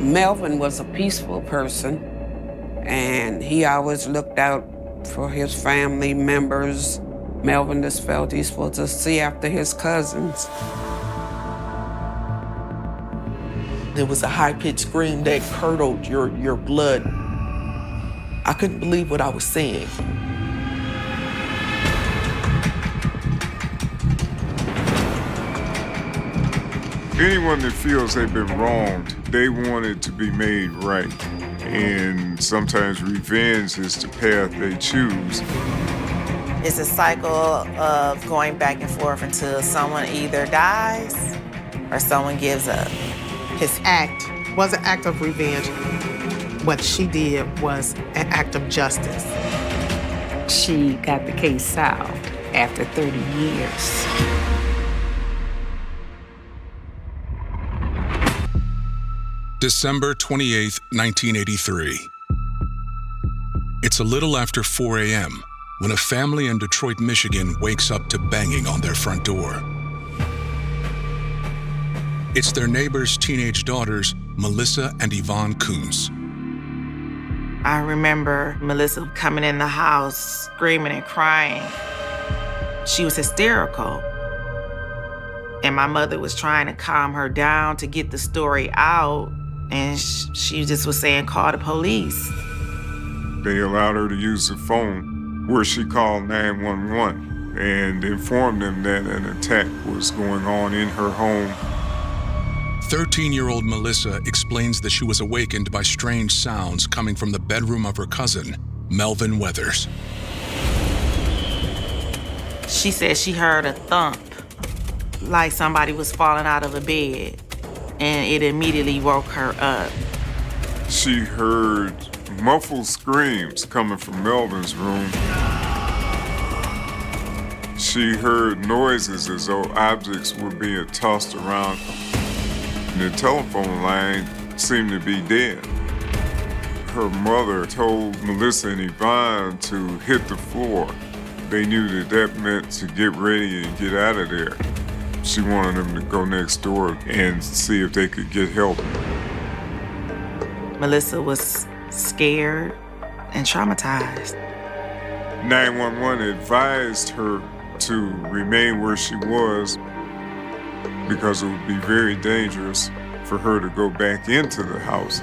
Melvin was a peaceful person, and he always looked out for his family members. Melvin just felt he's supposed to see after his cousins. There was a high-pitched scream that curdled your blood. I couldn't believe what I was seeing. Anyone that feels they've been wronged, they want it to be made right. And sometimes revenge is the path they choose. It's a cycle of going back and forth until someone either dies or someone gives up. His act was an act of revenge. What she did was an act of justice. She got the case solved after 30 years. December 28, 1983. It's a little after 4 a.m. when a family in Detroit, Michigan wakes up to banging on their front door. It's their neighbor's teenage daughters, Melissa and Yvonne Coons. I remember Melissa coming in the house, screaming and crying. She was hysterical. And my mother was trying to calm her down to get the story out. And she just was saying, call the police. They allowed her to use the phone where she called 911 and informed them that an attack was going on in her home. 13-year-old Melissa explains that she was awakened by strange sounds coming from the bedroom of her cousin, Melvin Weathers. She said she heard a thump, like somebody was falling out of a bed, and it immediately woke her up. She heard muffled screams coming from Melvin's room. She heard noises as though objects were being tossed around. The telephone line seemed to be dead. Her mother told Melissa and Yvonne to hit the floor. They knew that that meant to get ready and get out of there. She wanted them to go next door and see if they could get help. Melissa was scared and traumatized. 911 advised her to remain where she was because it would be very dangerous for her to go back into the house.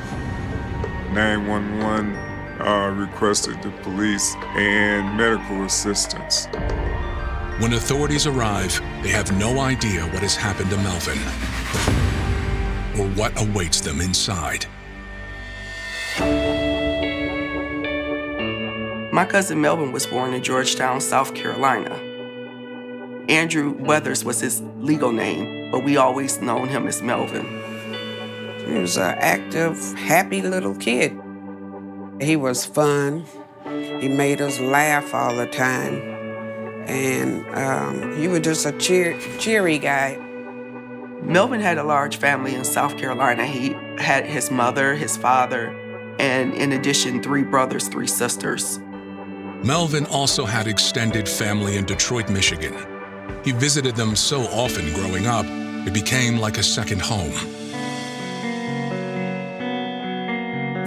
911 requested the police and medical assistance. When authorities arrive, they have no idea what has happened to Melvin or what awaits them inside. My cousin Melvin was born in Georgetown, South Carolina. Andrew Weathers was his legal name, but we always known him as Melvin. He was an active, happy little kid. He was fun. He made us laugh all the time. And he was just a cheery guy. Melvin had a large family in South Carolina. He had his mother, his father, and in addition, 3 brothers, 3 sisters. Melvin also had extended family in Detroit, Michigan. He visited them so often growing up, it became like a second home.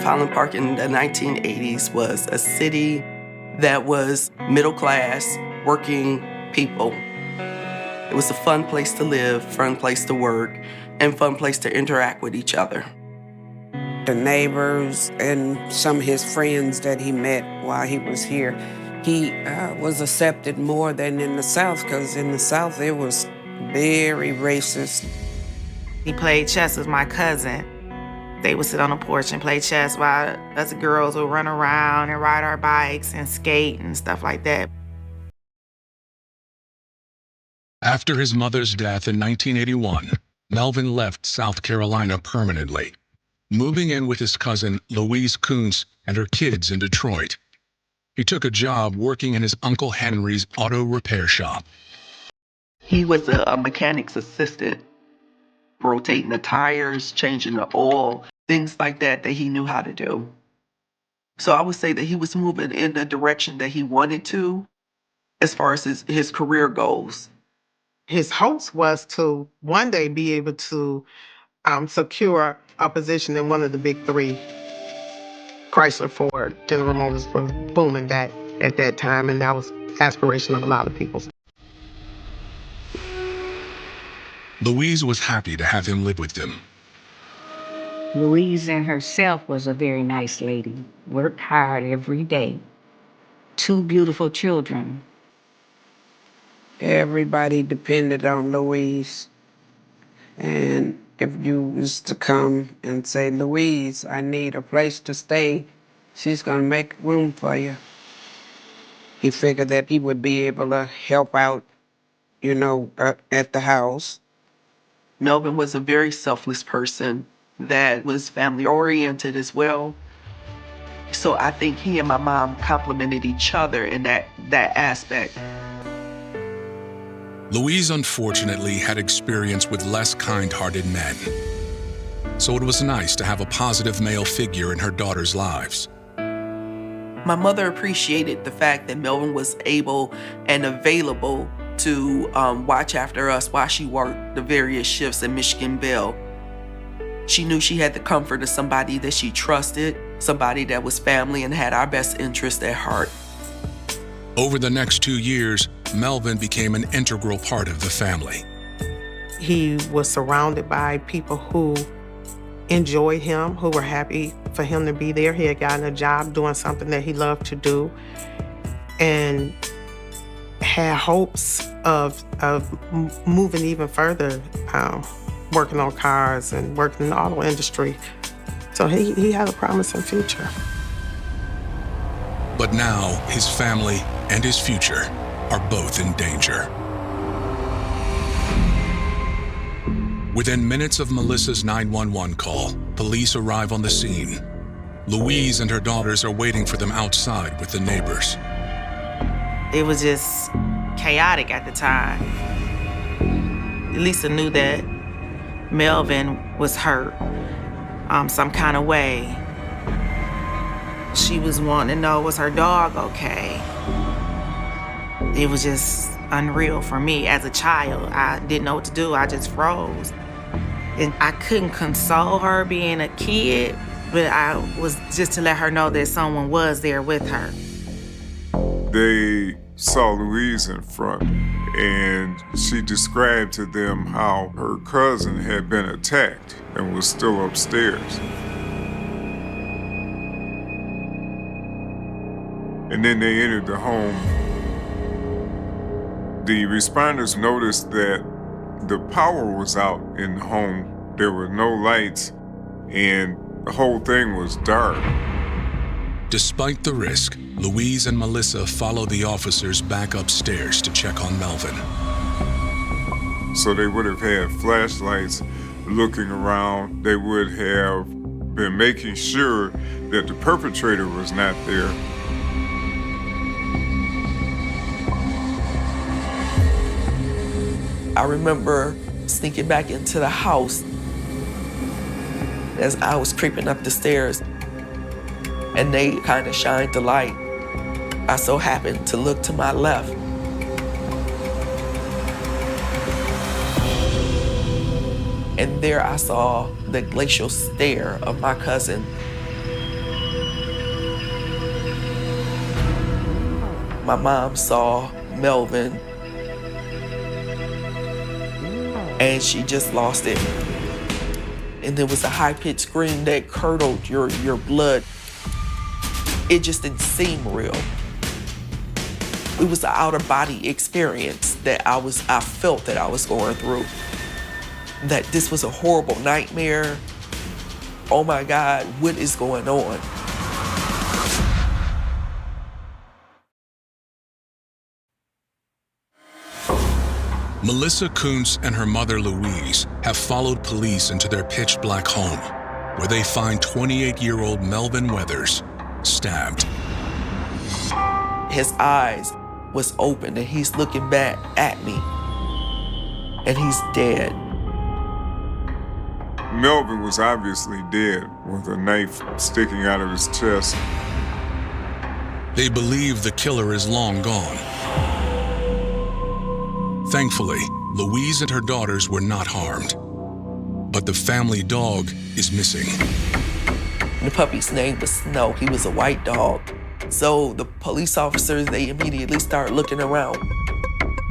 Highland Park in the 1980s was a city that was middle class, working people. It was a fun place to live, fun place to work, and fun place to interact with each other. The neighbors and some of his friends that he met while he was here, he was accepted more than in the South, because in the South it was very racist. He played chess with my cousin. They would sit on the porch and play chess while us girls would run around and ride our bikes and skate and stuff like that. After his mother's death in 1981, Melvin left South Carolina permanently, moving in with his cousin Louise Coons and her kids in Detroit. He took a job working in his Uncle Henry's auto repair shop. He was a mechanic's assistant, rotating the tires, changing the oil, things like that he knew how to do. So I would say that he was moving in the direction that he wanted to as far as his career goes. His hopes was to one day be able to secure a position in one of the big three. Chrysler, Ford, General Motors was booming that at that time, and that was aspiration of a lot of people. Louise was happy to have him live with them. Louise in herself was a very nice lady, worked hard every day. 2 beautiful children. Everybody depended on Louise. And if you was to come and say, Louise, I need a place to stay, she's going to make room for you. He figured that he would be able to help out, at the house. Melvin was a very selfless person that was family oriented as well. So I think he and my mom complemented each other in that aspect. Louise unfortunately had experience with less kind-hearted men. So it was nice to have a positive male figure in her daughter's lives. My mother appreciated the fact that Melvin was able and available to watch after us while she worked the various shifts in Michigan Bell. She knew she had the comfort of somebody that she trusted, somebody that was family and had our best interest at heart. Over the next 2 years, Melvin became an integral part of the family. He was surrounded by people who enjoyed him, who were happy for him to be there. He had gotten a job doing something that he loved to do and had hopes of moving even further, working on cars and working in the auto industry. So he had a promising future. But now, his family and his future are both in danger. Within minutes of Melissa's 911 call, police arrive on the scene. Louise and her daughters are waiting for them outside with the neighbors. It was just chaotic at the time. Lisa knew that Melvin was hurt some kind of way. She was wanting to know, was her dog okay? It was just unreal for me as a child. I didn't know what to do. I just froze. And I couldn't console her being a kid, but I was just to let her know that someone was there with her. They saw Louise in front, and she described to them how her cousin had been attacked and was still upstairs. And then they entered the home. The responders noticed that the power was out in the home. There were no lights, and the whole thing was dark. Despite the risk, Louise and Melissa followed the officers back upstairs to check on Melvin. So they would have had flashlights looking around. They would have been making sure that the perpetrator was not there. I remember sneaking back into the house as I was creeping up the stairs, and they kind of shined the light. I so happened to look to my left. And there I saw the glacial stare of my cousin. My mom saw Melvin, and she just lost it. And there was a high-pitched scream that curdled your blood. It just didn't seem real. It was an out-of-body experience that I felt that I was going through. That this was a horrible nightmare. Oh my God, what is going on? Melissa Kuntz and her mother Louise have followed police into their pitch-black home, where they find 28-year-old Melvin Weathers stabbed. His eyes was open and he's looking back at me, and he's dead. Melvin was obviously dead with a knife sticking out of his chest. They believe the killer is long gone. Thankfully, Louise and her daughters were not harmed. but the family dog is missing. The puppy's name was Snow. He was a white dog. So the police officers, they immediately start looking around.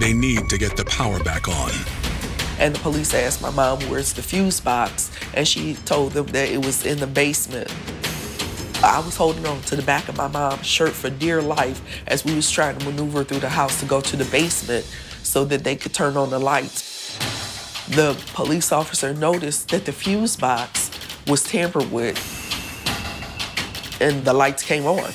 They need to get the power back on. And the police asked my mom, where's the fuse box? And she told them that it was in the basement. I was holding on to the back of my mom's shirt for dear life as we was trying to maneuver through the house to go to the basement so that they could turn on the lights. The police officer noticed that the fuse box was tampered with and the lights came on.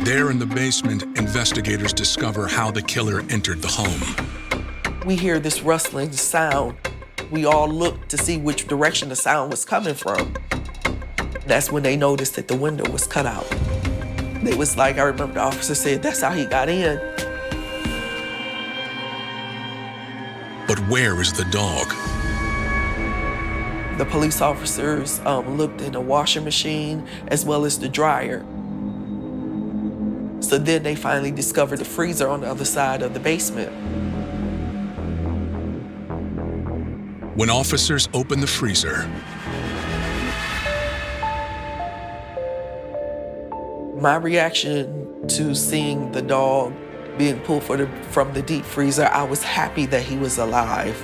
There in the basement, investigators discover how the killer entered the home. We hear this rustling sound. We all look to see which direction the sound was coming from. That's when they noticed that the window was cut out. It was like, I remember the officer said, that's how he got in. But where is the dog? The police officers looked in the washing machine as well as the dryer. So then they finally discovered the freezer on the other side of the basement. When officers open the freezer, my reaction to seeing the dog being pulled from the deep freezer, I was happy that he was alive.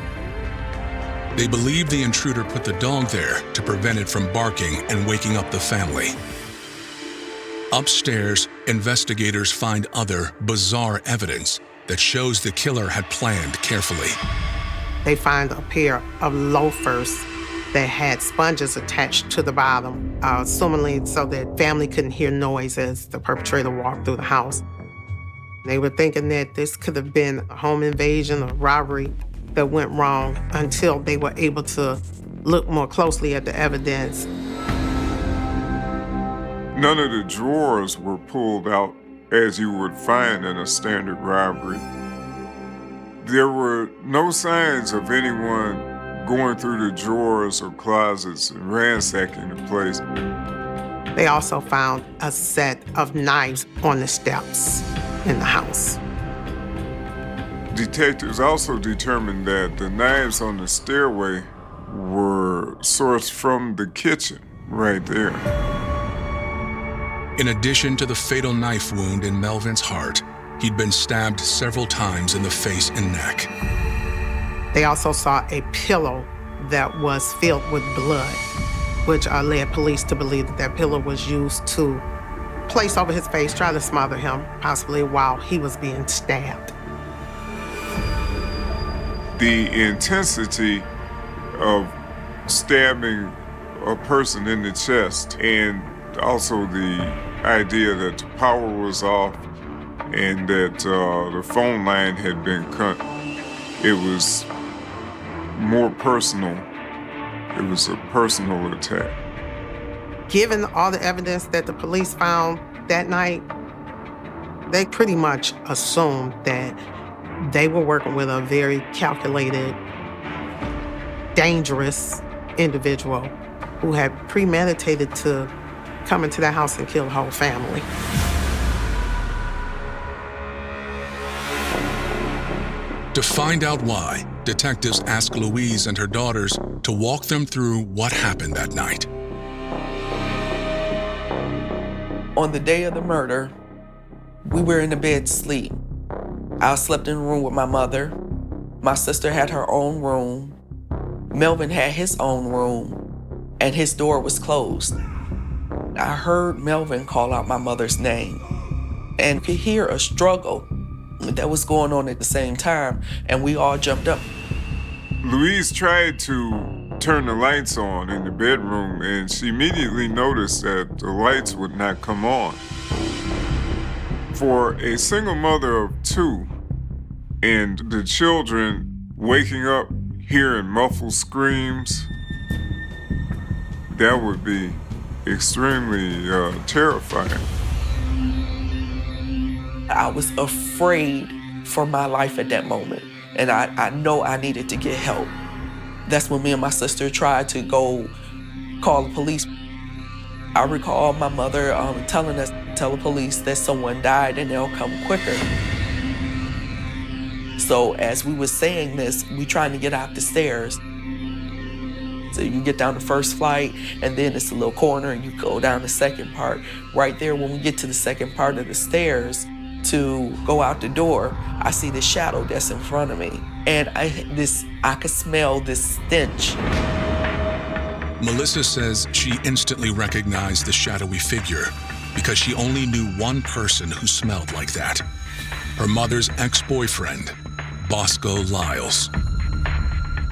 they believe the intruder put the dog there to prevent it from barking and waking up the family. Upstairs, investigators find other bizarre evidence that shows the killer had planned carefully. They find a pair of loafers that had sponges attached to the bottom, assumingly so that family couldn't hear noise as the perpetrator walked through the house. They were thinking that this could have been a home invasion or robbery that went wrong until they were able to look more closely at the evidence. None of the drawers were pulled out as you would find in a standard robbery. There were no signs of anyone going through the drawers or closets and ransacking the place. They also found a set of knives on the steps in the house. Detectives also determined that the knives on the stairway were sourced from the kitchen right there. In addition to the fatal knife wound in Melvin's heart, he'd been stabbed several times in the face and neck. They also saw a pillow that was filled with blood, which led police to believe that that pillow was used to place over his face, try to smother him, possibly while he was being stabbed. The intensity of stabbing a person in the chest, and also the idea that the power was off and that the phone line had been cut, it was more personal. It was a personal attack. Given all the evidence that the police found that night, they pretty much assumed that they were working with a very calculated, dangerous individual who had premeditated to come into the house and kill the whole family. To find out why, detectives ask Louise and her daughters to walk them through what happened that night. On the day of the murder, we were in the bed asleep. I slept in a room with my mother. My sister had her own room. Melvin had his own room, and his door was closed. I heard Melvin call out my mother's name and could hear a struggle that was going on at the same time, and we all jumped up. Louise tried to turn the lights on in the bedroom, and she immediately noticed that the lights would not come on. For a single mother of two, and the children waking up hearing muffled screams, that would be extremely terrifying. I was afraid for my life at that moment, and I know I needed to get help. That's when me and my sister tried to go call the police. I recall my mother telling us, tell the police that someone died and they'll come quicker. So as we were saying this, we trying to get out the stairs. So you get down the first flight, and then it's a little corner, and you go down the second part. Right there, when we get to the second part of the stairs to go out the door, I see the shadow that's in front of me. And I could smell this stench. Melissa says she instantly recognized the shadowy figure because she only knew one person who smelled like that. Her mother's ex-boyfriend, Bosco Lyles.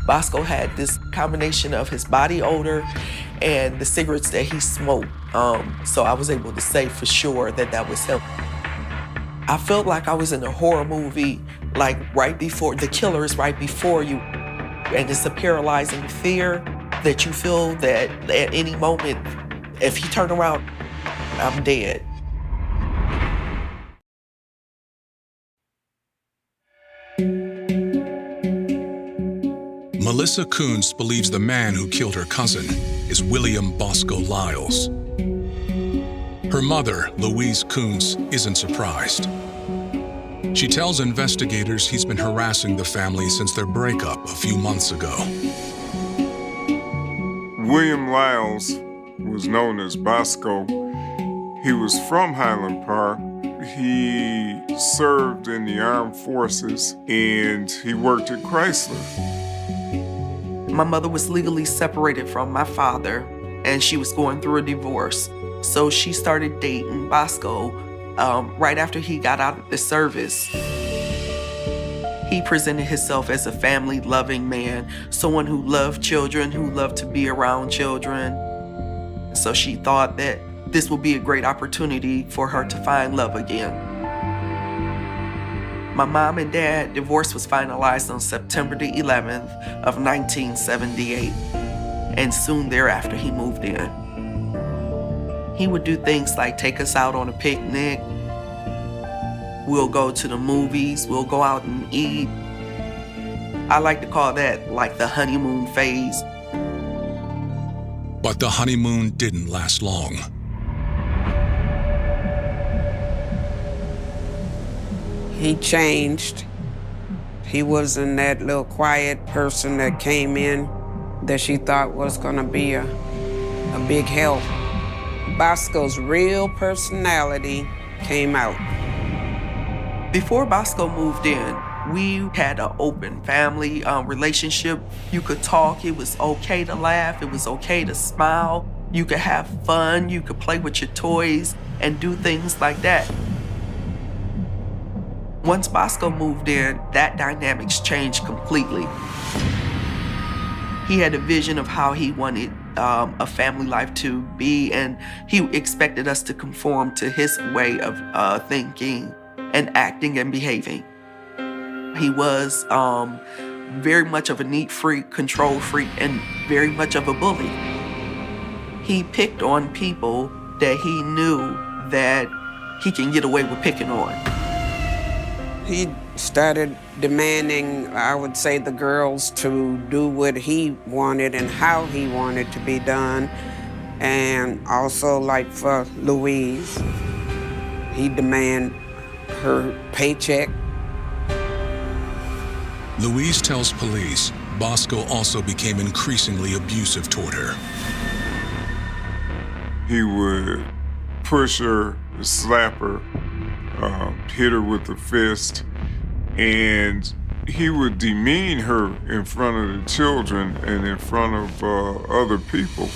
Bosco had this combination of his body odor and the cigarettes that he smoked. So I was able to say for sure that that was him. I felt like I was in a horror movie, like right before, the killer is right before you. And it's a paralyzing fear that you feel that at any moment, if he turned around, I'm dead. Melissa Kuntz believes the man who killed her cousin is William Bosco Lyles. Her mother, Louise Kuntz, isn't surprised. She tells investigators he's been harassing the family since their breakup a few months ago. William Lyles was known as Bosco. He was from Highland Park. He served in the armed forces and he worked at Chrysler. My mother was legally separated from my father and she was going through a divorce. So she started dating Bosco right after he got out of the service. He presented himself as a family-loving man, someone who loved children, who loved to be around children. So she thought that this would be a great opportunity for her to find love again. My mom and dad divorce was finalized on September the 11th of 1978, and soon thereafter he moved in. He would do things like take us out on a picnic. We'll go to the movies, we'll go out and eat. I like to call that like the honeymoon phase. But the honeymoon didn't last long. He changed. He wasn't that little quiet person that came in that she thought was gonna be a big help. Bosco's real personality came out. Before Bosco moved in, we had an open family relationship. You could talk, it was okay to laugh, it was okay to smile. You could have fun, you could play with your toys and do things like that. Once Bosco moved in, that dynamics changed completely. He had a vision of how he wanted a family life to be, and he expected us to conform to his way of thinking and acting and behaving. He was very much of a neat freak, control freak, and very much of a bully. He picked on people that he knew that he can get away with picking on. He started demanding, I would say, the girls to do what he wanted and how he wanted to be done. And also, like for Louise, he demanded her paycheck. Louise tells police Bosco also became increasingly abusive toward her. He would push her, slap her, hit her with a fist, and he would demean her in front of the children and in front of other people.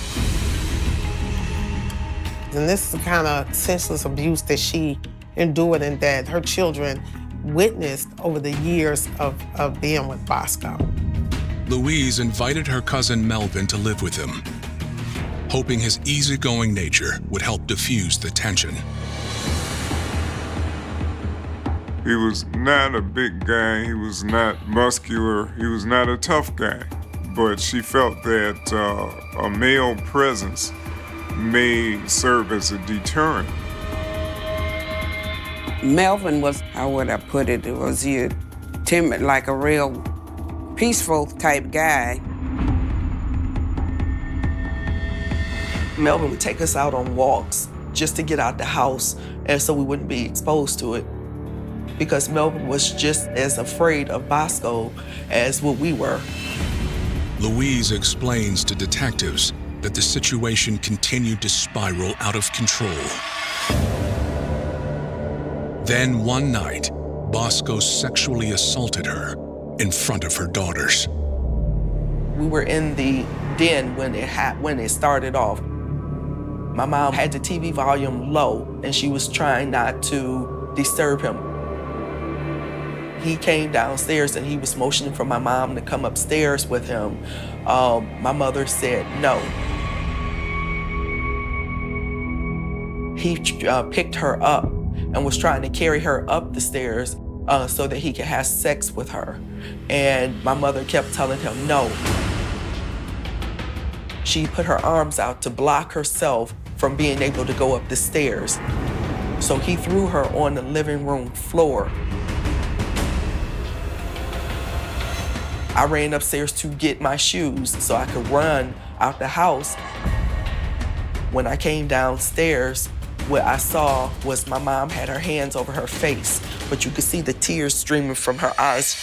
And this is the kind of senseless abuse that she endured and that her children witnessed over the years of being with Bosco. Louise invited her cousin Melvin to live with him, hoping his easygoing nature would help diffuse the tension. He was not a big guy, he was not muscular, he was not a tough guy. But she felt that a male presence may serve as a deterrent. Melvin was, how would I put it, was he timid, like a real peaceful type guy. Melvin would take us out on walks just to get out the house and so we wouldn't be exposed to it. because Melvin was just as afraid of Bosco as what we were. Louise explains to detectives that the situation continued to spiral out of control. Then one night, Bosco sexually assaulted her in front of her daughters. We were in the den when it started off. My mom had the TV volume low, and she was trying not to disturb him. He came downstairs and he was motioning for my mom to come upstairs with him. My mother said no. He picked her up and was trying to carry her up the stairs so that he could have sex with her. And my mother kept telling him no. She put her arms out to block herself from being able to go up the stairs. So he threw her on the living room floor. I ran upstairs to get my shoes so I could run out the house. When I came downstairs, what I saw was my mom had her hands over her face, but you could see the tears streaming from her eyes.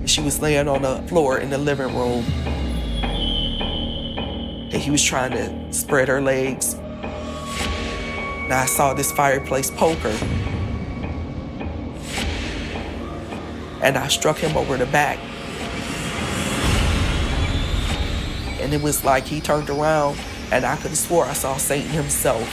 She was laying on the floor in the living room, and he was trying to spread her legs. And I saw this fireplace poker, and I struck him over the back. And it was like he turned around, and I could have swore I saw Satan himself.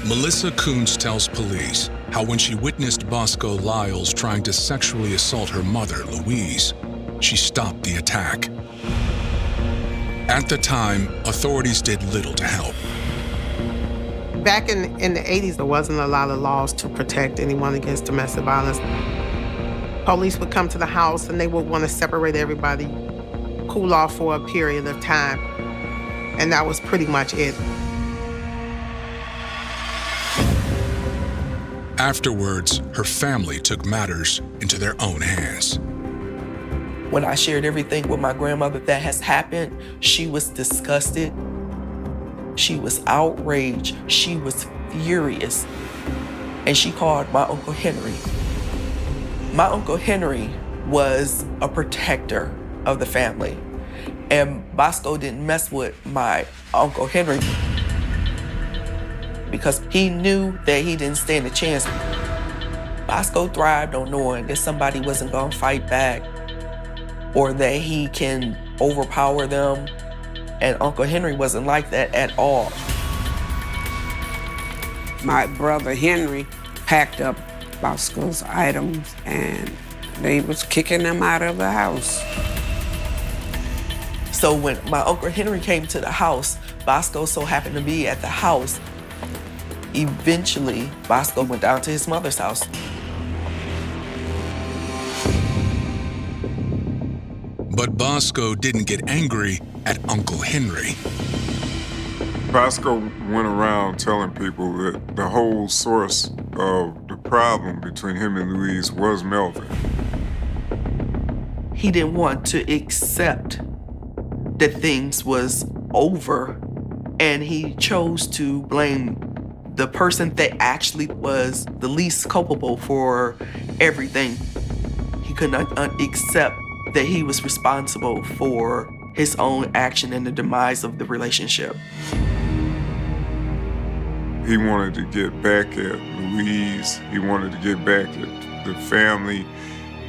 Melissa Coons tells police how when she witnessed Bosco Lyles trying to sexually assault her mother, Louise, she stopped the attack. At the time, authorities did little to help. Back in the 80s, there wasn't a lot of laws to protect anyone against domestic violence. Police would come to the house and they would want to separate everybody, cool off for a period of time, and that was pretty much it. Afterwards, her family took matters into their own hands. When I shared everything with my grandmother that has happened, she was disgusted. She was outraged. She was furious. And she called my Uncle Henry. My Uncle Henry was a protector of the family. And Bosco didn't mess with my Uncle Henry because he knew that he didn't stand a chance. Bosco thrived on knowing that somebody wasn't gonna fight back or that he can overpower them. And Uncle Henry wasn't like that at all. My brother Henry packed up Bosco's items and they was kicking them out of the house. So when my Uncle Henry came to the house, Bosco so happened to be at the house. Eventually, Bosco went down to his mother's house. But Bosco didn't get angry at Uncle Henry. Bosco went around telling people that the whole source of the problem between him and Louise was Melvin. He didn't want to accept that things was over, and he chose to blame the person that actually was the least culpable for everything. He could not accept that he was responsible for his own action and the demise of the relationship. He wanted to get back at Louise. He wanted to get back at the family.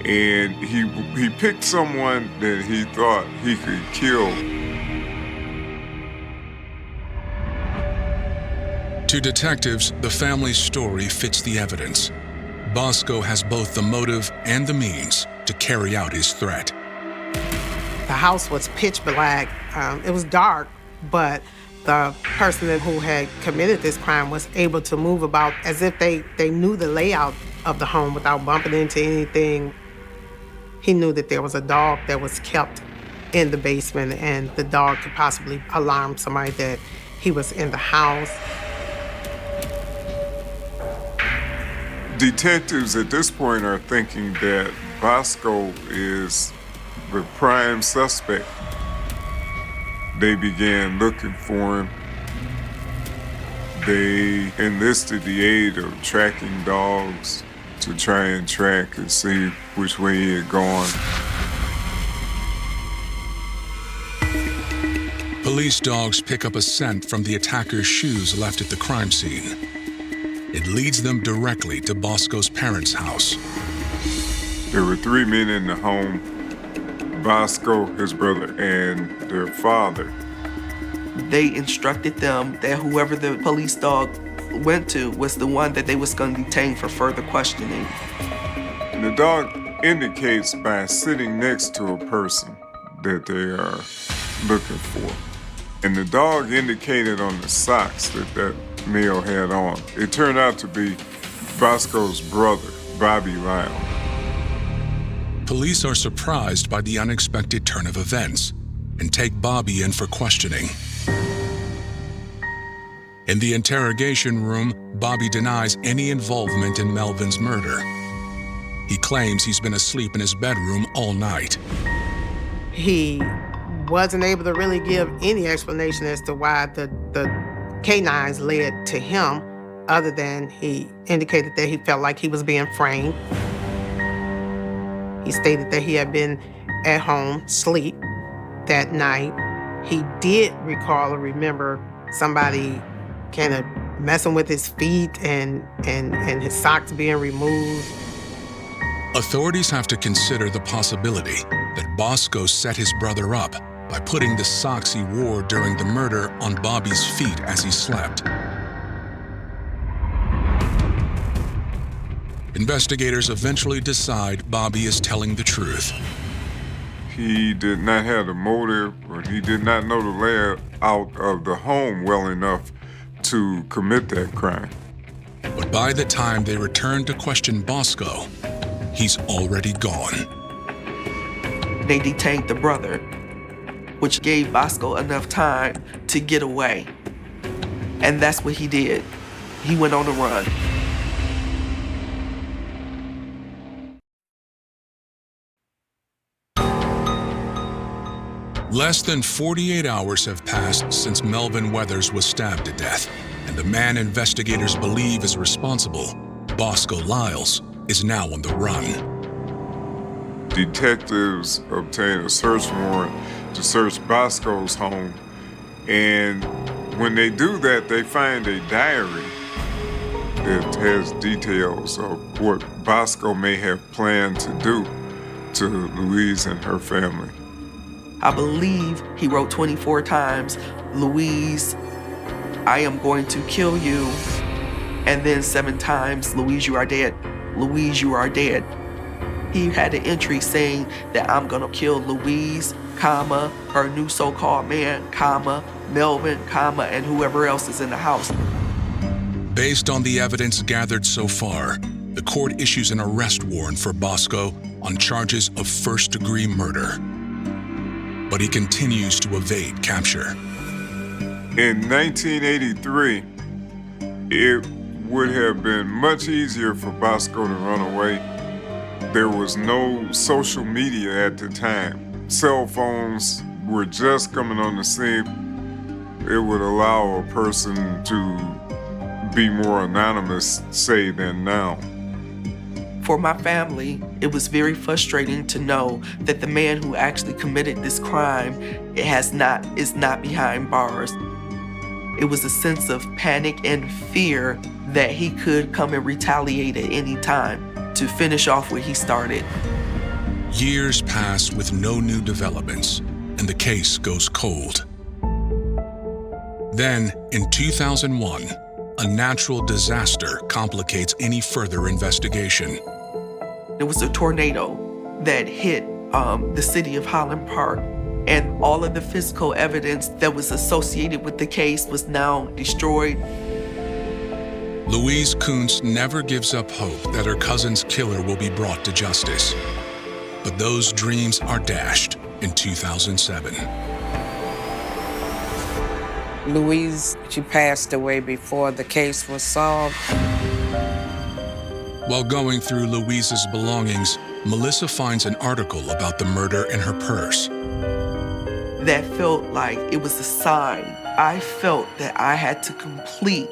And he picked someone that he thought he could kill. To detectives, the family's story fits the evidence. Bosco has both the motive and the means to carry out his threat. The house was pitch black. It was dark, but the person who had committed this crime was able to move about as if they knew the layout of the home without bumping into anything. He knew that there was a dog that was kept in the basement, and the dog could possibly alarm somebody that he was in the house. Detectives at this point are thinking that Bosco is the prime suspect. They began looking for him. They enlisted the aid of tracking dogs to try and track and see which way he had gone. Police dogs pick up a scent from the attacker's shoes left at the crime scene. It leads them directly to Bosco's parents' house. There were 3 men in the home: Bosco, his brother, and their father. They instructed them that whoever the police dog went to was the one that they was going to detain for further questioning. And the dog indicates by sitting next to a person that they are looking for. And the dog indicated on the socks that male had on. It turned out to be Bosco's brother, Bobby Lyle. Police are surprised by the unexpected turn of events and take Bobby in for questioning. In the interrogation room, Bobby denies any involvement in Melvin's murder. He claims he's been asleep in his bedroom all night. He wasn't able to really give any explanation as to why the canines led to him, other than he indicated that he felt like he was being framed. He stated that he had been at home, asleep that night. He did recall or remember somebody kind of messing with his feet and his socks being removed. Authorities have to consider the possibility that Bosco set his brother up by putting the socks he wore during the murder on Bobby's feet as he slept. Investigators eventually decide Bobby is telling the truth. He did not have the motive, or he did not know the layout of the home well enough to commit that crime. But by the time they return to question Bosco, he's already gone. They detained the brother, which gave Bosco enough time to get away. And that's what he did. He went on the run. Less than 48 hours have passed since Melvin Weathers was stabbed to death, and the man investigators believe is responsible, Bosco Lyles, is now on the run. Detectives obtain a search warrant to search Bosco's home, and when they do that, they find a diary that has details of what Bosco may have planned to do to Louise and her family. I believe he wrote 24 times, "Louise, I am going to kill you." And then 7 times, "Louise, you are dead. Louise, you are dead." He had an entry saying that I'm gonna kill Louise, comma, her new so-called man, comma, Melvin, comma, and whoever else is in the house. Based on the evidence gathered so far, the court issues an arrest warrant for Bosco on charges of first-degree murder. But he continues to evade capture. In 1983, it would have been much easier for Bosco to run away. There was no social media at the time. Cell phones were just coming on the scene. It would allow a person to be more anonymous, say, than now. For my family, it was very frustrating to know that the man who actually committed this crime is not behind bars. It was a sense of panic and fear that he could come and retaliate at any time to finish off what he started. Years pass with no new developments, and the case goes cold. Then, in 2001, a natural disaster complicates any further investigation. There was a tornado that hit the city of Highland Park, and all of the physical evidence that was associated with the case was now destroyed. Louise Kuntz never gives up hope that her cousin's killer will be brought to justice. But those dreams are dashed in 2007. Louise, she passed away before the case was solved. While going through Louise's belongings, Melissa finds an article about the murder in her purse. That felt like it was a sign. I felt that I had to complete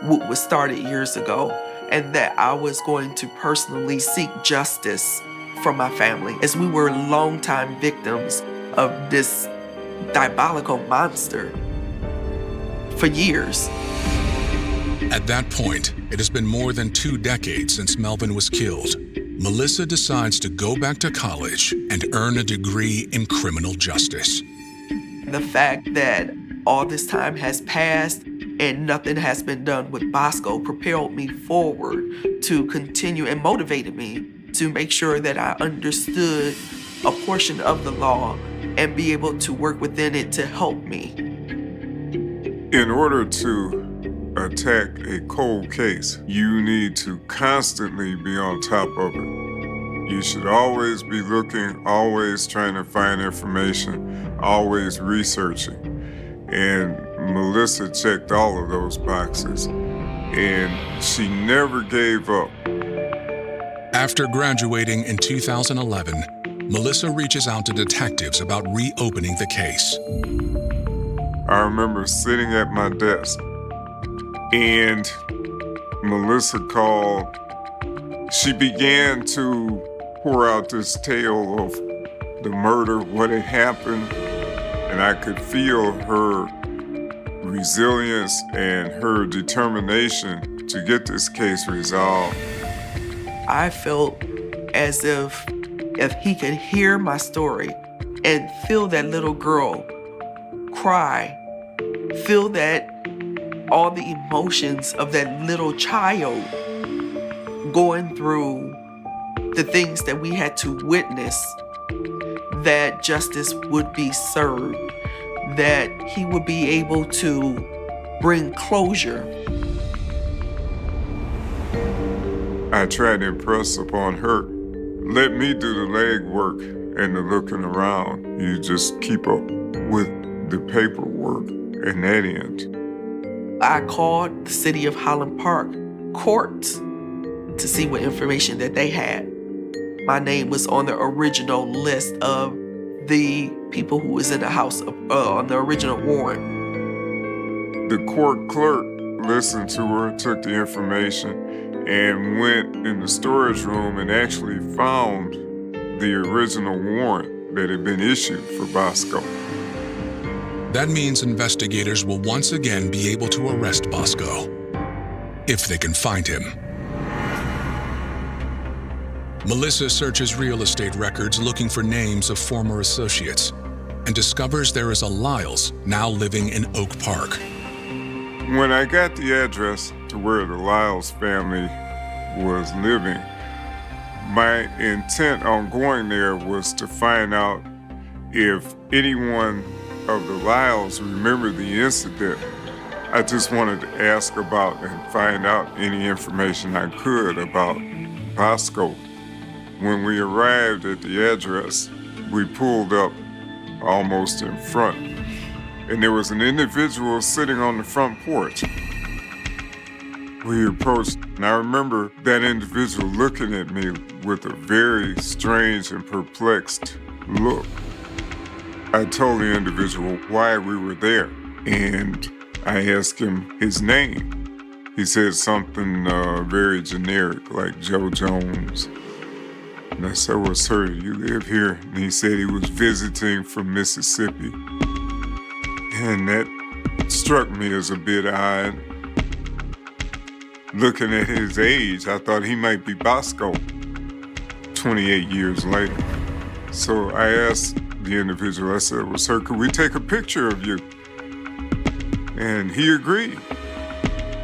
what was started years ago, and that I was going to personally seek justice for my family, as we were longtime victims of this diabolical monster for years. At that point, it has been more than 2 decades since Melvin was killed. Melissa decides to go back to college and earn a degree in criminal justice. The fact that all this time has passed and nothing has been done with Bosco propelled me forward to continue and motivated me to make sure that I understood a portion of the law and be able to work within it to help me. In order to attack a cold case, you need to constantly be on top of it. You should always be looking, always trying to find information, always researching. And Melissa checked all of those boxes, and she never gave up. After graduating in 2011, Melissa reaches out to detectives about reopening the case. I remember sitting at my desk, and Melissa called. She began to pour out this tale of the murder, what had happened, and I could feel her resilience and her determination to get this case resolved. I felt as if he could hear my story and feel that little girl cry, feel that all the emotions of that little child going through the things that we had to witness, that justice would be served, that he would be able to bring closure. I tried to impress upon her, let me do the legwork and the looking around. You just keep up with the paperwork and that end. I called the city of Highland Park courts to see what information that they had. My name was on the original list of the people who was in the house on the original warrant. The court clerk listened to her, took the information, and went in the storage room and actually found the original warrant that had been issued for Bosco. That means investigators will once again be able to arrest Bosco, if they can find him. Melissa searches real estate records looking for names of former associates and discovers there is a Lyles now living in Oak Park. When I got the address to where the Lyles family was living, my intent on going there was to find out if anyone of the Lyles remembered the incident. I just wanted to ask about and find out any information I could about Bosco. When we arrived at the address, we pulled up almost in front, and there was an individual sitting on the front porch. We approached, and I remember that individual looking at me with a very strange and perplexed look. I told the individual why we were there, and I asked him his name. He said something very generic, like Joe Jones. And I said, well, sir, do you live here? And he said he was visiting from Mississippi. And that struck me as a bit odd. Looking at his age, I thought he might be Bosco 28 years later. So I asked the individual, I said, well, sir, could we take a picture of you? And he agreed.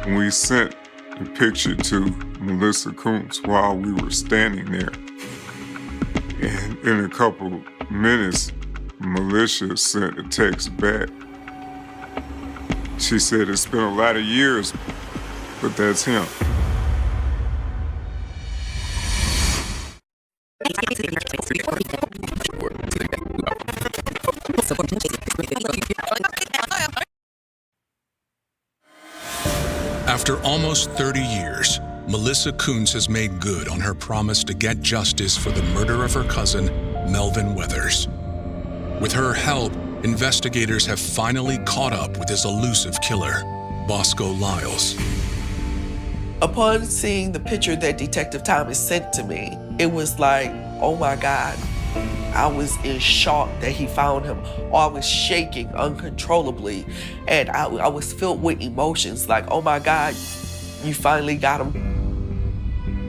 We sent the picture to Melissa Kuntz while we were standing there. And in a couple minutes, Melissa sent a text back. She said, it's been a lot of years, but that's him. After almost 30 years, Melissa Coons has made good on her promise to get justice for the murder of her cousin, Melvin Weathers. With her help, investigators have finally caught up with his elusive killer, Bosco Lyles. Upon seeing the picture that Detective Thomas sent to me, it was like, oh my God. I was in shock that he found him. Or I was shaking uncontrollably. And I was filled with emotions like, oh my God, you finally got him.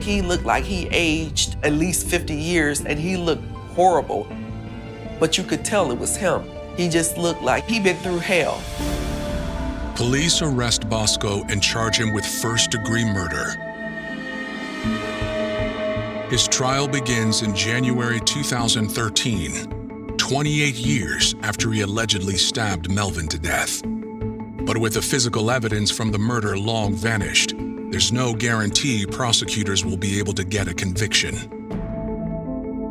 He looked like he aged at least 50 years and he looked horrible. But you could tell it was him. He just looked like he'd been through hell. Police arrest Bosco and charge him with first-degree murder. His trial begins in January 2013, 28 years after he allegedly stabbed Melvin to death. But with the physical evidence from the murder long vanished, there's no guarantee prosecutors will be able to get a conviction.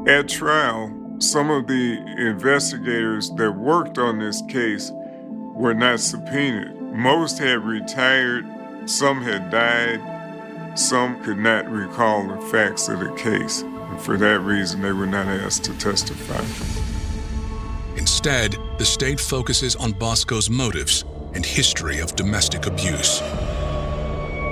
At trial, some of the investigators that worked on this case were not subpoenaed. Most had retired, some had died, some could not recall the facts of the case. And for that reason, they were not asked to testify. Instead, the state focuses on Bosco's motives and history of domestic abuse.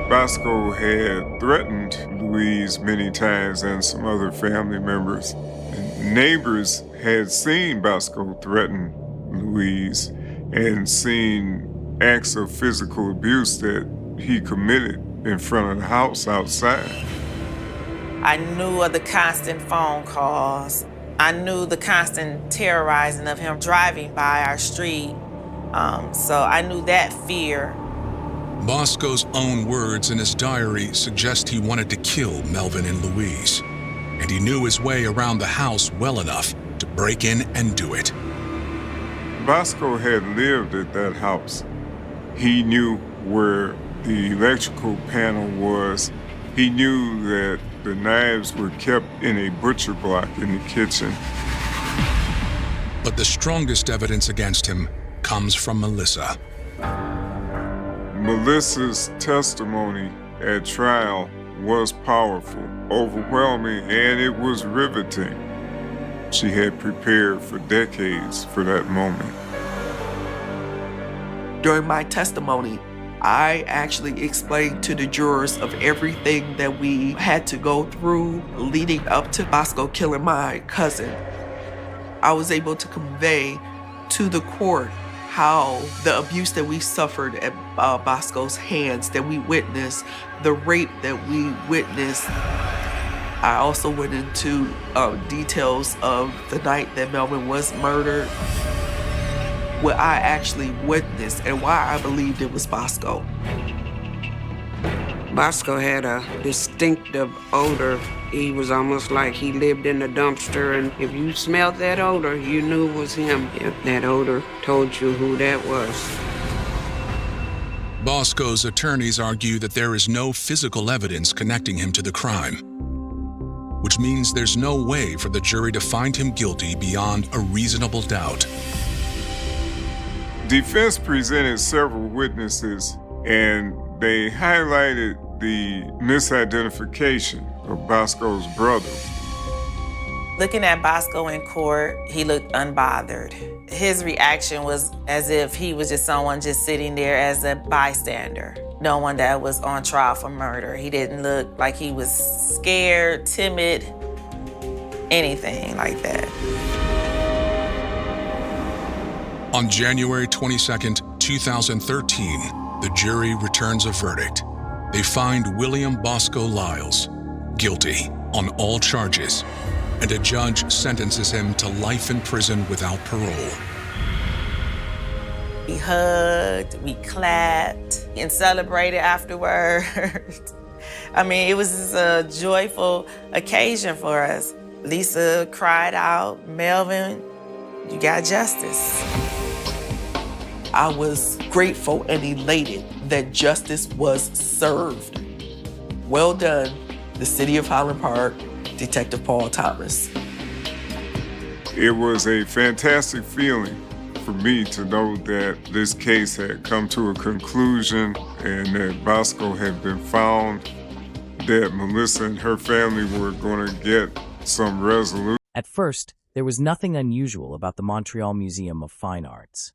Bosco had threatened Louise many times and some other family members. And neighbors had seen Bosco threaten Louise and seen acts of physical abuse that he committed in front of the house outside. I knew of the constant phone calls. I knew the constant terrorizing of him driving by our street. So I knew that fear. Bosco's own words in his diary suggest he wanted to kill Melvin and Louise, and he knew his way around the house well enough to break in and do it. Bosco had lived at that house. He knew where the electrical panel was. He knew that the knives were kept in a butcher block in the kitchen. But the strongest evidence against him comes from Melissa. Melissa's testimony at trial was powerful, overwhelming, and it was riveting. She had prepared for decades for that moment. During my testimony, I actually explained to the jurors of everything that we had to go through leading up to Bosco killing my cousin. I was able to convey to the court how the abuse that we suffered at Bosco's hands, that we witnessed, the rape that we witnessed. I also went into details of the night that Melvin was murdered, what I actually witnessed and why I believed it was Bosco. Bosco had a distinctive odor. He was almost like he lived in a dumpster, and if you smelled that odor, you knew it was him. That odor told you who that was. Bosco's attorneys argue that there is no physical evidence connecting him to the crime, which means there's no way for the jury to find him guilty beyond a reasonable doubt. Defense presented several witnesses, and they highlighted the misidentification of Bosco's brother. Looking at Bosco in court, he looked unbothered. His reaction was as if he was just someone just sitting there as a bystander, no one that was on trial for murder. He didn't look like he was scared, timid, anything like that. On January 22nd, 2013, the jury returns a verdict. They find William Bosco Lyles guilty on all charges, and a judge sentences him to life in prison without parole. We hugged, we clapped, and celebrated afterwards. I mean, it was a joyful occasion for us. Lisa cried out, "Melvin, you got justice." I was grateful and elated that justice was served. Well done, the City of Highland Park, Detective Paul Thomas. It was a fantastic feeling for me to know that this case had come to a conclusion and that Bosco had been found that Melissa and her family were going to get some resolution. At first, there was nothing unusual about the Montreal Museum of Fine Arts.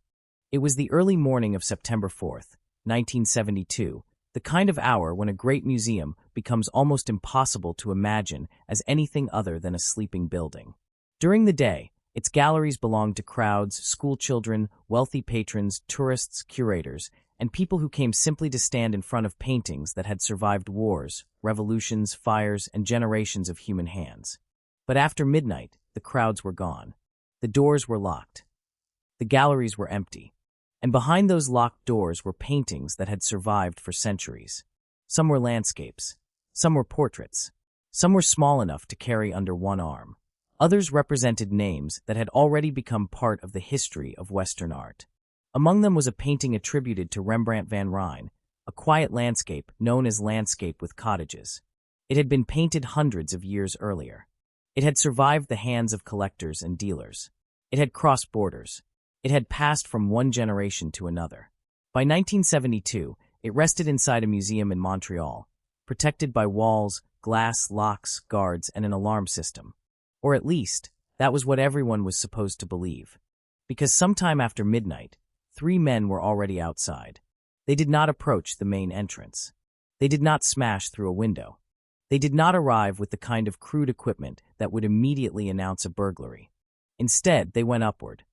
It was the early morning of September 4th, 1972, the kind of hour when a great museum becomes almost impossible to imagine as anything other than a sleeping building. During the day, its galleries belonged to crowds, schoolchildren, wealthy patrons, tourists, curators, and people who came simply to stand in front of paintings that had survived wars, revolutions, fires, and generations of human hands. But after midnight, the crowds were gone. The doors were locked. The galleries were empty. And behind those locked doors were paintings that had survived for centuries. Some were landscapes. Some were portraits. Some were small enough to carry under one arm. Others represented names that had already become part of the history of Western art. Among them was a painting attributed to Rembrandt van Rijn, a quiet landscape known as Landscape with Cottages. It had been painted hundreds of years earlier. It had survived the hands of collectors and dealers. It had crossed borders. It had passed from one generation to another. By 1972, it rested inside a museum in Montreal, protected by walls, glass, locks, guards, and an alarm system. Or at least, that was what everyone was supposed to believe. Because sometime after midnight, 3 men were already outside. They did not approach the main entrance. They did not smash through a window. They did not arrive with the kind of crude equipment that would immediately announce a burglary. Instead, they went upward.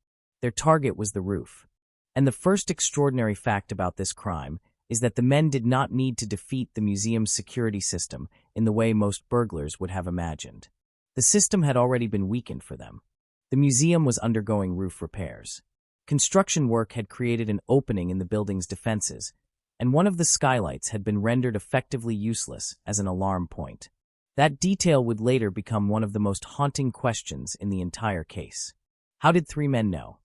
Their target was the roof. And the first extraordinary fact about this crime is that the men did not need to defeat the museum's security system in the way most burglars would have imagined. The system had already been weakened for them. The museum was undergoing roof repairs. Construction work had created an opening in the building's defenses, and one of the skylights had been rendered effectively useless as an alarm point. That detail would later become one of the most haunting questions in the entire case. How did 3 men know?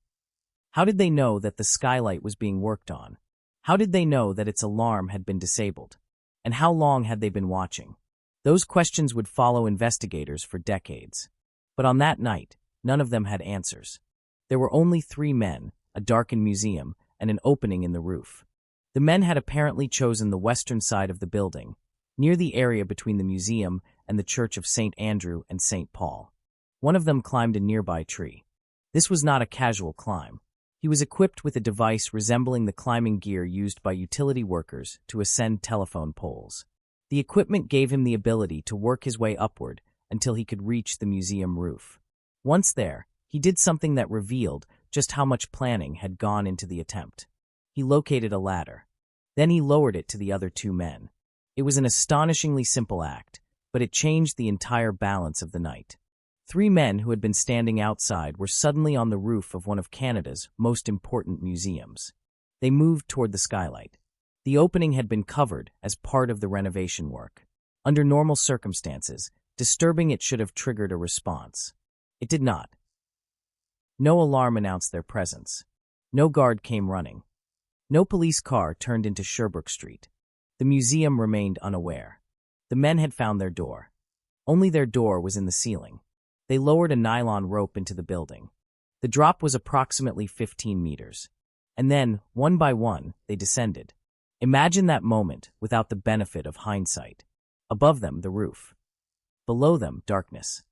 How did they know that the skylight was being worked on? How did they know that its alarm had been disabled? And how long had they been watching? Those questions would follow investigators for decades. But on that night, none of them had answers. There were only 3 men, a darkened museum, and an opening in the roof. The men had apparently chosen the western side of the building, near the area between the museum and the Church of St. Andrew and St. Paul. One of them climbed a nearby tree. This was not a casual climb. He was equipped with a device resembling the climbing gear used by utility workers to ascend telephone poles. The equipment gave him the ability to work his way upward until he could reach the museum roof. Once there, he did something that revealed just how much planning had gone into the attempt. He located a ladder. Then he lowered it to the other 2 men. It was an astonishingly simple act, but it changed the entire balance of the night. 3 men who had been standing outside were suddenly on the roof of one of Canada's most important museums. They moved toward the skylight. The opening had been covered as part of the renovation work. Under normal circumstances, disturbing it should have triggered a response. It did not. No alarm announced their presence. No guard came running. No police car turned into Sherbrooke Street. The museum remained unaware. The men had found their door. Only their door was in the ceiling. They lowered a nylon rope into the building. The drop was approximately 15 meters. And then, one by one, they descended. Imagine that moment without the benefit of hindsight. Above them, the roof. Below them, darkness.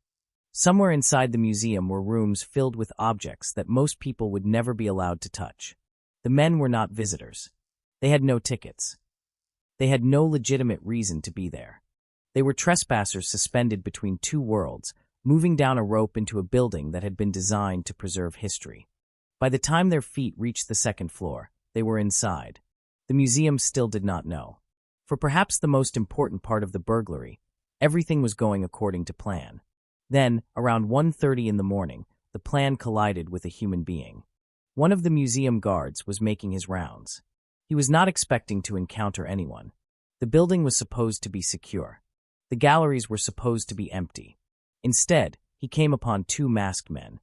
Somewhere inside the museum were rooms filled with objects that most people would never be allowed to touch. The men were not visitors. They had no tickets. They had no legitimate reason to be there. They were trespassers suspended between 2 worlds, moving down a rope into a building that had been designed to preserve history. By the time their feet reached the 2nd floor, they were inside. The museum still did not know. For perhaps the most important part of the burglary, everything was going according to plan. Then, around 1:30 in the morning, the plan collided with a human being. One of the museum guards was making his rounds. He was not expecting to encounter anyone. The building was supposed to be secure. The galleries were supposed to be empty. Instead, he came upon 2 masked men.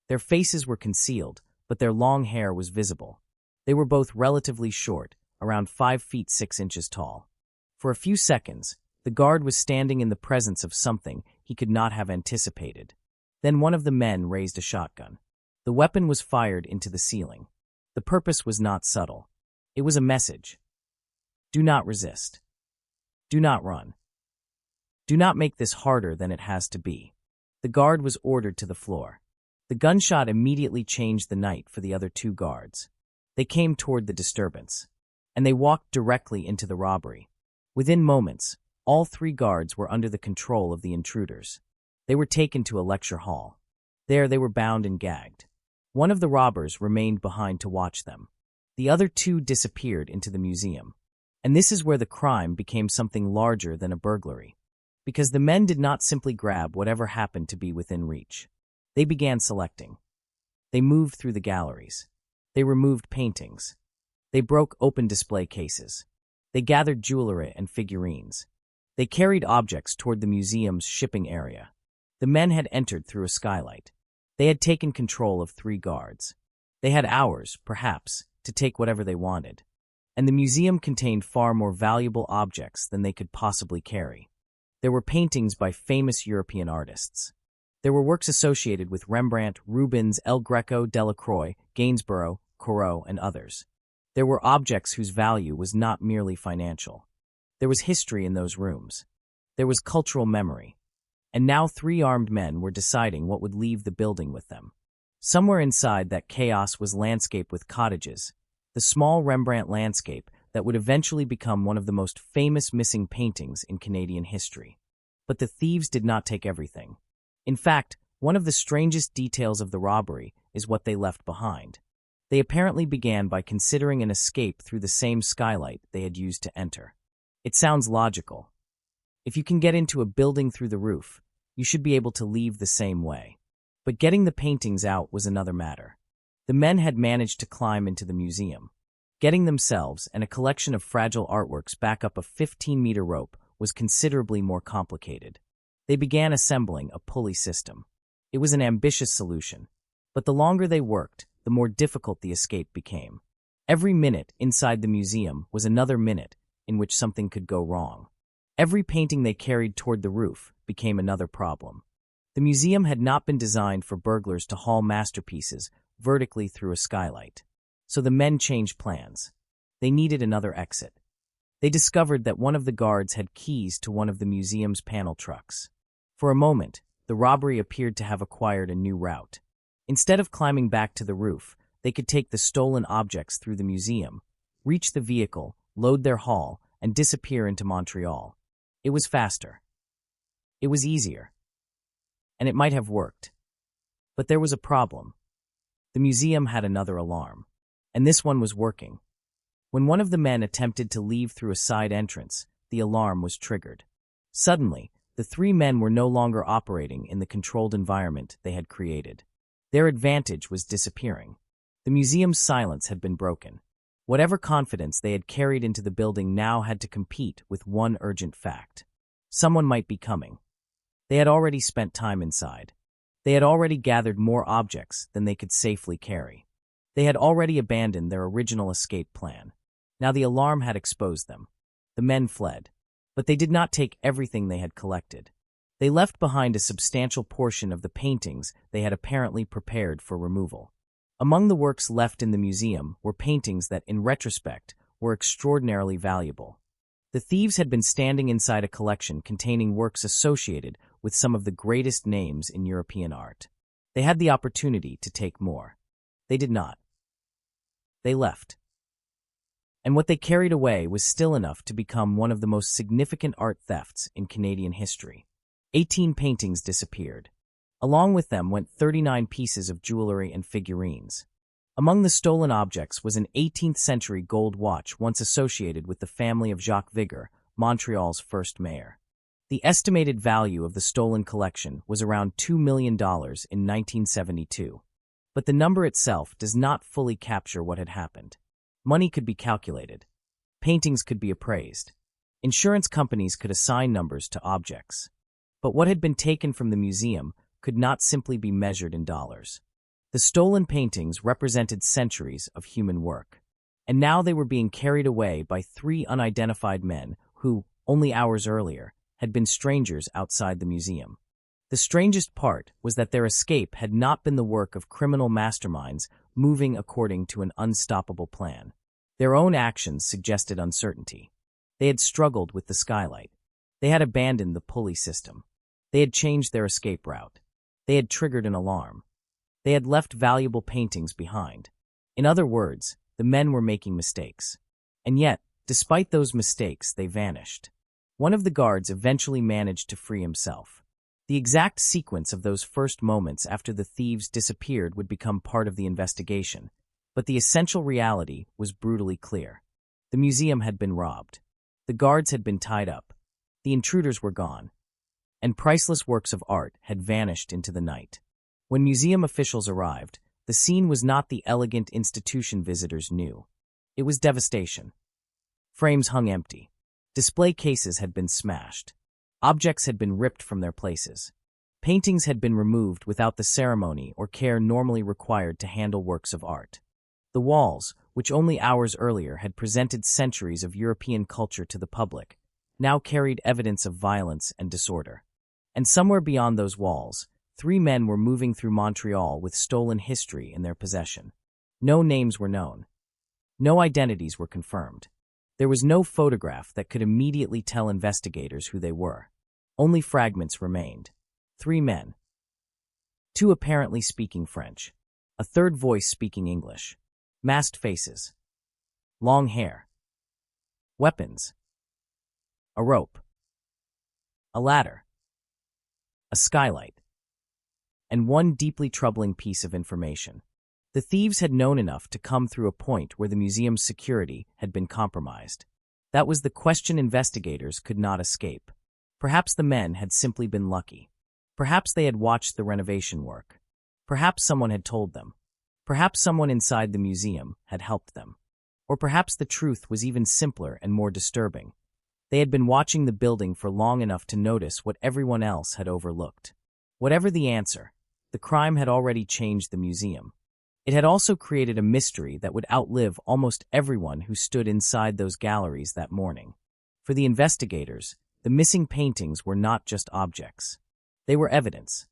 Their faces were concealed, but their long hair was visible. They were both relatively short, around 5 feet 6 inches tall. For a few seconds, the guard was standing in the presence of something he could not have anticipated. Then one of the men raised a shotgun. The weapon was fired into the ceiling. The purpose was not subtle. It was a message. Do not resist. Do not run. Do not make this harder than it has to be. The guard was ordered to the floor. The gunshot immediately changed the night for the other two guards. They came toward the disturbance, and they walked directly into the robbery. Within moments, all three guards were under the control of the intruders. They were taken to a lecture hall. There they were bound and gagged. One of the robbers remained behind to watch them. The other two disappeared into the museum. And this is where the crime became something larger than a burglary. Because the men did not simply grab whatever happened to be within reach. They began selecting. They moved through the galleries. They removed paintings. They broke open display cases. They gathered jewelry and figurines. They carried objects toward the museum's shipping area. The men had entered through a skylight. They had taken control of three guards. They had hours, perhaps, to take whatever they wanted. And the museum contained far more valuable objects than they could possibly carry. There were paintings by famous European artists. There were works associated with Rembrandt, Rubens, El Greco, Delacroix, Gainsborough, Corot, and others. There were objects whose value was not merely financial. There was history in those rooms. There was cultural memory. And now three armed men were deciding what would leave the building with them. Somewhere inside that chaos was landscape with cottages, the small Rembrandt landscape that would eventually become one of the most famous missing paintings in Canadian history. But the thieves did not take everything. In fact, one of the strangest details of the robbery is what they left behind. They apparently began by considering an escape through the same skylight they had used to enter. It sounds logical. If you can get into a building through the roof, you should be able to leave the same way. But getting the paintings out was another matter. The men had managed to climb into the museum. Getting themselves and a collection of fragile artworks back up a 15-meter rope was considerably more complicated. They began assembling a pulley system. It was an ambitious solution, but the longer they worked, the more difficult the escape became. Every minute inside the museum was another minute in which something could go wrong. Every painting they carried toward the roof became another problem. The museum had not been designed for burglars to haul masterpieces vertically through a skylight. So the men changed plans. They needed another exit. They discovered that one of the guards had keys to one of the museum's panel trucks. For a moment, the robbery appeared to have acquired a new route. Instead of climbing back to the roof, they could take the stolen objects through the museum, reach the vehicle, load their haul, and disappear into Montreal. It was faster. It was easier. And it might have worked. But there was a problem. The museum had another alarm. And this one was working. When one of the men attempted to leave through a side entrance, the alarm was triggered. Suddenly, the three men were no longer operating in the controlled environment they had created. Their advantage was disappearing. The museum's silence had been broken. Whatever confidence they had carried into the building now had to compete with one urgent fact. Someone might be coming. They had already spent time inside. They had already gathered more objects than they could safely carry. They had already abandoned their original escape plan. Now the alarm had exposed them. The men fled. But they did not take everything they had collected. They left behind a substantial portion of the paintings they had apparently prepared for removal. Among the works left in the museum were paintings that, in retrospect, were extraordinarily valuable. The thieves had been standing inside a collection containing works associated with some of the greatest names in European art. They had the opportunity to take more. They did not. They left. And what they carried away was still enough to become one of the most significant art thefts in Canadian history. 18 paintings disappeared. Along with them went 39 pieces of jewelry and figurines. Among the stolen objects was an 18th-century gold watch once associated with the family of Jacques Viger, Montreal's first mayor. The estimated value of the stolen collection was around $2 million in 1972. But the number itself does not fully capture what had happened. Money could be calculated. Paintings could be appraised. Insurance companies could assign numbers to objects. But what had been taken from the museum could not simply be measured in dollars. The stolen paintings represented centuries of human work. And now they were being carried away by three unidentified men who, only hours earlier, had been strangers outside the museum. The strangest part was that their escape had not been the work of criminal masterminds moving according to an unstoppable plan. Their own actions suggested uncertainty. They had struggled with the skylight. They had abandoned the pulley system. They had changed their escape route. They had triggered an alarm. They had left valuable paintings behind. In other words, the men were making mistakes. And yet, despite those mistakes, they vanished. One of the guards eventually managed to free himself. The exact sequence of those first moments after the thieves disappeared would become part of the investigation, but the essential reality was brutally clear. The museum had been robbed. The guards had been tied up. The intruders were gone. And priceless works of art had vanished into the night. When museum officials arrived, the scene was not the elegant institution visitors knew. It was devastation. Frames hung empty. Display cases had been smashed. Objects had been ripped from their places. Paintings had been removed without the ceremony or care normally required to handle works of art. The walls, which only hours earlier had presented centuries of European culture to the public, now carried evidence of violence and disorder. And somewhere beyond those walls, 3 men were moving through Montreal with stolen history in their possession. No names were known. No identities were confirmed. There was no photograph that could immediately tell investigators who they were. Only fragments remained. 3 men. 2 apparently speaking French. A third voice speaking English. Masked faces. Long hair. Weapons. A rope. A ladder. A skylight. And one deeply troubling piece of information. The thieves had known enough to come through a point where the museum's security had been compromised. That was the question investigators could not escape. Perhaps the men had simply been lucky. Perhaps they had watched the renovation work. Perhaps someone had told them. Perhaps someone inside the museum had helped them. Or perhaps the truth was even simpler and more disturbing. They had been watching the building for long enough to notice what everyone else had overlooked. Whatever the answer, the crime had already changed the museum. It had also created a mystery that would outlive almost everyone who stood inside those galleries that morning. For the investigators, the missing paintings were not just objects. They were evidence.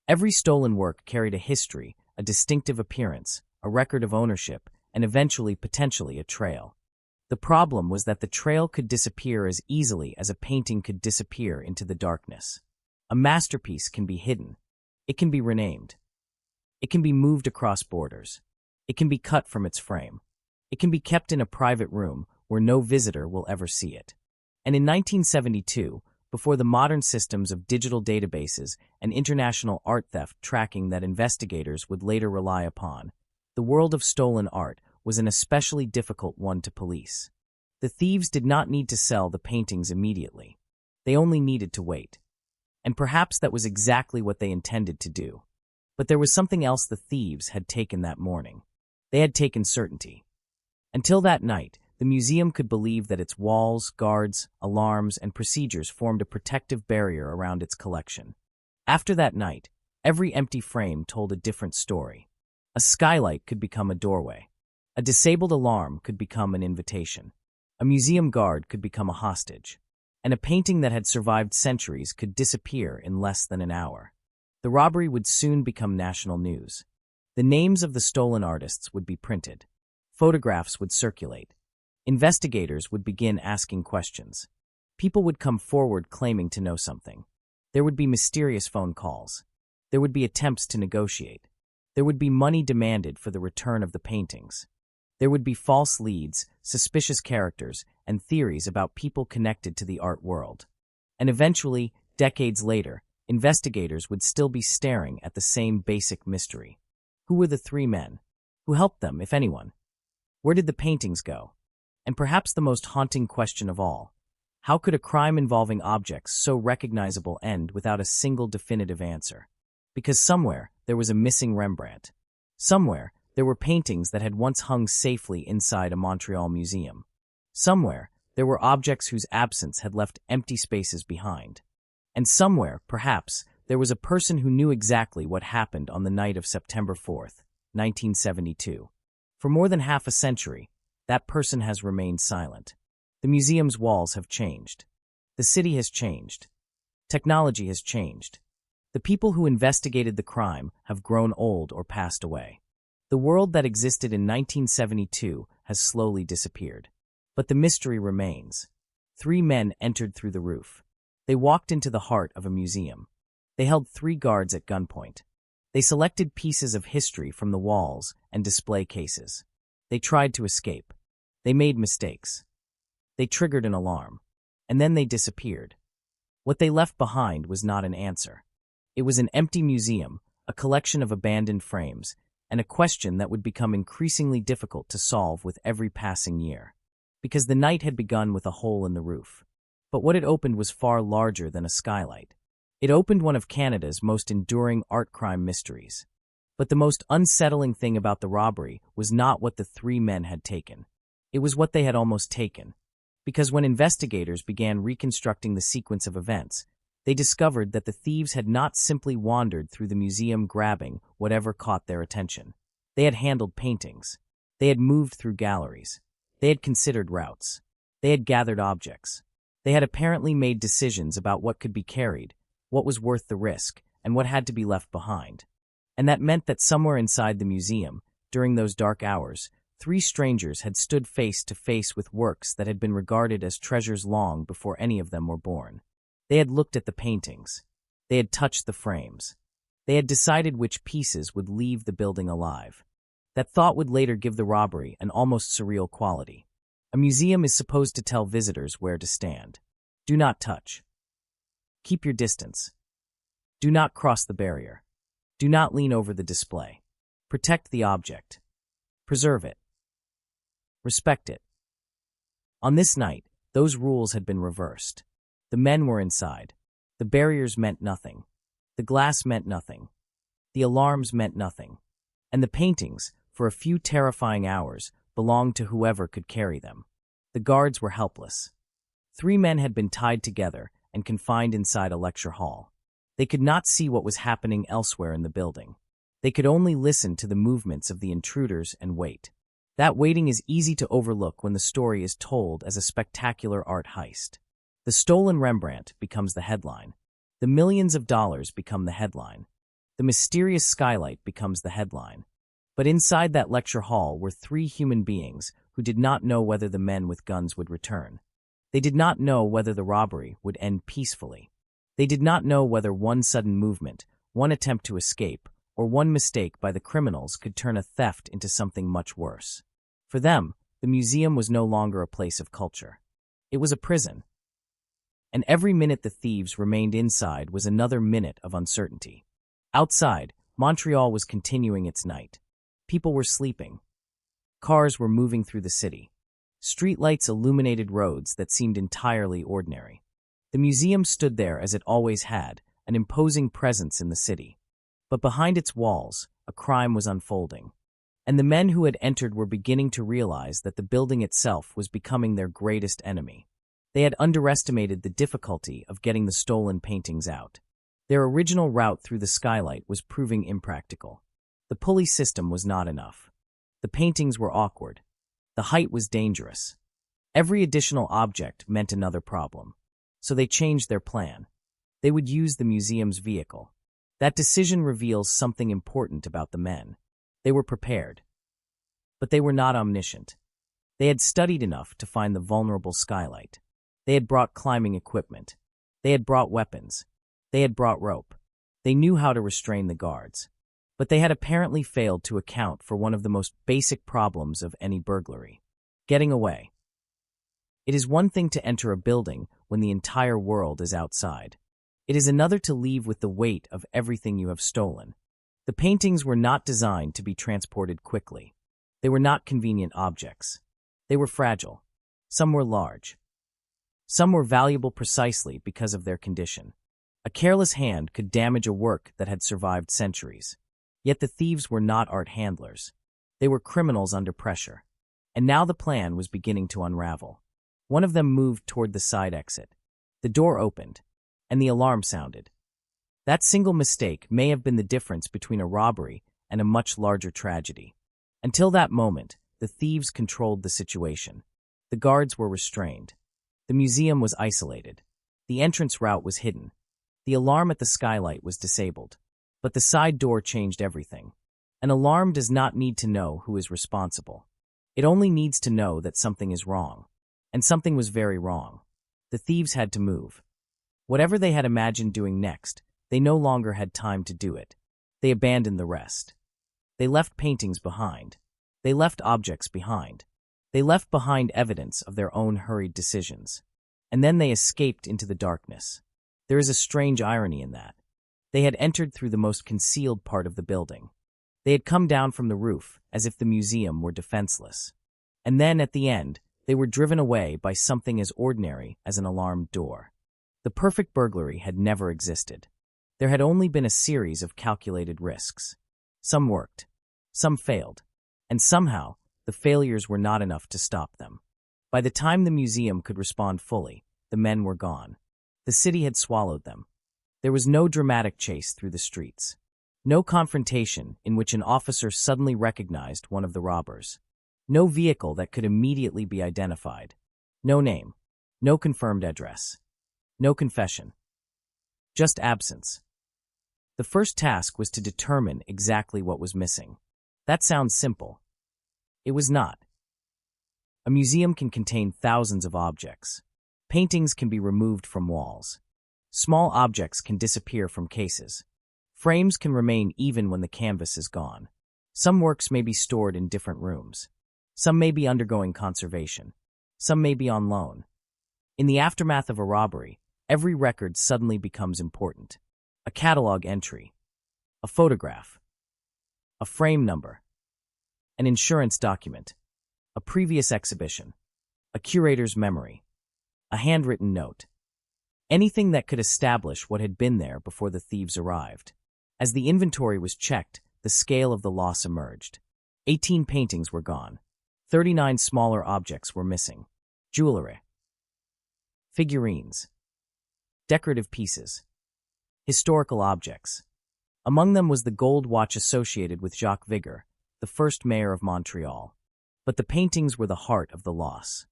Every stolen work carried a history, a distinctive appearance, a record of ownership, and eventually, potentially, a trail. The problem was that the trail could disappear as easily as a painting could disappear into the darkness. A masterpiece can be hidden. It can be renamed. It can be moved across borders. It can be cut from its frame. It can be kept in a private room where no visitor will ever see it. And in 1972, before the modern systems of digital databases and international art theft tracking that investigators would later rely upon, the world of stolen art was an especially difficult one to police. The thieves did not need to sell the paintings immediately. They only needed to wait. And perhaps that was exactly what they intended to do. But there was something else the thieves had taken that morning. They had taken certainty. Until that night, the museum could believe that its walls, guards, alarms, and procedures formed a protective barrier around its collection. After that night, every empty frame told a different story. A skylight could become a doorway. A disabled alarm could become an invitation. A museum guard could become a hostage. And a painting that had survived centuries could disappear in less than an hour. The robbery would soon become national news. The names of the stolen artists would be printed. Photographs would circulate. Investigators would begin asking questions. People would come forward claiming to know something. There would be mysterious phone calls. There would be attempts to negotiate. There would be money demanded for the return of the paintings. There would be false leads, suspicious characters, and theories about people connected to the art world. And eventually, decades later, investigators would still be staring at the same basic mystery. Who were the 3 men? Who helped them, if anyone? Where did the paintings go? And perhaps the most haunting question of all, how could a crime involving objects so recognizable end without a single definitive answer? Because somewhere there was a missing Rembrandt. Somewhere there were paintings that had once hung safely inside a Montreal museum. Somewhere there were objects whose absence had left empty spaces behind. And somewhere, perhaps, there was a person who knew exactly what happened on the night of September 4th, 1972. For more than half a century, that person has remained silent. The museum's walls have changed. The city has changed. Technology has changed. The people who investigated the crime have grown old or passed away. The world that existed in 1972 has slowly disappeared. But the mystery remains. 3 men entered through the roof. They walked into the heart of a museum. They held 3 guards at gunpoint. They selected pieces of history from the walls and display cases. They tried to escape. They made mistakes. They triggered an alarm. And then they disappeared. What they left behind was not an answer. It was an empty museum, a collection of abandoned frames, and a question that would become increasingly difficult to solve with every passing year. Because the night had begun with a hole in the roof. But what it opened was far larger than a skylight. It opened one of Canada's most enduring art crime mysteries. But the most unsettling thing about the robbery was not what the 3 men had taken. It was what they had almost taken. Because when investigators began reconstructing the sequence of events, they discovered that the thieves had not simply wandered through the museum grabbing whatever caught their attention. They had handled paintings. They had moved through galleries. They had considered routes. They had gathered objects. They had apparently made decisions about what could be carried, what was worth the risk, and what had to be left behind. And that meant that somewhere inside the museum, during those dark hours, 3 strangers had stood face to face with works that had been regarded as treasures long before any of them were born. They had looked at the paintings. They had touched the frames. They had decided which pieces would leave the building alive. That thought would later give the robbery an almost surreal quality. A museum is supposed to tell visitors where to stand. Do not touch. Keep your distance. Do not cross the barrier. Do not lean over the display. Protect the object. Preserve it. Respect it. On this night, those rules had been reversed. The men were inside. The barriers meant nothing. The glass meant nothing. The alarms meant nothing. And the paintings, for a few terrifying hours, belonged to whoever could carry them. The guards were helpless. 3 men had been tied together and confined inside a lecture hall. They could not see what was happening elsewhere in the building. They could only listen to the movements of the intruders and wait. That waiting is easy to overlook when the story is told as a spectacular art heist. The stolen Rembrandt becomes the headline. The millions of dollars become the headline. The mysterious skylight becomes the headline. But inside that lecture hall were 3 human beings who did not know whether the men with guns would return. They did not know whether the robbery would end peacefully. They did not know whether one sudden movement, one attempt to escape, or one mistake by the criminals could turn a theft into something much worse. For them, the museum was no longer a place of culture. It was a prison. And every minute the thieves remained inside was another minute of uncertainty. Outside, Montreal was continuing its night. People were sleeping. Cars were moving through the city. Streetlights illuminated roads that seemed entirely ordinary. The museum stood there as it always had, an imposing presence in the city. But behind its walls, a crime was unfolding. And the men who had entered were beginning to realize that the building itself was becoming their greatest enemy. They had underestimated the difficulty of getting the stolen paintings out. Their original route through the skylight was proving impractical. The pulley system was not enough. The paintings were awkward. The height was dangerous. Every additional object meant another problem. So they changed their plan. They would use the museum's vehicle. That decision reveals something important about the men. They were prepared. But they were not omniscient. They had studied enough to find the vulnerable skylight. They had brought climbing equipment. They had brought weapons. They had brought rope. They knew how to restrain the guards. But they had apparently failed to account for one of the most basic problems of any burglary: getting away. It is one thing to enter a building when the entire world is outside. It is another to leave with the weight of everything you have stolen. The paintings were not designed to be transported quickly. They were not convenient objects. They were fragile. Some were large. Some were valuable precisely because of their condition. A careless hand could damage a work that had survived centuries. Yet the thieves were not art handlers. They were criminals under pressure. And now the plan was beginning to unravel. One of them moved toward the side exit. The door opened, and the alarm sounded. That single mistake may have been the difference between a robbery and a much larger tragedy. Until that moment, the thieves controlled the situation. The guards were restrained. The museum was isolated. The entrance route was hidden. The alarm at the skylight was disabled. But the side door changed everything. An alarm does not need to know who is responsible. It only needs to know that something is wrong. And something was very wrong. The thieves had to move. Whatever they had imagined doing next, they no longer had time to do it. They abandoned the rest. They left paintings behind. They left objects behind. They left behind evidence of their own hurried decisions. And then they escaped into the darkness. There is a strange irony in that. They had entered through the most concealed part of the building. They had come down from the roof as if the museum were defenseless. And then, at the end, they were driven away by something as ordinary as an alarmed door. The perfect burglary had never existed. There had only been a series of calculated risks. Some worked, some failed, and somehow the failures were not enough to stop them. By the time the museum could respond fully, the men were gone. The city had swallowed them. There was no dramatic chase through the streets. No confrontation in which an officer suddenly recognized one of the robbers. No vehicle that could immediately be identified. No name. No confirmed address. No confession. Just absence. The first task was to determine exactly what was missing. That sounds simple. It was not. A museum can contain thousands of objects. Paintings can be removed from walls. Small objects can disappear from cases. Frames can remain even when the canvas is gone. Some works may be stored in different rooms. Some may be undergoing conservation. Some may be on loan. In the aftermath of a robbery, every record suddenly becomes important. A catalog entry, a photograph, a frame number, an insurance document, a previous exhibition, a curator's memory, a handwritten note. Anything that could establish what had been there before the thieves arrived. As the inventory was checked, the scale of the loss emerged. 18 paintings were gone. 39 smaller objects were missing. Jewelry, figurines, decorative pieces, historical objects. Among them was the gold watch associated with Jacques Viger, the first mayor of Montreal. But the paintings were the heart of the loss.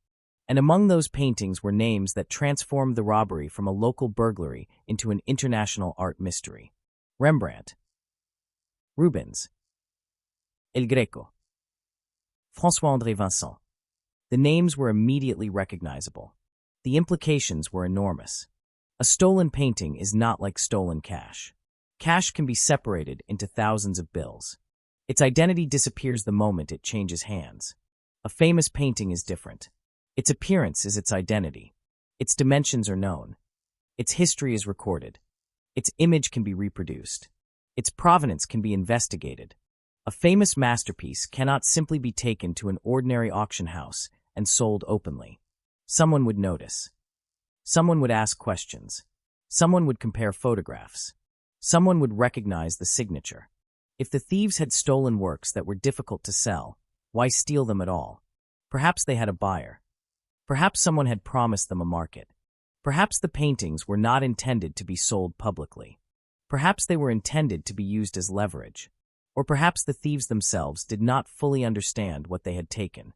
And among those paintings were names that transformed the robbery from a local burglary into an international art mystery. Rembrandt, Rubens, El Greco, François-André Vincent. The names were immediately recognizable. The implications were enormous. A stolen painting is not like stolen cash. Cash can be separated into thousands of bills. Its identity disappears the moment it changes hands. A famous painting is different. Its appearance is its identity. Its dimensions are known. Its history is recorded. Its image can be reproduced. Its provenance can be investigated. A famous masterpiece cannot simply be taken to an ordinary auction house and sold openly. Someone would notice. Someone would ask questions. Someone would compare photographs. Someone would recognize the signature. If the thieves had stolen works that were difficult to sell, why steal them at all? Perhaps they had a buyer. Perhaps someone had promised them a market. Perhaps the paintings were not intended to be sold publicly. Perhaps they were intended to be used as leverage. Or perhaps the thieves themselves did not fully understand what they had taken.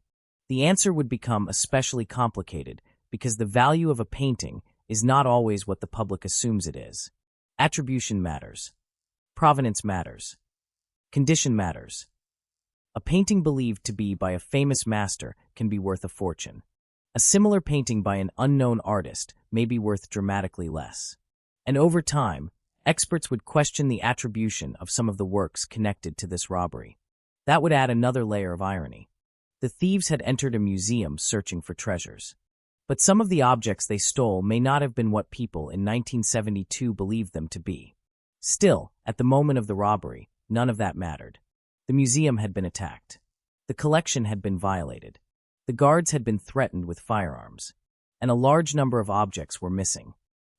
The answer would become especially complicated because the value of a painting is not always what the public assumes it is. Attribution matters. Provenance matters. Condition matters. A painting believed to be by a famous master can be worth a fortune. A similar painting by an unknown artist may be worth dramatically less. And over time, experts would question the attribution of some of the works connected to this robbery. That would add another layer of irony. The thieves had entered a museum searching for treasures. But some of the objects they stole may not have been what people in 1972 believed them to be. Still, at the moment of the robbery, none of that mattered. The museum had been attacked. The collection had been violated. The guards had been threatened with firearms. And a large number of objects were missing.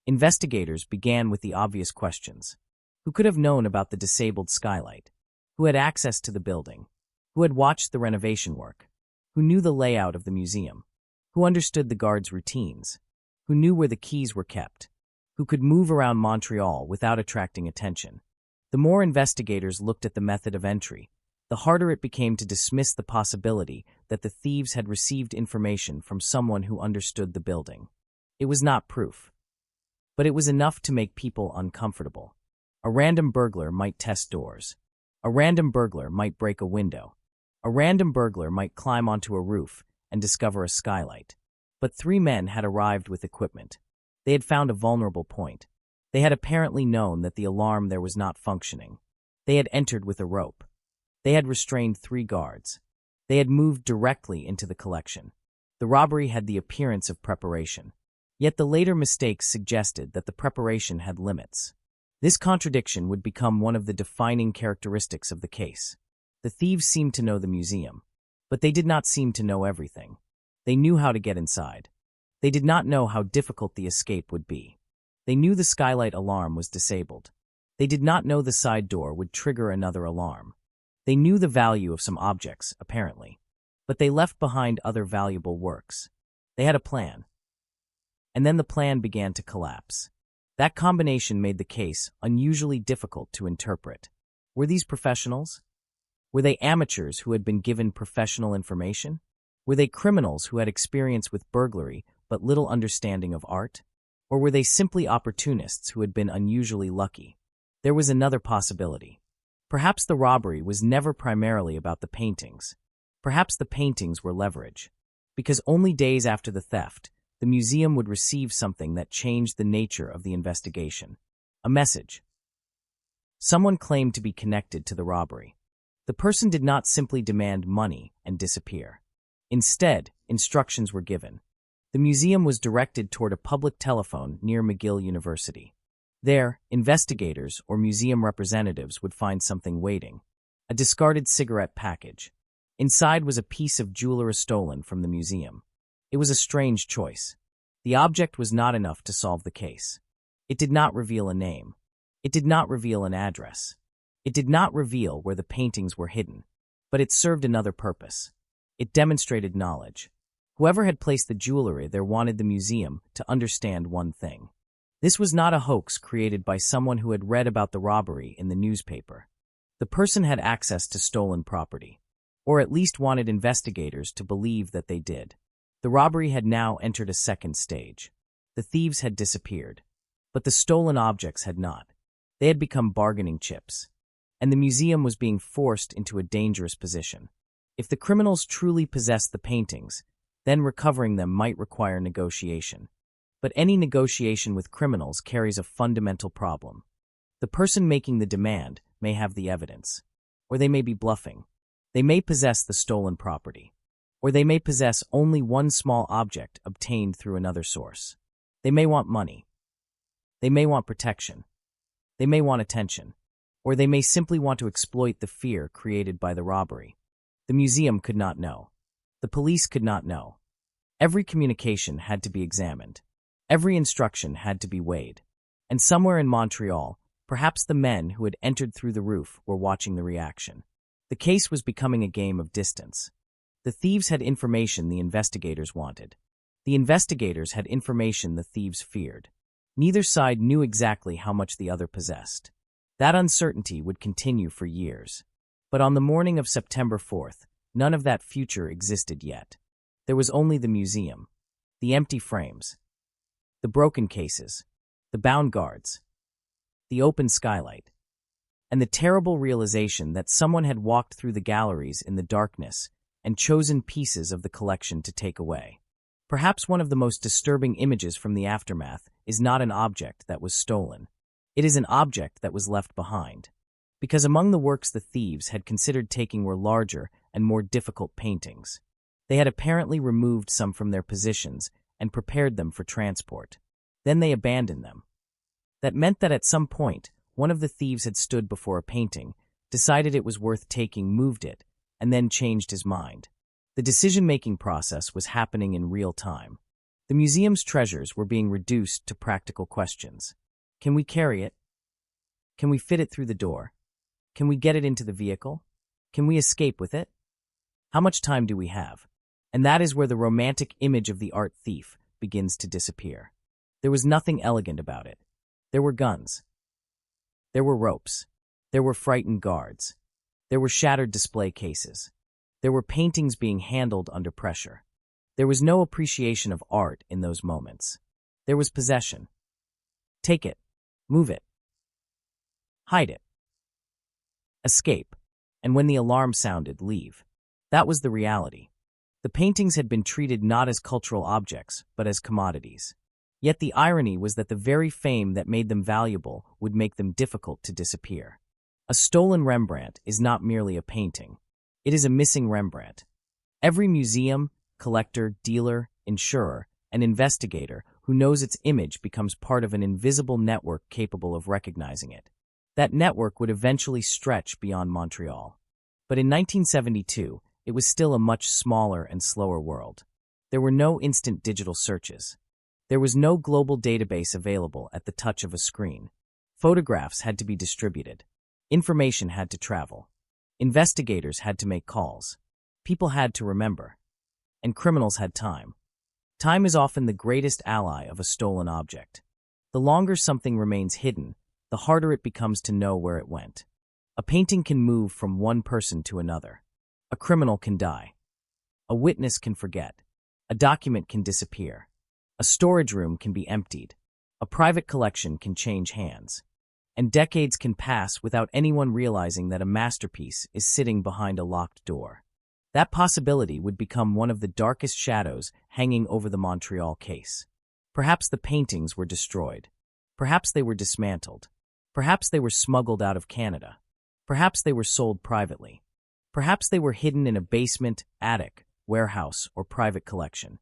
Investigators began with the obvious questions. Who could have known about the disabled skylight? Who had access to the building? Who had watched the renovation work? Who knew the layout of the museum? Who understood the guards' routines? Who knew where the keys were kept? Who could move around Montreal without attracting attention? The more investigators looked at the method of entry, the harder it became to dismiss the possibility that the thieves had received information from someone who understood the building. It was not proof. But it was enough to make people uncomfortable. A random burglar might test doors. A random burglar might break a window. A random burglar might climb onto a roof and discover a skylight. But 3 men had arrived with equipment. They had found a vulnerable point. They had apparently known that the alarm there was not functioning. They had entered with a rope. They had restrained 3 guards. They had moved directly into the collection. The robbery had the appearance of preparation. Yet the later mistakes suggested that the preparation had limits. This contradiction would become one of the defining characteristics of the case. The thieves seemed to know the museum, but they did not seem to know everything. They knew how to get inside. They did not know how difficult the escape would be. They knew the skylight alarm was disabled. They did not know the side door would trigger another alarm. They knew the value of some objects, apparently, but they left behind other valuable works. They had a plan. And then the plan began to collapse. That combination made the case unusually difficult to interpret. Were these professionals? Were they amateurs who had been given professional information? Were they criminals who had experience with burglary but little understanding of art? Or were they simply opportunists who had been unusually lucky? There was another possibility. Perhaps the robbery was never primarily about the paintings. Perhaps the paintings were leverage. Because only days after the theft, the museum would receive something that changed the nature of the investigation. A message. Someone claimed to be connected to the robbery. The person did not simply demand money and disappear. Instead, instructions were given. The museum was directed toward a public telephone near McGill University. There, investigators or museum representatives would find something waiting. A discarded cigarette package. Inside was a piece of jewelry stolen from the museum. It was a strange choice. The object was not enough to solve the case. It did not reveal a name. It did not reveal an address. It did not reveal where the paintings were hidden. But it served another purpose. It demonstrated knowledge. Whoever had placed the jewelry there wanted the museum to understand one thing. This was not a hoax created by someone who had read about the robbery in the newspaper. The person had access to stolen property, or at least wanted investigators to believe that they did. The robbery had now entered a second stage. The thieves had disappeared, but the stolen objects had not. They had become bargaining chips, and the museum was being forced into a dangerous position. If the criminals truly possessed the paintings, then recovering them might require negotiation. But any negotiation with criminals carries a fundamental problem. The person making the demand may have the evidence, or they may be bluffing. They may possess the stolen property, or they may possess only one small object obtained through another source. They may want money. They may want protection. They may want attention, or they may simply want to exploit the fear created by the robbery. The museum could not know. The police could not know. Every communication had to be examined. Every instruction had to be weighed. And somewhere in Montreal, perhaps the men who had entered through the roof were watching the reaction. The case was becoming a game of distance. The thieves had information the investigators wanted. The investigators had information the thieves feared. Neither side knew exactly how much the other possessed. That uncertainty would continue for years. But on the morning of September 4th, none of that future existed yet. There was only the museum, the empty frames, the broken cases, the bound guards, the open skylight, and the terrible realization that someone had walked through the galleries in the darkness and chosen pieces of the collection to take away. Perhaps one of the most disturbing images from the aftermath is not an object that was stolen. It is an object that was left behind. Because among the works the thieves had considered taking were larger and more difficult paintings. They had apparently removed some from their positions and prepared them for transport. Then they abandoned them. That meant that at some point, one of the thieves had stood before a painting, decided it was worth taking, moved it, and then changed his mind. The decision-making process was happening in real time. The museum's treasures were being reduced to practical questions. Can we carry it? Can we fit it through the door? Can we get it into the vehicle? Can we escape with it? How much time do we have? And that is where the romantic image of the art thief begins to disappear. There was nothing elegant about it. There were guns. There were ropes. There were frightened guards. There were shattered display cases. There were paintings being handled under pressure. There was no appreciation of art in those moments. There was possession. Take it. Move it. Hide it. Escape. And when the alarm sounded, leave. That was the reality. The paintings had been treated not as cultural objects, but as commodities. Yet the irony was that the very fame that made them valuable would make them difficult to disappear. A stolen Rembrandt is not merely a painting. It is a missing Rembrandt. Every museum, collector, dealer, insurer, and investigator who knows its image becomes part of an invisible network capable of recognizing it. That network would eventually stretch beyond Montreal. But in 1972, it was still a much smaller and slower world. There were no instant digital searches. There was no global database available at the touch of a screen. Photographs had to be distributed. Information had to travel. Investigators had to make calls. People had to remember. And criminals had time. Time is often the greatest ally of a stolen object. The longer something remains hidden, the harder it becomes to know where it went. A painting can move from one person to another. A criminal can die. A witness can forget. A document can disappear. A storage room can be emptied. A private collection can change hands. And decades can pass without anyone realizing that a masterpiece is sitting behind a locked door. That possibility would become one of the darkest shadows hanging over the Montreal case. Perhaps the paintings were destroyed. Perhaps they were dismantled. Perhaps they were smuggled out of Canada. Perhaps they were sold privately. Perhaps they were hidden in a basement, attic, warehouse, or private collection.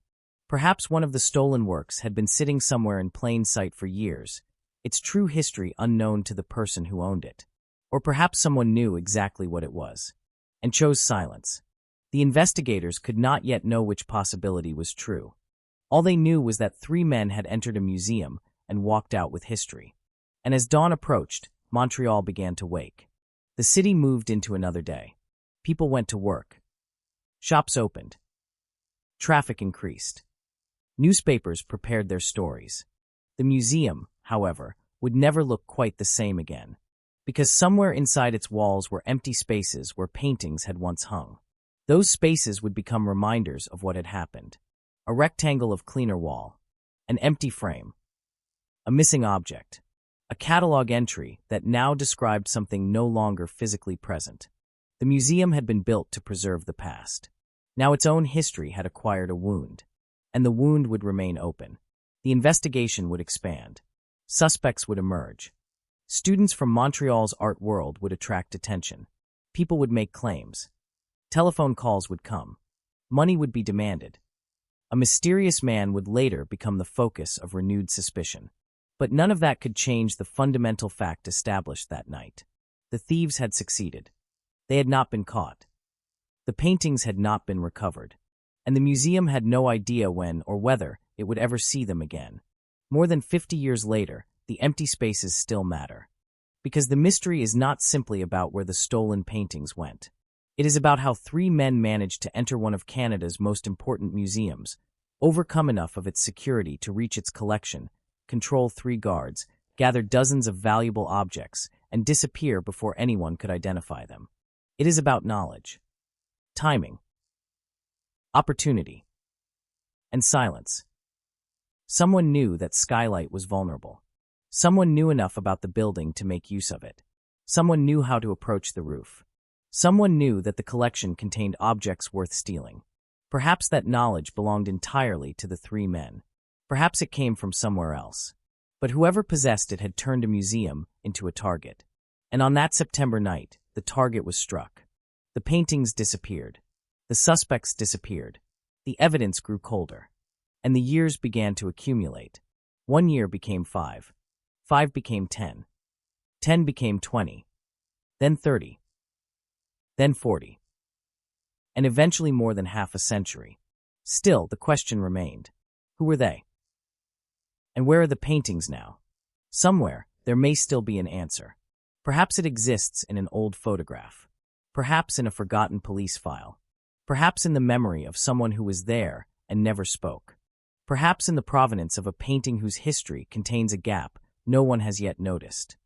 Perhaps one of the stolen works had been sitting somewhere in plain sight for years, its true history unknown to the person who owned it. Or perhaps someone knew exactly what it was, and chose silence. The investigators could not yet know which possibility was true. All they knew was that 3 men had entered a museum and walked out with history. And as dawn approached, Montreal began to wake. The city moved into another day. People went to work. Shops opened. Traffic increased. Newspapers prepared their stories. The museum, however, would never look quite the same again, because somewhere inside its walls were empty spaces where paintings had once hung. Those spaces would become reminders of what had happened. A rectangle of cleaner wall. An empty frame. A missing object. A catalog entry that now described something no longer physically present. The museum had been built to preserve the past. Now its own history had acquired a wound. And the wound would remain open. The investigation would expand. Suspects would emerge. Students from Montreal's art world would attract attention. People would make claims. Telephone calls would come. Money would be demanded. A mysterious man would later become the focus of renewed suspicion. But none of that could change the fundamental fact established that night. The thieves had succeeded. They had not been caught. The paintings had not been recovered. And the museum had no idea when or whether it would ever see them again. More than 50 years later, the empty spaces still matter. Because the mystery is not simply about where the stolen paintings went. It is about how 3 men managed to enter one of Canada's most important museums, overcome enough of its security to reach its collection, control 3 guards, gather dozens of valuable objects, and disappear before anyone could identify them. It is about knowledge, timing, opportunity, and silence. Someone knew that Skylight was vulnerable. Someone knew enough about the building to make use of it. Someone knew how to approach the roof. Someone knew that the collection contained objects worth stealing. Perhaps that knowledge belonged entirely to the 3 men. Perhaps it came from somewhere else. But whoever possessed it had turned a museum into a target. And on that September night, the target was struck. The paintings disappeared. The suspects disappeared. The evidence grew colder. And the years began to accumulate. 1 year became 5. 5 became 10. 10 became 20. Then 30. Then 40. And eventually more than half a century. Still, the question remained. Who were they? And where are the paintings now? Somewhere, there may still be an answer. Perhaps it exists in an old photograph. Perhaps in a forgotten police file. Perhaps in the memory of someone who was there and never spoke. Perhaps in the provenance of a painting whose history contains a gap no one has yet noticed.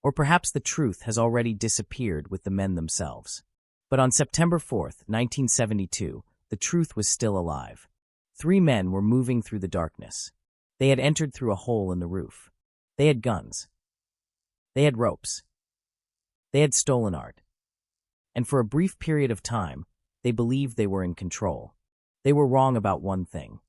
Or perhaps the truth has already disappeared with the men themselves. But on September 4th, 1972, the truth was still alive. 3 men were moving through the darkness. They had entered through a hole in the roof. They had guns. They had ropes. They had stolen art. And for a brief period of time, they believed they were in control. They were wrong about one thing.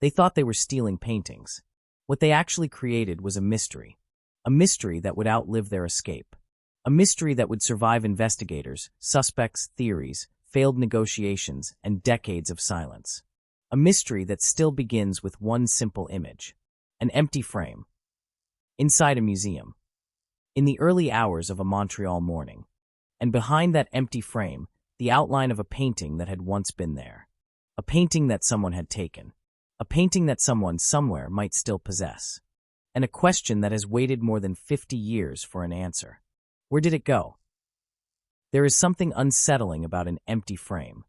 They thought they were stealing paintings. What they actually created was a mystery that would outlive their escape, a mystery that would survive investigators, suspects, theories, failed negotiations, and decades of silence. A mystery that still begins with one simple image, an empty frame, inside a museum, in the early hours of a Montreal morning, and behind that empty frame, the outline of a painting that had once been there, a painting that someone had taken, a painting that someone somewhere might still possess, and a question that has waited more than 50 years for an answer. Where did it go? There is something unsettling about an empty frame.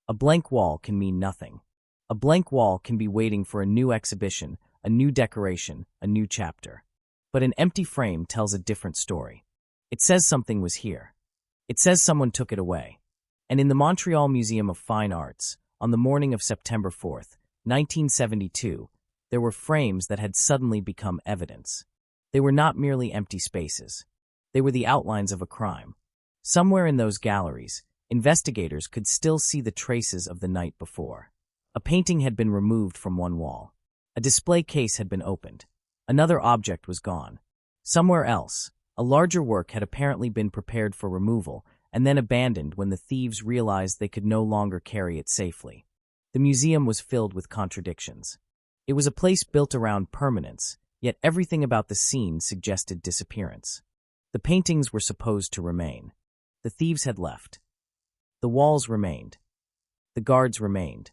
A blank wall can mean nothing. A blank wall can be waiting for a new exhibition, a new decoration, a new chapter. But an empty frame tells a different story. It says something was here. It says someone took it away. And in the Montreal Museum of Fine Arts, on the morning of September 4th, 1972, there were frames that had suddenly become evidence. They were not merely empty spaces. They were the outlines of a crime. Somewhere in those galleries, investigators could still see the traces of the night before. A painting had been removed from one wall. A display case had been opened. Another object was gone. Somewhere else, a larger work had apparently been prepared for removal and then abandoned when the thieves realized they could no longer carry it safely. The museum was filled with contradictions. It was a place built around permanence, yet everything about the scene suggested disappearance. The paintings were supposed to remain. The thieves had left. The walls remained. The guards remained.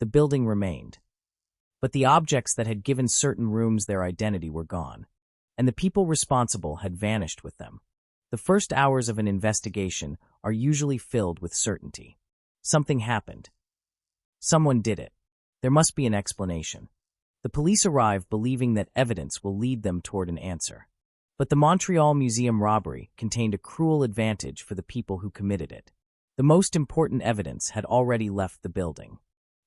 The building remained. But the objects that had given certain rooms their identity were gone, and the people responsible had vanished with them. The first hours of an investigation are usually filled with certainty. Something happened. Someone did it. There must be an explanation. The police arrive believing that evidence will lead them toward an answer. But the Montreal Museum robbery contained a cruel advantage for the people who committed it. The most important evidence had already left the building.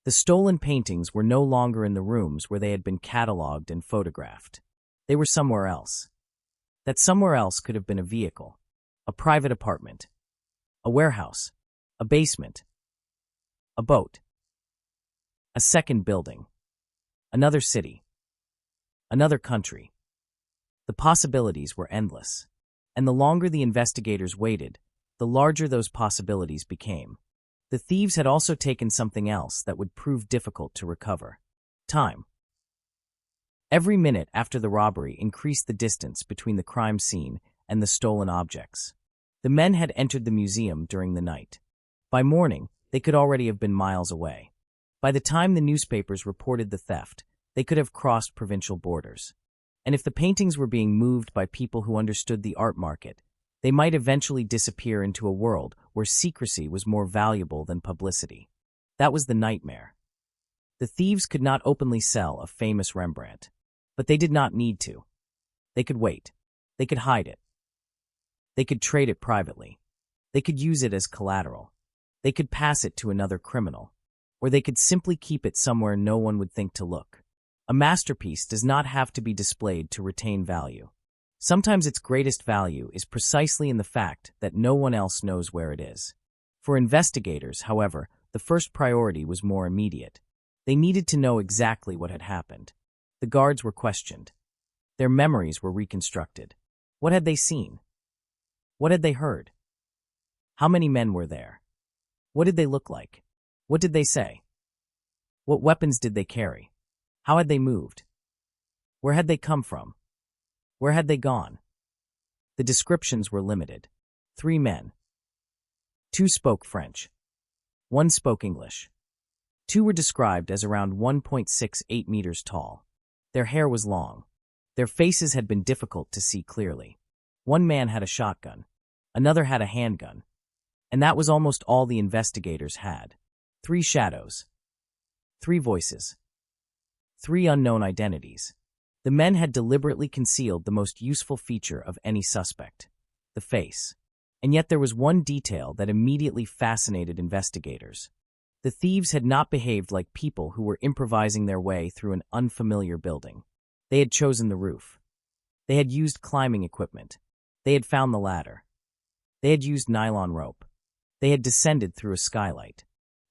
The stolen paintings were no longer in the rooms where they had been catalogued and photographed. They were somewhere else. That somewhere else could have been a vehicle, a private apartment, a warehouse, a basement, a boat, a second building, another city, another country. The possibilities were endless, and the longer the investigators waited, the larger those possibilities became. The thieves had also taken something else that would prove difficult to recover: time. Every minute after the robbery increased the distance between the crime scene and the stolen objects. The men had entered the museum during the night. By morning, they could already have been miles away. By the time the newspapers reported the theft, they could have crossed provincial borders. And if the paintings were being moved by people who understood the art market, they might eventually disappear into a world where secrecy was more valuable than publicity. That was the nightmare. The thieves could not openly sell a famous Rembrandt, but they did not need to. They could wait. They could hide it. They could trade it privately. They could use it as collateral. They could pass it to another criminal, or they could simply keep it somewhere no one would think to look. A masterpiece does not have to be displayed to retain value. Sometimes its greatest value is precisely in the fact that no one else knows where it is. For investigators, however, the first priority was more immediate. They needed to know exactly what had happened. The guards were questioned. Their memories were reconstructed. What had they seen? What had they heard? How many men were there? What did they look like? What did they say? What weapons did they carry? How had they moved? Where had they come from? Where had they gone? The descriptions were limited. 3 men. 2 spoke French. 1 spoke English. 2 were described as around 1.68 meters tall. Their hair was long. Their faces had been difficult to see clearly. 1 man had a shotgun. Another had a handgun. And that was almost all the investigators had. 3 shadows. 3 voices. 3 unknown identities. The men had deliberately concealed the most useful feature of any suspect: the face. And yet there was one detail that immediately fascinated investigators. The thieves had not behaved like people who were improvising their way through an unfamiliar building. They had chosen the roof. They had used climbing equipment. They had found the ladder. They had used nylon rope. They had descended through a skylight.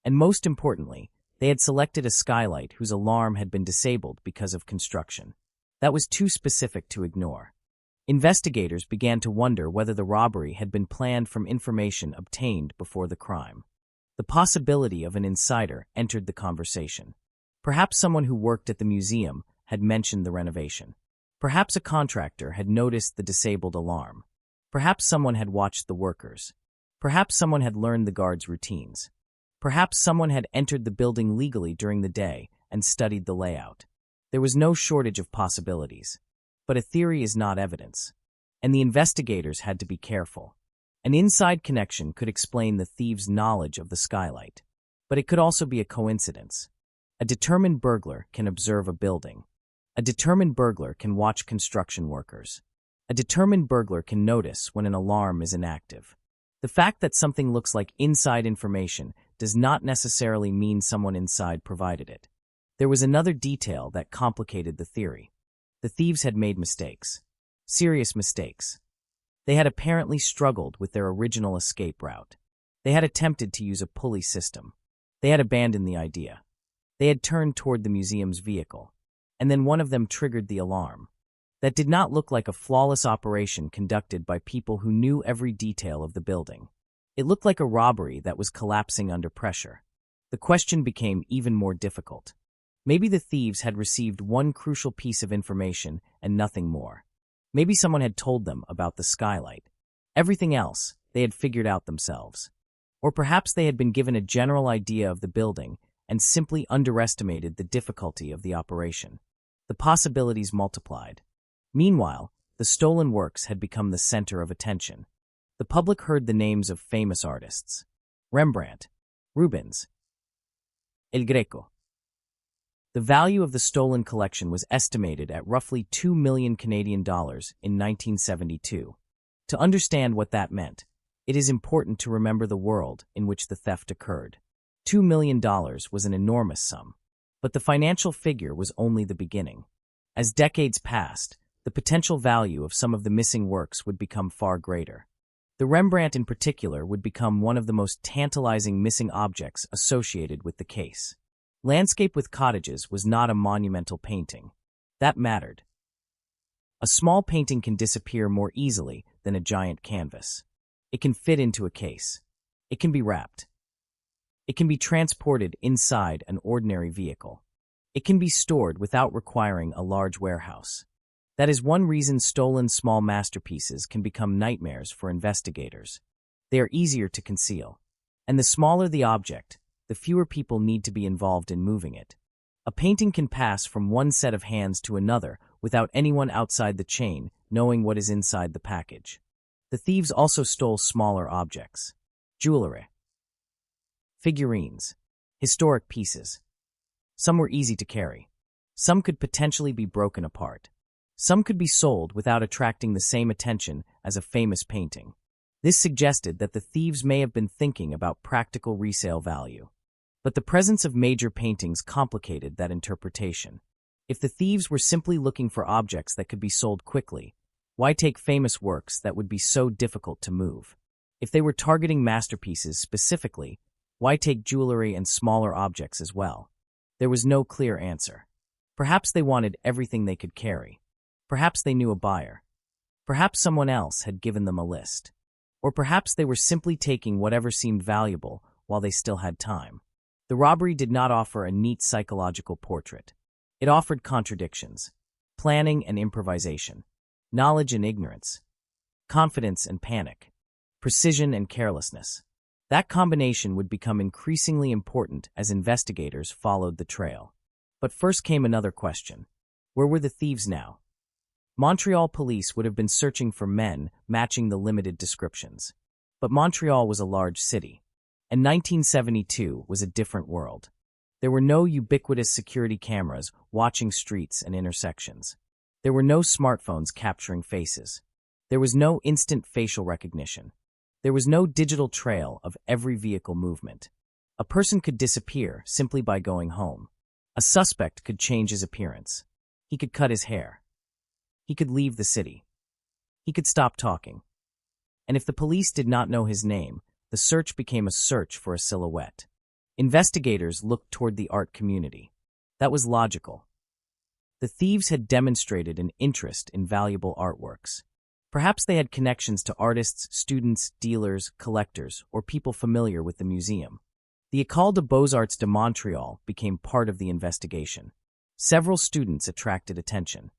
And most importantly, They had selected a skylight whose alarm had been disabled because of construction. That was too specific to ignore. Investigators began to wonder whether the robbery had been planned from information obtained before the crime. The possibility of an insider entered the conversation. Perhaps someone who worked at the museum had mentioned the renovation. Perhaps a contractor had noticed the disabled alarm. Perhaps someone had watched the workers. Perhaps someone had learned the guards' routines. Perhaps someone had entered the building legally during the day and studied the layout. There was no shortage of possibilities. But a theory is not evidence, and the investigators had to be careful. An inside connection could explain the thieves' knowledge of the skylight, but it could also be a coincidence. A determined burglar can observe a building. A determined burglar can watch construction workers. A determined burglar can notice when an alarm is inactive. The fact that something looks like inside information does not necessarily mean someone inside provided it. There was another detail that complicated the theory. The thieves had made mistakes. Serious mistakes. They had apparently struggled with their original escape route. They had attempted to use a pulley system. They had abandoned the idea. They had turned toward the museum's vehicle. And then one of them triggered the alarm. That did not look like a flawless operation conducted by people who knew every detail of the building. It looked like a robbery that was collapsing under pressure. The question became even more difficult. Maybe the thieves had received one crucial piece of information and nothing more. Maybe someone had told them about the skylight. Everything else they had figured out themselves. Or perhaps they had been given a general idea of the building and simply underestimated the difficulty of the operation. The possibilities multiplied. Meanwhile, the stolen works had become the center of attention. The public heard the names of famous artists: Rembrandt, Rubens, El Greco. The value of the stolen collection was estimated at roughly 2 million Canadian dollars in 1972. To understand what that meant, it is important to remember the world in which the theft occurred. $2 million was an enormous sum, but the financial figure was only the beginning. As decades passed, the potential value of some of the missing works would become far greater. The Rembrandt in particular would become one of the most tantalizing missing objects associated with the case. Landscape with Cottages was not a monumental painting. That mattered. A small painting can disappear more easily than a giant canvas. It can fit into a case. It can be wrapped. It can be transported inside an ordinary vehicle. It can be stored without requiring a large warehouse. That is one reason stolen small masterpieces can become nightmares for investigators. They are easier to conceal. And the smaller the object, the fewer people need to be involved in moving it. A painting can pass from one set of hands to another without anyone outside the chain knowing what is inside the package. The thieves also stole smaller objects: jewelry, figurines, historic pieces. Some were easy to carry. Some could potentially be broken apart. Some could be sold without attracting the same attention as a famous painting. This suggested that the thieves may have been thinking about practical resale value. But the presence of major paintings complicated that interpretation. If the thieves were simply looking for objects that could be sold quickly, why take famous works that would be so difficult to move? If they were targeting masterpieces specifically, why take jewelry and smaller objects as well? There was no clear answer. Perhaps they wanted everything they could carry. Perhaps they knew a buyer. Perhaps someone else had given them a list. Or perhaps they were simply taking whatever seemed valuable while they still had time. The robbery did not offer a neat psychological portrait. It offered contradictions: planning and improvisation, knowledge and ignorance, confidence and panic, precision and carelessness. That combination would become increasingly important as investigators followed the trail. But first came another question. Where were the thieves now? Montreal police would have been searching for men matching the limited descriptions. But Montreal was a large city, and 1972 was a different world. There were no ubiquitous security cameras watching streets and intersections. There were no smartphones capturing faces. There was no instant facial recognition. There was no digital trail of every vehicle movement. A person could disappear simply by going home. A suspect could change his appearance. He could cut his hair. He could leave the city. He could stop talking. And if the police did not know his name, the search became a search for a silhouette. Investigators looked toward the art community. That was logical. The thieves had demonstrated an interest in valuable artworks. Perhaps they had connections to artists, students, dealers, collectors, or people familiar with the museum. The École des Beaux-Arts de Montréal became part of the investigation. Several students attracted attention.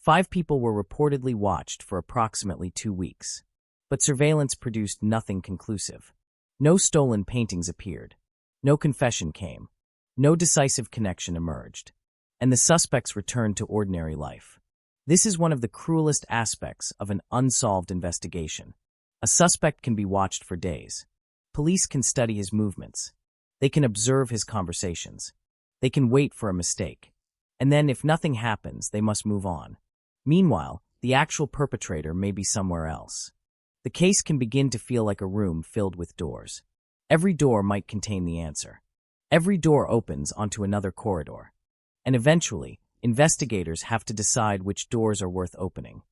5 people were reportedly watched for approximately 2 weeks. But surveillance produced nothing conclusive. No stolen paintings appeared. No confession came. No decisive connection emerged. And the suspects returned to ordinary life. This is one of the cruelest aspects of an unsolved investigation. A suspect can be watched for days. Police can study his movements. They can observe his conversations. They can wait for a mistake. And then, if nothing happens, they must move on. Meanwhile, the actual perpetrator may be somewhere else. The case can begin to feel like a room filled with doors. Every door might contain the answer. Every door opens onto another corridor. And eventually, investigators have to decide which doors are worth opening.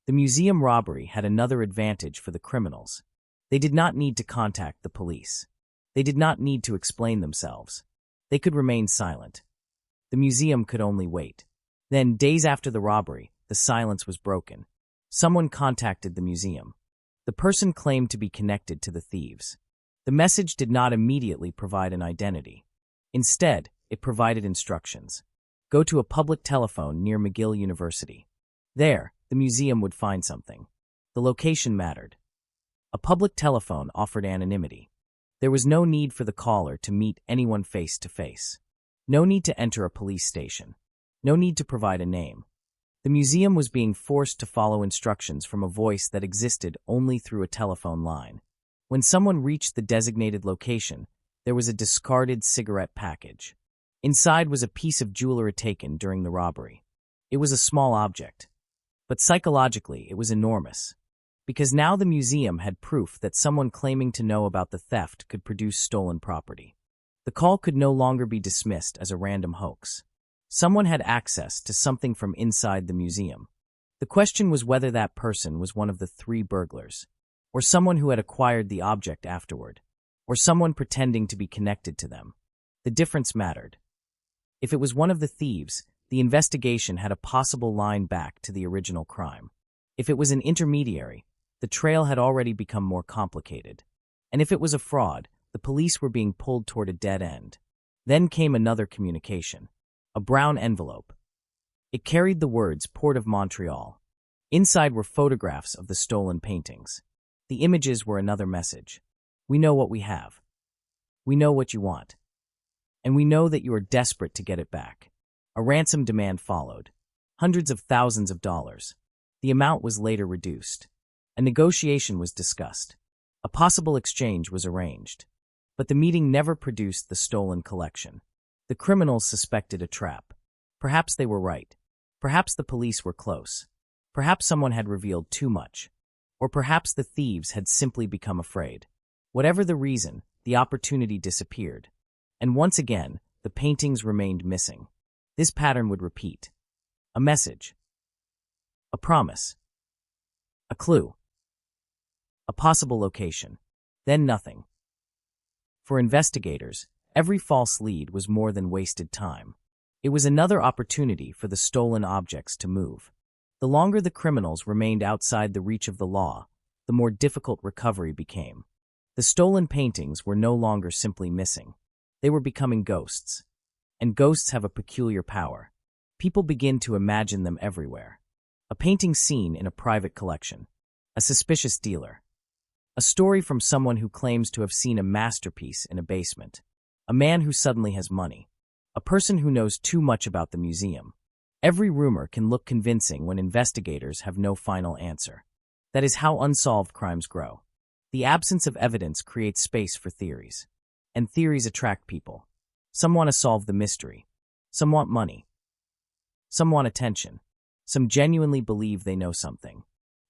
The museum robbery had another advantage for the criminals. They did not need to contact the police. They did not need to explain themselves. They could remain silent. The museum could only wait. Then, days after the robbery, the silence was broken. Someone contacted the museum. The person claimed to be connected to the thieves. The message did not immediately provide an identity. Instead, it provided instructions. Go to a public telephone near McGill University. There, the museum would find something. The location mattered. A public telephone offered anonymity. There was no need for the caller to meet anyone face to face. No need to enter a police station. No need to provide a name. The museum was being forced to follow instructions from a voice that existed only through a telephone line. When someone reached the designated location, there was a discarded cigarette package. Inside was a piece of jewelry taken during the robbery. It was a small object. But psychologically, it was enormous. Because now the museum had proof that someone claiming to know about the theft could produce stolen property. The call could no longer be dismissed as a random hoax. Someone had access to something from inside the museum. The question was whether that person was one of the 3 burglars, or someone who had acquired the object afterward, or someone pretending to be connected to them. The difference mattered. If it was one of the thieves, the investigation had a possible line back to the original crime. If it was an intermediary, the trail had already become more complicated. And if it was a fraud, the police were being pulled toward a dead end. Then came another communication. A brown envelope. It carried the words Port of Montreal. Inside were photographs of the stolen paintings. The images were another message. We know what we have. We know what you want. And we know that you are desperate to get it back. A ransom demand followed. Hundreds of thousands of dollars. The amount was later reduced. A negotiation was discussed. A possible exchange was arranged. But the meeting never produced the stolen collection. The criminals suspected a trap. Perhaps they were right. Perhaps the police were close. Perhaps someone had revealed too much. Or perhaps the thieves had simply become afraid. Whatever the reason, the opportunity disappeared. And once again, the paintings remained missing. This pattern would repeat. A message. A promise. A clue. A possible location. Then nothing. For investigators, every false lead was more than wasted time. It was another opportunity for the stolen objects to move. The longer the criminals remained outside the reach of the law, the more difficult recovery became. The stolen paintings were no longer simply missing. They were becoming ghosts. And ghosts have a peculiar power. People begin to imagine them everywhere. A painting seen in a private collection. A suspicious dealer. A story from someone who claims to have seen a masterpiece in a basement. A man who suddenly has money. A person who knows too much about the museum. Every rumor can look convincing when investigators have no final answer. That is how unsolved crimes grow. The absence of evidence creates space for theories. And theories attract people. Some want to solve the mystery. Some want money. Some want attention. Some genuinely believe they know something.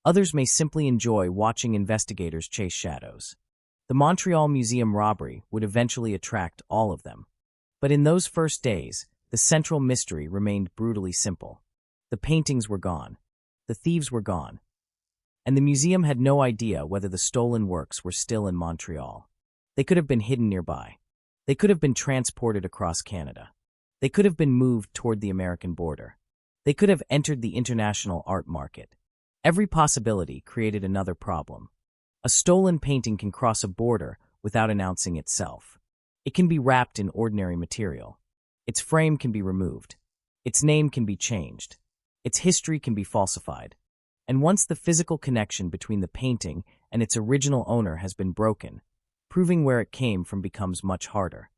Others may simply enjoy watching investigators chase shadows. The Montreal Museum robbery would eventually attract all of them. But in those first days, the central mystery remained brutally simple. The paintings were gone. The thieves were gone. And the museum had no idea whether the stolen works were still in Montreal. They could have been hidden nearby. They could have been transported across Canada. They could have been moved toward the American border. They could have entered the international art market. Every possibility created another problem. A stolen painting can cross a border without announcing itself. It can be wrapped in ordinary material. Its frame can be removed. Its name can be changed. Its history can be falsified. And once the physical connection between the painting and its original owner has been broken, proving where it came from becomes much harder.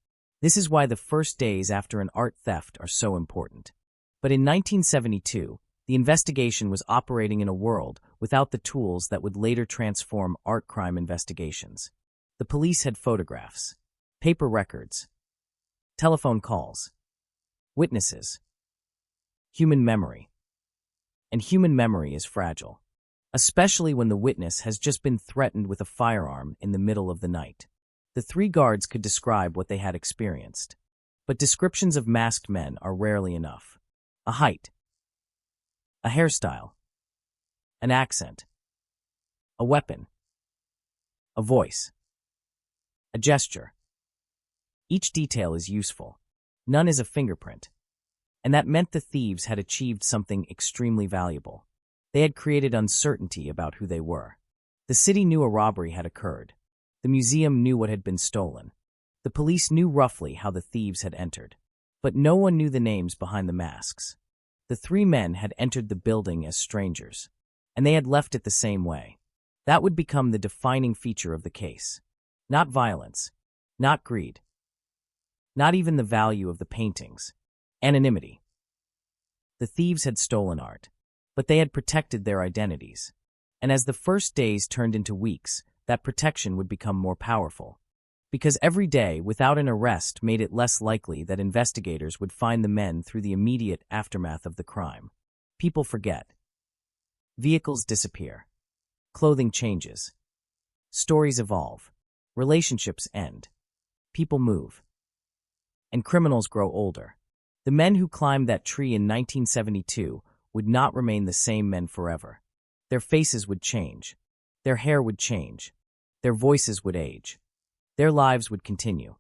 This is why the first days after an art theft are so important. But in 1972, the investigation was operating in a world without the tools that would later transform art crime investigations. The police had photographs, paper records, telephone calls, witnesses, human memory. And human memory is fragile, especially when the witness has just been threatened with a firearm in the middle of the night. The three guards could describe what they had experienced, but descriptions of masked men are rarely enough. A height, a hairstyle, an accent, a weapon, a voice, a gesture. Each detail is useful. None is a fingerprint. And that meant the thieves had achieved something extremely valuable. They had created uncertainty about who they were. The city knew a robbery had occurred. The museum knew what had been stolen. The police knew roughly how the thieves had entered. But no one knew the names behind the masks. The three men had entered the building as strangers, and they had left it the same way. That would become the defining feature of the case. Not violence, not greed, not even the value of the paintings. Anonymity. The thieves had stolen art, but they had protected their identities. And as the first days turned into weeks, that protection would become more powerful. Because every day without an arrest made it less likely that investigators would find the men through the immediate aftermath of the crime. People forget. Vehicles disappear. Clothing changes. Stories evolve. Relationships end. People move. And criminals grow older. The men who climbed that tree in 1972 would not remain the same men forever. Their faces would change. Their hair would change. Their voices would age. Their lives would continue.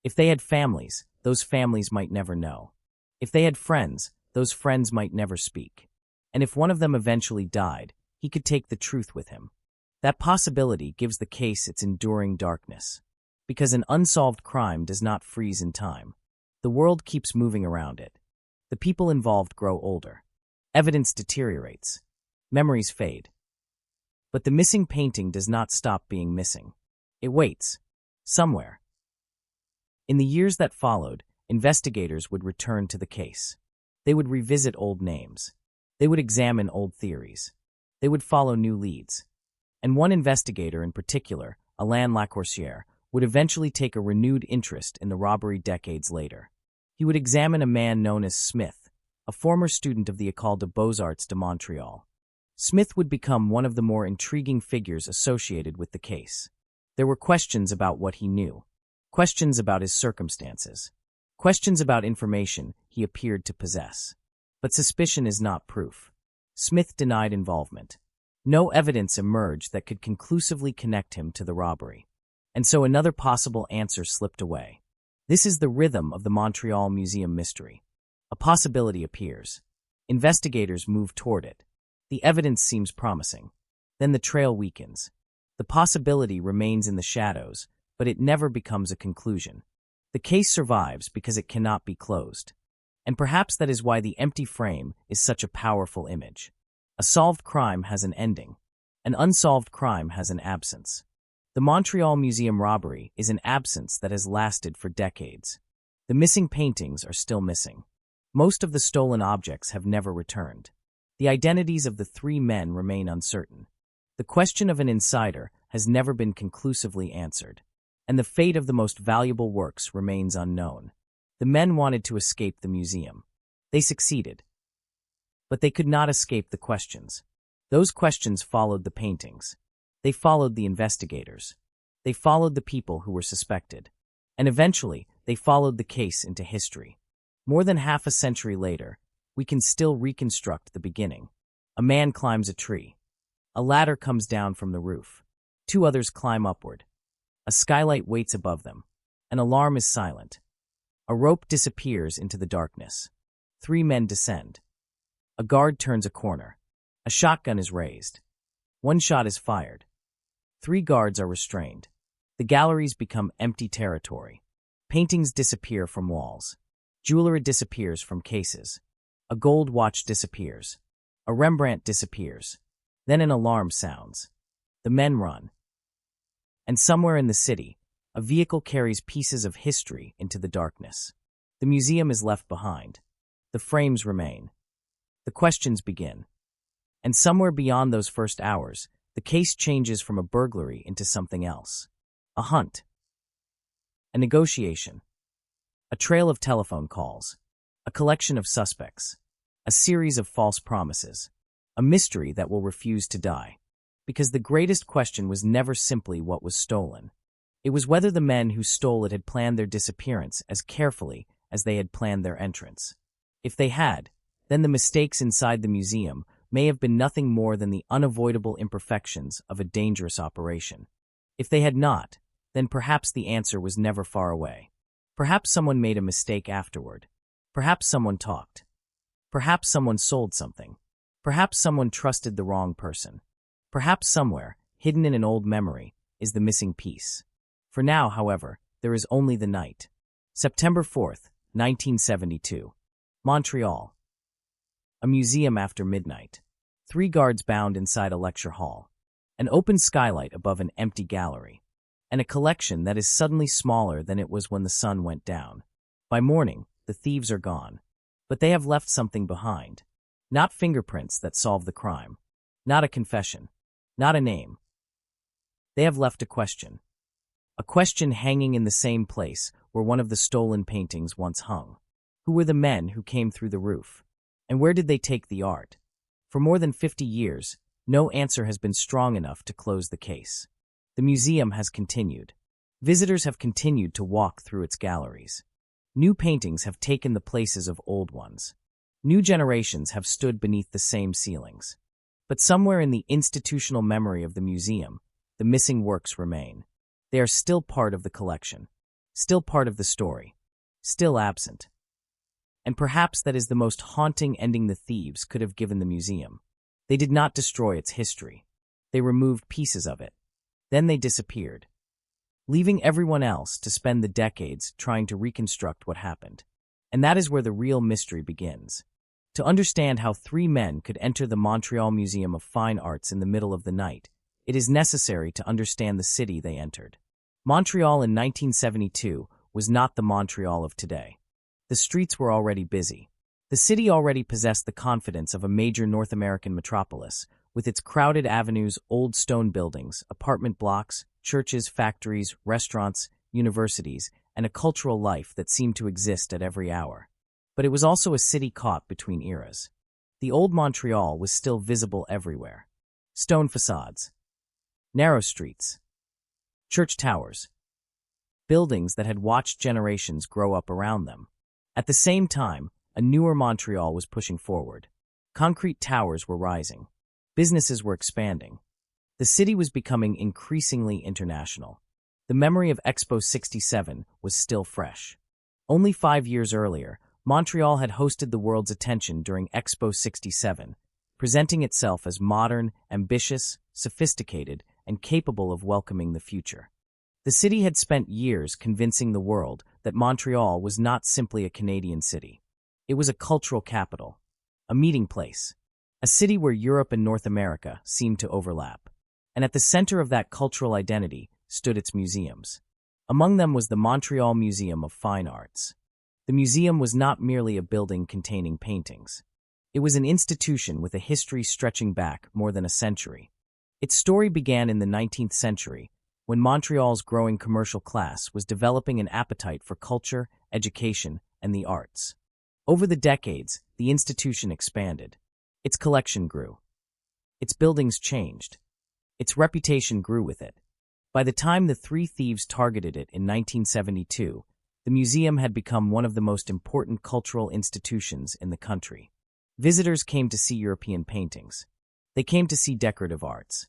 If they had families, those families might never know. If they had friends, those friends might never speak. And if one of them eventually died, he could take the truth with him. That possibility gives the case its enduring darkness. Because an unsolved crime does not freeze in time. The world keeps moving around it. The people involved grow older. Evidence deteriorates. Memories fade. But the missing painting does not stop being missing. It waits. Somewhere. In the years that followed, investigators would return to the case. They would revisit old names. They would examine old theories. They would follow new leads. And one investigator in particular, Alain Lacourcière, would eventually take a renewed interest in the robbery decades later. He would examine a man known as Smith, a former student of the École des Beaux-Arts de Montréal. Smith would become one of the more intriguing figures associated with the case. There were questions about what he knew, questions about his circumstances, questions about information he appeared to possess. But suspicion is not proof. Smith denied involvement. No evidence emerged that could conclusively connect him to the robbery. And so another possible answer slipped away. This is the rhythm of the Montreal Museum mystery. A possibility appears. Investigators move toward it. The evidence seems promising. Then the trail weakens. The possibility remains in the shadows, but it never becomes a conclusion. The case survives because it cannot be closed. And perhaps that is why the empty frame is such a powerful image. A solved crime has an ending. An unsolved crime has an absence. The Montreal Museum robbery is an absence that has lasted for decades. The missing paintings are still missing. Most of the stolen objects have never returned. The identities of the three men remain uncertain. The question of an insider has never been conclusively answered. And the fate of the most valuable works remains unknown. The men wanted to escape the museum. They succeeded. But they could not escape the questions. Those questions followed the paintings. They followed the investigators. They followed the people who were suspected. And eventually, they followed the case into history. More than half a century later, we can still reconstruct the beginning. A man climbs a tree. A ladder comes down from the roof. Two others climb upward. A skylight waits above them. An alarm is silent. A rope disappears into the darkness. 3 men descend. A guard turns a corner. A shotgun is raised. 1 shot is fired. 3 guards are restrained. The galleries become empty territory. Paintings disappear from walls. Jewelry disappears from cases. A gold watch disappears. A Rembrandt disappears. Then an alarm sounds. The men run. And somewhere in the city, a vehicle carries pieces of history into the darkness. The museum is left behind. The frames remain. The questions begin. And somewhere beyond those first hours, the case changes from a burglary into something else. A hunt. A negotiation. A trail of telephone calls. A collection of suspects. A series of false promises. A mystery that will refuse to die. Because the greatest question was never simply what was stolen. It was whether the men who stole it had planned their disappearance as carefully as they had planned their entrance. If they had, then the mistakes inside the museum may have been nothing more than the unavoidable imperfections of a dangerous operation. If they had not, then perhaps the answer was never far away. Perhaps someone made a mistake afterward. Perhaps someone talked. Perhaps someone sold something. Perhaps someone trusted the wrong person. Perhaps somewhere, hidden in an old memory, is the missing piece. For now, however, there is only the night. September 4th, 1972. Montreal. A museum after midnight. 3 guards bound inside a lecture hall. An open skylight above an empty gallery. And a collection that is suddenly smaller than it was when the sun went down. By morning, the thieves are gone. But they have left something behind. Not fingerprints that solve the crime. Not a confession. Not a name. They have left a question. A question hanging in the same place where one of the stolen paintings once hung. Who were the men who came through the roof? And where did they take the art? For more than 50 years, no answer has been strong enough to close the case. The museum has continued. Visitors have continued to walk through its galleries. New paintings have taken the places of old ones. New generations have stood beneath the same ceilings. But somewhere in the institutional memory of the museum, the missing works remain. They are still part of the collection, still part of the story, still absent. And perhaps that is the most haunting ending the thieves could have given the museum. They did not destroy its history. They removed pieces of it. Then they disappeared, leaving everyone else to spend the decades trying to reconstruct what happened. And that is where the real mystery begins. To understand how 3 men could enter the Montreal Museum of Fine Arts in the middle of the night, it is necessary to understand the city they entered. Montreal in 1972 was not the Montreal of today. The streets were already busy. The city already possessed the confidence of a major North American metropolis, with its crowded avenues, old stone buildings, apartment blocks, churches, factories, restaurants, universities, and a cultural life that seemed to exist at every hour. But it was also a city caught between eras. The old Montreal was still visible everywhere. Stone facades, narrow streets, church towers, buildings that had watched generations grow up around them. At the same time, a newer Montreal was pushing forward. Concrete towers were rising. Businesses were expanding. The city was becoming increasingly international. The memory of Expo 67 was still fresh. Only 5 years earlier, Montreal had hosted the world's attention during Expo 67, presenting itself as modern, ambitious, sophisticated, and capable of welcoming the future. The city had spent years convincing the world that Montreal was not simply a Canadian city. It was a cultural capital, a meeting place, a city where Europe and North America seemed to overlap. And at the center of that cultural identity stood its museums. Among them was the Montreal Museum of Fine Arts. The museum was not merely a building containing paintings. It was an institution with a history stretching back more than a century. Its story began in the 19th century, when Montreal's growing commercial class was developing an appetite for culture, education, and the arts. Over the decades, the institution expanded. Its collection grew. Its buildings changed. Its reputation grew with it. By the time the 3 thieves targeted it in 1972, the museum had become one of the most important cultural institutions in the country. Visitors came to see European paintings. They came to see decorative arts.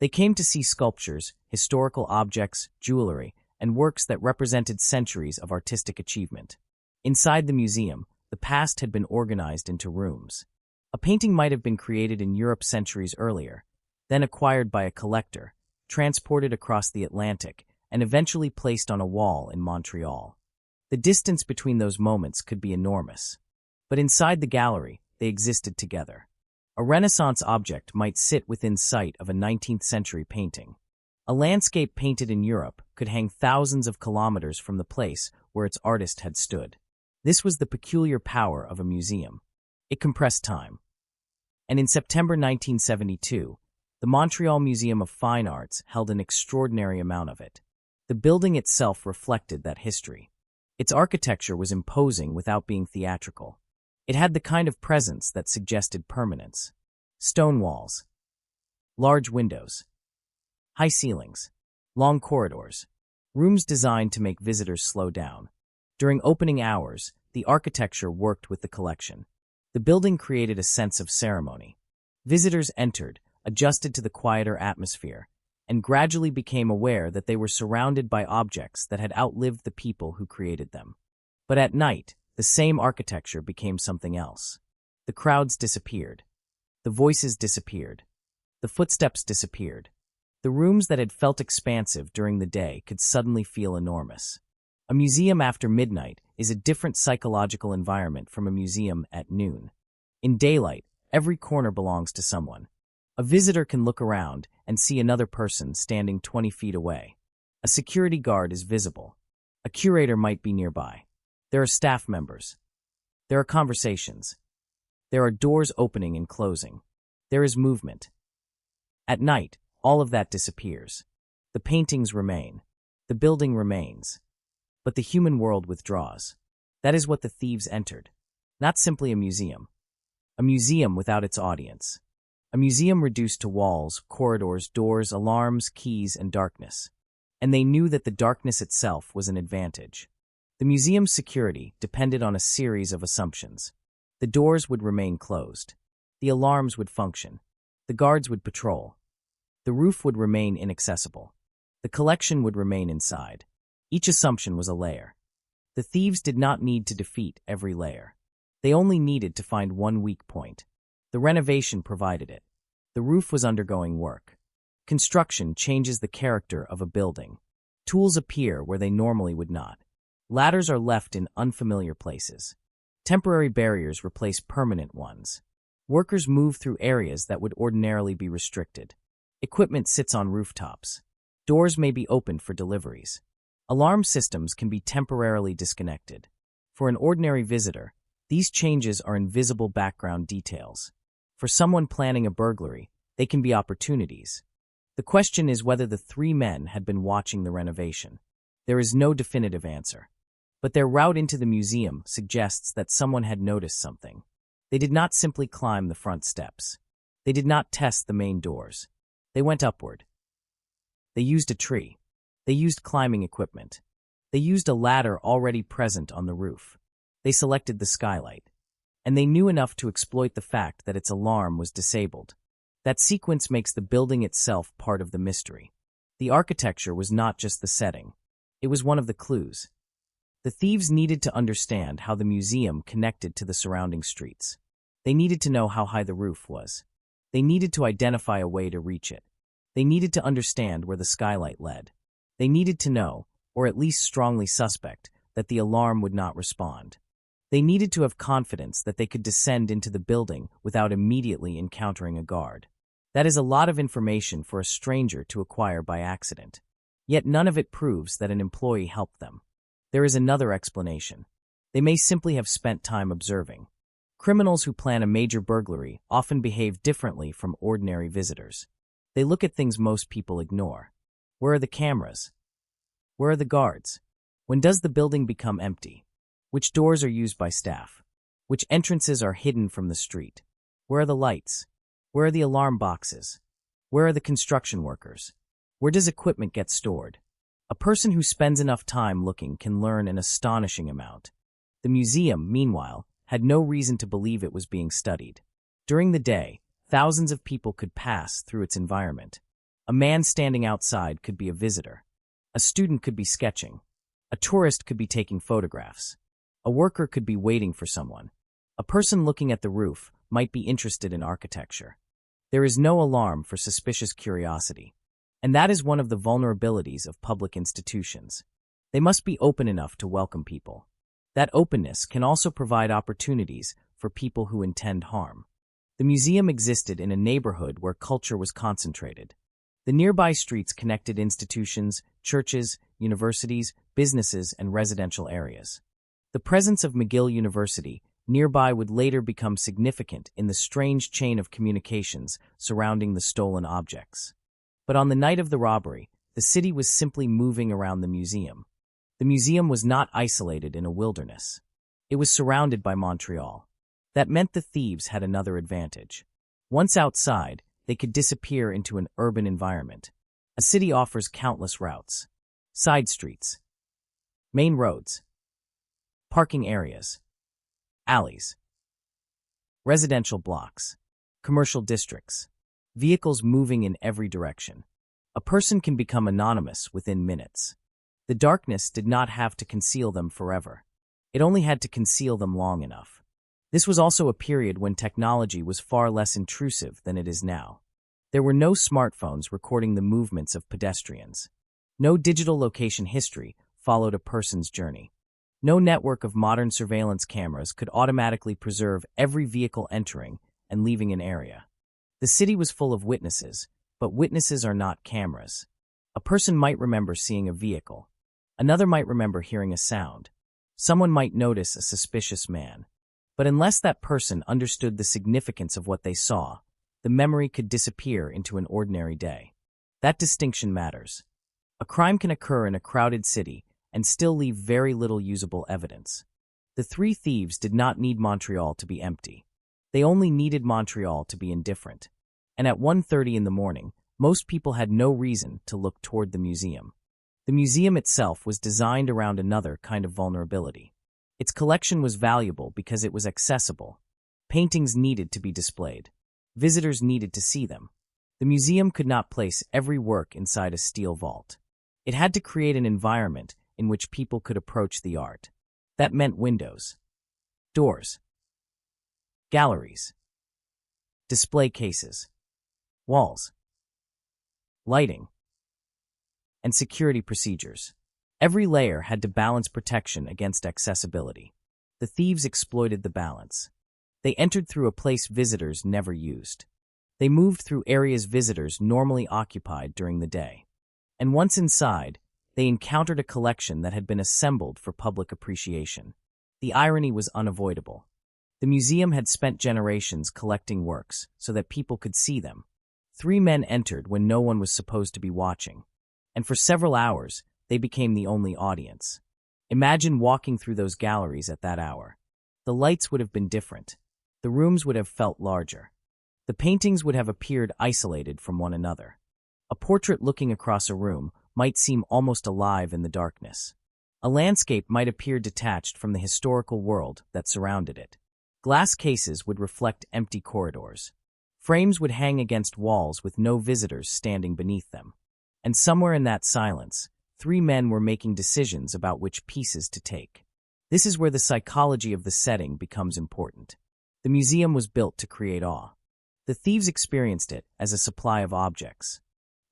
They came to see sculptures, historical objects, jewelry, and works that represented centuries of artistic achievement. Inside the museum, the past had been organized into rooms. A painting might have been created in Europe centuries earlier, then acquired by a collector, transported across the Atlantic, and eventually placed on a wall in Montreal. The distance between those moments could be enormous. But inside the gallery, they existed together. A Renaissance object might sit within sight of a 19th century painting. A landscape painted in Europe could hang thousands of kilometers from the place where its artist had stood. This was the peculiar power of a museum. It compressed time. And in September 1972, the Montreal Museum of Fine Arts held an extraordinary amount of it. The building itself reflected that history. Its architecture was imposing without being theatrical. It had the kind of presence that suggested permanence. Stone walls, large windows, high ceilings, long corridors, rooms designed to make visitors slow down. During opening hours, the architecture worked with the collection. The building created a sense of ceremony. Visitors entered, adjusted to the quieter atmosphere, and gradually became aware that they were surrounded by objects that had outlived the people who created them. But at night, the same architecture became something else. The crowds disappeared. The voices disappeared. The footsteps disappeared. The rooms that had felt expansive during the day could suddenly feel enormous. A museum after midnight is a different psychological environment from a museum at noon. In daylight, every corner belongs to someone. A visitor can look around and see another person standing 20 feet away. A security guard is visible. A curator might be nearby. There are staff members. There are conversations. There are doors opening and closing. There is movement. At night, all of that disappears. The paintings remain. The building remains. But the human world withdraws. That is what the thieves entered. Not simply a museum. A museum without its audience. A museum reduced to walls, corridors, doors, alarms, keys, and darkness. And they knew that the darkness itself was an advantage. The museum's security depended on a series of assumptions. The doors would remain closed. The alarms would function. The guards would patrol. The roof would remain inaccessible. The collection would remain inside. Each assumption was a layer. The thieves did not need to defeat every layer. They only needed to find one weak point. The renovation provided it. The roof was undergoing work. Construction changes the character of a building. Tools appear where they normally would not. Ladders are left in unfamiliar places. Temporary barriers replace permanent ones. Workers move through areas that would ordinarily be restricted. Equipment sits on rooftops. Doors may be opened for deliveries. Alarm systems can be temporarily disconnected. For an ordinary visitor, these changes are invisible background details. For someone planning a burglary, they can be opportunities. The question is whether the three men had been watching the renovation. There is no definitive answer. But their route into the museum suggests that someone had noticed something. They did not simply climb the front steps. They did not test the main doors. They went upward. They used a tree. They used climbing equipment. They used a ladder already present on the roof. They selected the skylight. And they knew enough to exploit the fact that its alarm was disabled. That sequence makes the building itself part of the mystery. The architecture was not just the setting. It was one of the clues. The thieves needed to understand how the museum connected to the surrounding streets. They needed to know how high the roof was. They needed to identify a way to reach it. They needed to understand where the skylight led. They needed to know, or at least strongly suspect, that the alarm would not respond. They needed to have confidence that they could descend into the building without immediately encountering a guard. That is a lot of information for a stranger to acquire by accident. Yet none of it proves that an employee helped them. There is another explanation. They may simply have spent time observing. Criminals who plan a major burglary often behave differently from ordinary visitors. They look at things most people ignore. Where are the cameras? Where are the guards? When does the building become empty? Which doors are used by staff? Which entrances are hidden from the street? Where are the lights? Where are the alarm boxes? Where are the construction workers? Where does equipment get stored? A person who spends enough time looking can learn an astonishing amount. The museum, meanwhile, had no reason to believe it was being studied. During the day, thousands of people could pass through its environment. A man standing outside could be a visitor. A student could be sketching. A tourist could be taking photographs. A worker could be waiting for someone. A person looking at the roof might be interested in architecture. There is no alarm for suspicious curiosity. And that is one of the vulnerabilities of public institutions. They must be open enough to welcome people. That openness can also provide opportunities for people who intend harm. The museum existed in a neighborhood where culture was concentrated. The nearby streets connected institutions, churches, universities, businesses, and residential areas. The presence of McGill University nearby would later become significant in the strange chain of communications surrounding the stolen objects. But on the night of the robbery, the city was simply moving around the museum. The museum was not isolated in a wilderness. It was surrounded by Montreal. That meant the thieves had another advantage. Once outside, they could disappear into an urban environment. A city offers countless routes, side streets, main roads, parking areas, alleys, residential blocks, commercial districts, vehicles moving in every direction. A person can become anonymous within minutes. The darkness did not have to conceal them forever. It only had to conceal them long enough. This was also a period when technology was far less intrusive than it is now. There were no smartphones recording the movements of pedestrians. No digital location history followed a person's journey. No network of modern surveillance cameras could automatically preserve every vehicle entering and leaving an area. The city was full of witnesses, but witnesses are not cameras. A person might remember seeing a vehicle. Another might remember hearing a sound. Someone might notice a suspicious man. But unless that person understood the significance of what they saw, the memory could disappear into an ordinary day. That distinction matters. A crime can occur in a crowded city and still leave very little usable evidence. The three thieves did not need Montreal to be empty. They only needed Montreal to be indifferent. And at 1:30 in the morning, most people had no reason to look toward the museum. The museum itself was designed around another kind of vulnerability. Its collection was valuable because it was accessible. Paintings needed to be displayed. Visitors needed to see them. The museum could not place every work inside a steel vault. It had to create an environment in which people could approach the art. That meant windows, doors, galleries, display cases, walls, lighting, and security procedures. Every layer had to balance protection against accessibility. The thieves exploited the balance. They entered through a place visitors never used. They moved through areas visitors normally occupied during the day. And once inside, they encountered a collection that had been assembled for public appreciation. The irony was unavoidable. The museum had spent generations collecting works so that people could see them. Three men entered when no one was supposed to be watching. And for several hours, they became the only audience. Imagine walking through those galleries at that hour. The lights would have been different. The rooms would have felt larger. The paintings would have appeared isolated from one another. A portrait looking across a room might seem almost alive in the darkness. A landscape might appear detached from the historical world that surrounded it. Glass cases would reflect empty corridors. Frames would hang against walls with no visitors standing beneath them. And somewhere in that silence, three men were making decisions about which pieces to take. This is where the psychology of the setting becomes important. The museum was built to create awe. The thieves experienced it as a supply of objects.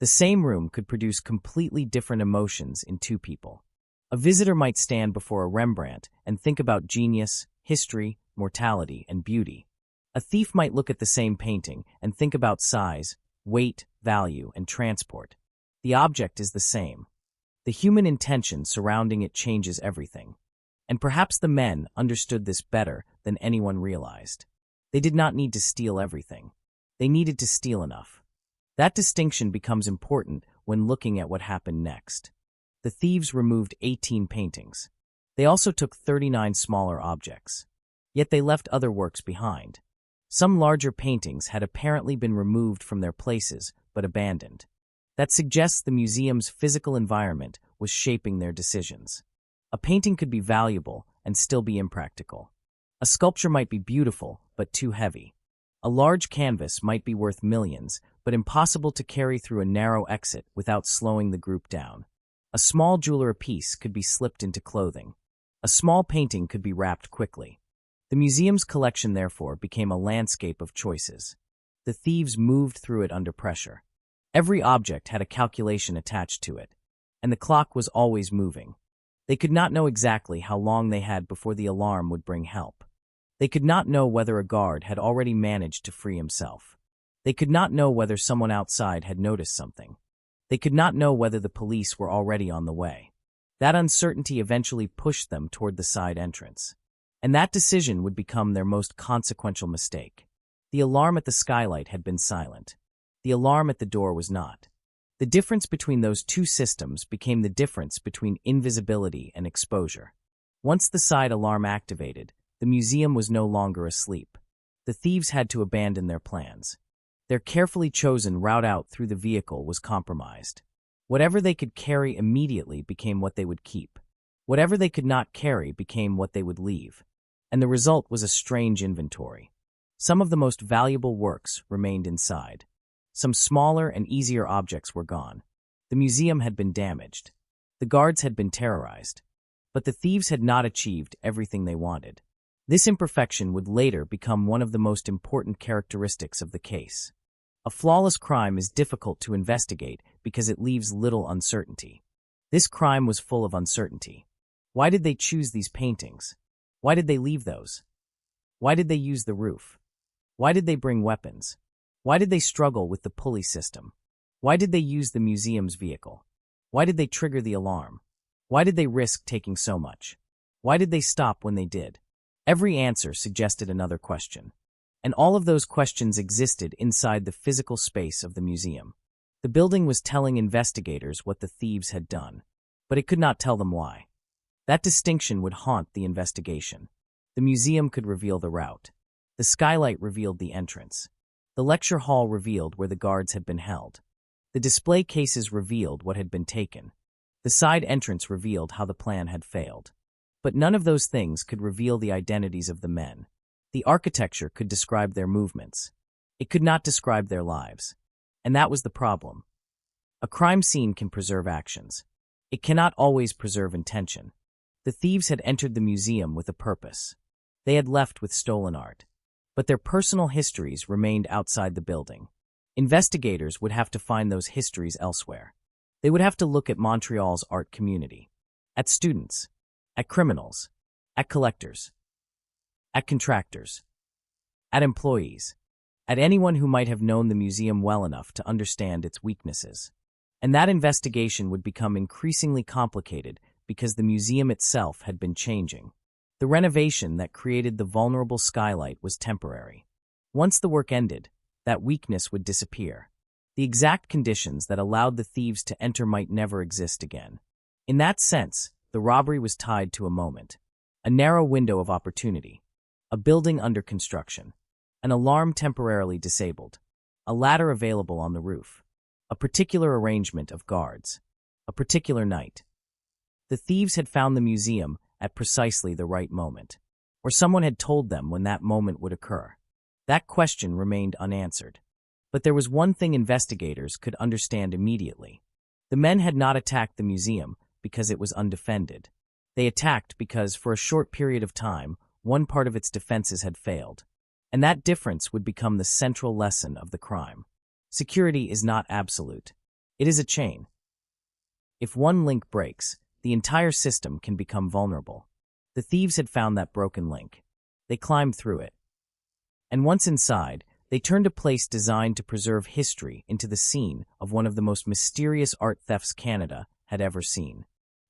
The same room could produce completely different emotions in two people. A visitor might stand before a Rembrandt and think about genius, history, mortality, and beauty. A thief might look at the same painting and think about size, weight, value, and transport. The object is the same. The human intention surrounding it changes everything. And perhaps the men understood this better than anyone realized. They did not need to steal everything. They needed to steal enough. That distinction becomes important when looking at what happened next. The thieves removed 18 paintings. They also took 39 smaller objects. Yet they left other works behind. Some larger paintings had apparently been removed from their places but abandoned. That suggests the museum's physical environment was shaping their decisions. A painting could be valuable and still be impractical. A sculpture might be beautiful but too heavy. A large canvas might be worth millions but impossible to carry through a narrow exit without slowing the group down. A small jeweler piece could be slipped into clothing. A small painting could be wrapped quickly. The museum's collection, therefore, became a landscape of choices. The thieves moved through it under pressure. Every object had a calculation attached to it, and the clock was always moving. They could not know exactly how long they had before the alarm would bring help. They could not know whether a guard had already managed to free himself. They could not know whether someone outside had noticed something. They could not know whether the police were already on the way. That uncertainty eventually pushed them toward the side entrance. And that decision would become their most consequential mistake. The alarm at the skylight had been silent. The alarm at the door was not. The difference between those two systems became the difference between invisibility and exposure. Once the side alarm activated, the museum was no longer asleep. The thieves had to abandon their plans. Their carefully chosen route out through the vehicle was compromised. Whatever they could carry immediately became what they would keep. Whatever they could not carry became what they would leave. And the result was a strange inventory. Some of the most valuable works remained inside. Some smaller and easier objects were gone. The museum had been damaged. The guards had been terrorized. But the thieves had not achieved everything they wanted. This imperfection would later become one of the most important characteristics of the case. A flawless crime is difficult to investigate because it leaves little uncertainty. This crime was full of uncertainty. Why did they choose these paintings? Why did they leave those? Why did they use the roof? Why did they bring weapons? Why did they struggle with the pulley system? Why did they use the museum's vehicle? Why did they trigger the alarm? Why did they risk taking so much? Why did they stop when they did? Every answer suggested another question. And all of those questions existed inside the physical space of the museum. The building was telling investigators what the thieves had done, but it could not tell them why. That distinction would haunt the investigation. The museum could reveal the route. The skylight revealed the entrance. The lecture hall revealed where the guards had been held. The display cases revealed what had been taken. The side entrance revealed how the plan had failed. But none of those things could reveal the identities of the men. The architecture could describe their movements. It could not describe their lives. And that was the problem. A crime scene can preserve actions. It cannot always preserve intention. The thieves had entered the museum with a purpose. They had left with stolen art. But their personal histories remained outside the building. Investigators would have to find those histories elsewhere. They would have to look at Montreal's art community, at students, at criminals, at collectors, at contractors, at employees, at anyone who might have known the museum well enough to understand its weaknesses. And that investigation would become increasingly complicated because the museum itself had been changing. The renovation that created the vulnerable skylight was temporary. Once the work ended, that weakness would disappear. The exact conditions that allowed the thieves to enter might never exist again. In that sense, the robbery was tied to a moment, a narrow window of opportunity, a building under construction, an alarm temporarily disabled, a ladder available on the roof, a particular arrangement of guards, a particular night. The thieves had found the museum at precisely the right moment, or someone had told them when that moment would occur. That question remained unanswered. But there was one thing investigators could understand immediately. The men had not attacked the museum because it was undefended. They attacked because, for a short period of time, one part of its defenses had failed. And that difference would become the central lesson of the crime. Security is not absolute. It is a chain. If one link breaks, the entire system can become vulnerable. The thieves had found that broken link. They climbed through it. And once inside, they turned a place designed to preserve history into the scene of one of the most mysterious art thefts Canada had ever seen.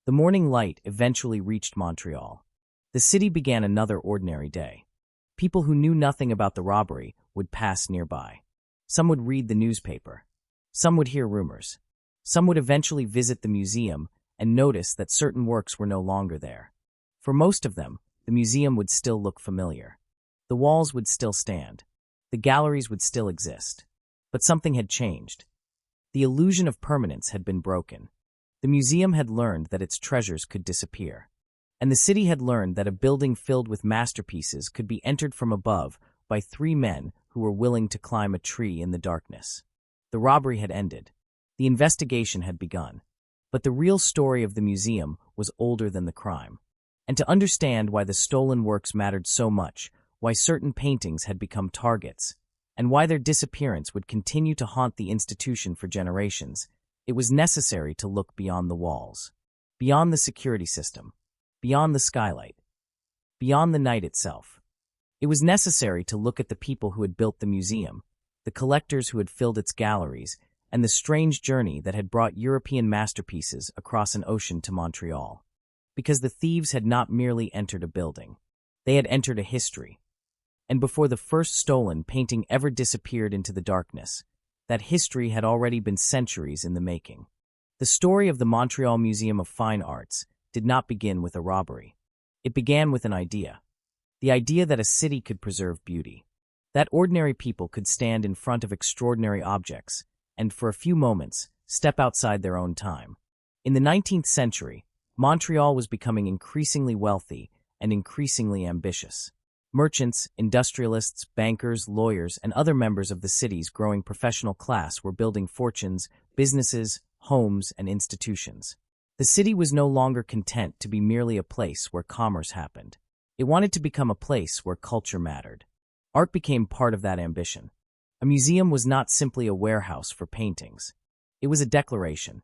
The morning light eventually reached Montreal. The city began another ordinary day. People who knew nothing about the robbery would pass nearby. Some would read the newspaper. Some would hear rumors. Some would eventually visit the museum and notice that certain works were no longer there. For most of them, the museum would still look familiar. The walls would still stand. The galleries would still exist. But something had changed. The illusion of permanence had been broken. The museum had learned that its treasures could disappear. And the city had learned that a building filled with masterpieces could be entered from above by 3 men who were willing to climb a tree in the darkness. The robbery had ended. The investigation had begun. But the real story of the museum was older than the crime. And to understand why the stolen works mattered so much, why certain paintings had become targets, and why their disappearance would continue to haunt the institution for generations, it was necessary to look beyond the walls, beyond the security system, beyond the skylight, beyond the night itself. It was necessary to look at the people who had built the museum, the collectors who had filled its galleries, and the strange journey that had brought European masterpieces across an ocean to Montreal. Because the thieves had not merely entered a building, they had entered a history. And before the first stolen painting ever disappeared into the darkness, that history had already been centuries in the making. The story of the Montreal Museum of Fine Arts did not begin with a robbery. It began with an idea. The idea that a city could preserve beauty, that ordinary people could stand in front of extraordinary objects and, for a few moments, step outside their own time. In the 19th century, Montreal was becoming increasingly wealthy and increasingly ambitious. Merchants, industrialists, bankers, lawyers, and other members of the city's growing professional class were building fortunes, businesses, homes, and institutions. The city was no longer content to be merely a place where commerce happened. It wanted to become a place where culture mattered. Art became part of that ambition. A museum was not simply a warehouse for paintings. It was a declaration